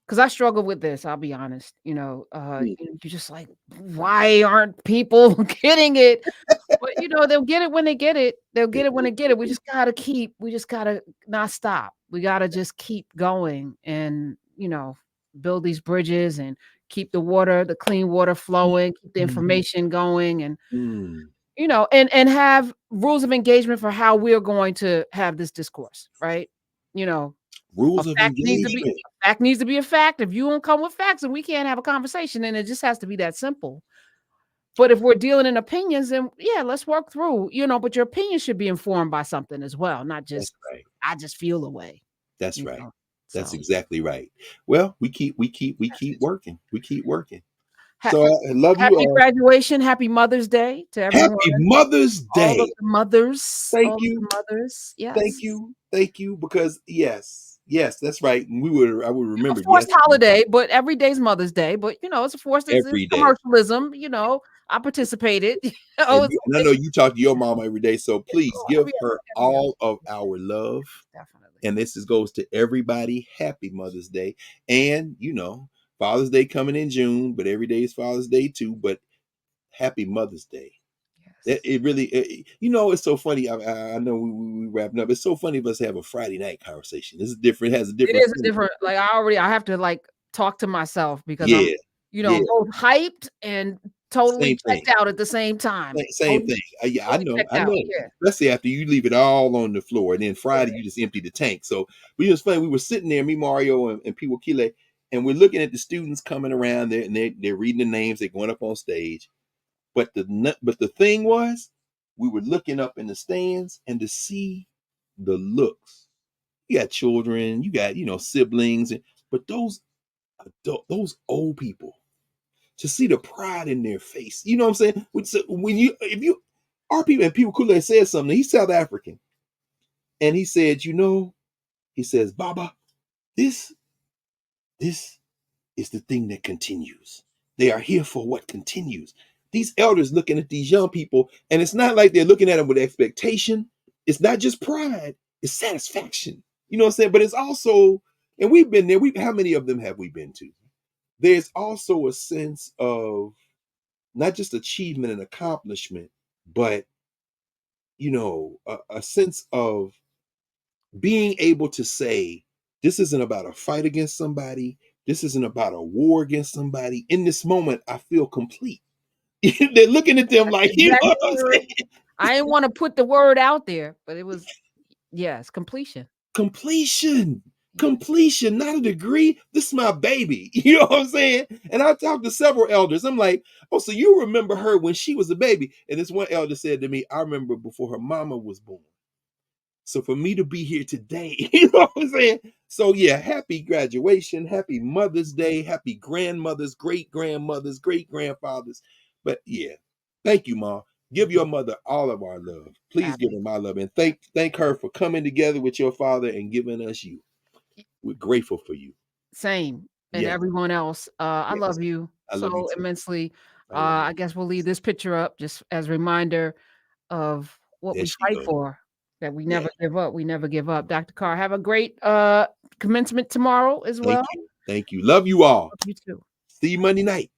because I struggle with this. I'll be honest. Mm. You're just like, why aren't people getting it? But they'll get it when they get it. They'll They get it when do. they get They it. do. We just gotta not stop. We gotta just keep going, and build these bridges, and keep the clean water flowing, keep the Mm. information going, and Mm. have rules of engagement for how we're going to have this discourse, right? You know, a Rules of engagement. fact needs to be a fact. If you don't come with facts, and we can't have a conversation, and it just has to be that simple. But if we're dealing in opinions, then yeah, let's work through, but your opinion should be informed by something as well, not That's just right. I just feel the way, That's you right. know. That's So exactly right. Well, we keep working. We keep working. ha- So I love you happy all. graduation, happy Mother's Day to everyone, Happy Mother's all of Day. the mothers, Thank all of you. the mothers. Thank Yes. you. Thank you. Because yes, that's right. And I would A remember forced yesterday, holiday, but every day's Mother's Day. But it's a forced. It's every day. commercialism. I participated. And I know you talk to your mom every day, so please give Every her every other all of our love. definitely. And goes to everybody. Happy Mother's Day. And Father's Day coming in June, but every day is Father's Day too. But happy Mother's Day. That Yes. it really, it's so funny. I know we wrapping up. It's so funny of us to have a Friday night conversation. This is different. It has a It different is a feel. different, like, I have to, like, talk to myself because I'm, Yeah, yeah, both hyped and totally same thing. checked out at the same time. Same thing. Yeah, I Totally know. checked I out, know. yeah. Especially after you leave it all on the floor, and then Yeah. Friday you just empty the tank. So we was funny. We were sitting there, me, Mario, and P. Wakile, and we're looking at the students coming around there, and they're reading the names. They're going up on stage. But the thing was, we were looking up in the stands, and to see the looks. You got children, you got, siblings, but those old people, to see the pride in their face. You know what I'm saying? Our people, and people Kool-Aid said something. He's South African. And he said, he says, Baba, this is the thing that continues. They are here for what continues. These elders looking at these young people, and it's not like they're looking at them with expectation. It's not just pride, it's satisfaction. You know what I'm saying? But it's also, and we've been there. How many of them have we been to? There's also a sense of not just achievement and accomplishment, but a sense of being able to say, this isn't about a fight against somebody. This isn't about a war against somebody. In this moment, I feel complete. They're looking at them That's like, exactly what the I'm word. saying? I didn't want to put the word out there, but it was, yes, completion. Completion. Completion, not a degree. This is my baby. You know what I'm saying? And I talked to several elders. I'm like, oh, so you remember her when she was a baby? And this one elder said to me, I remember before her mama was born. So for me to be here today, you know what I'm saying? So yeah, happy graduation, happy Mother's Day, happy grandmothers, great grandmothers, great grandfathers. But yeah, thank you, Mom. Give your mother all of our love. Please give her my love, and thank her for coming together with your father and giving us you. We're grateful for you. Same. And Yeah, everyone else. I yes. love you I love you so too. immensely. I love you. I guess we'll leave this picture up just as a reminder of what There we she fight goes. for, that we Yeah, never give up. We never give up. Dr. Carr, have a great commencement tomorrow as thank well. you. Thank you. Love you all. Love you too. See you Monday night.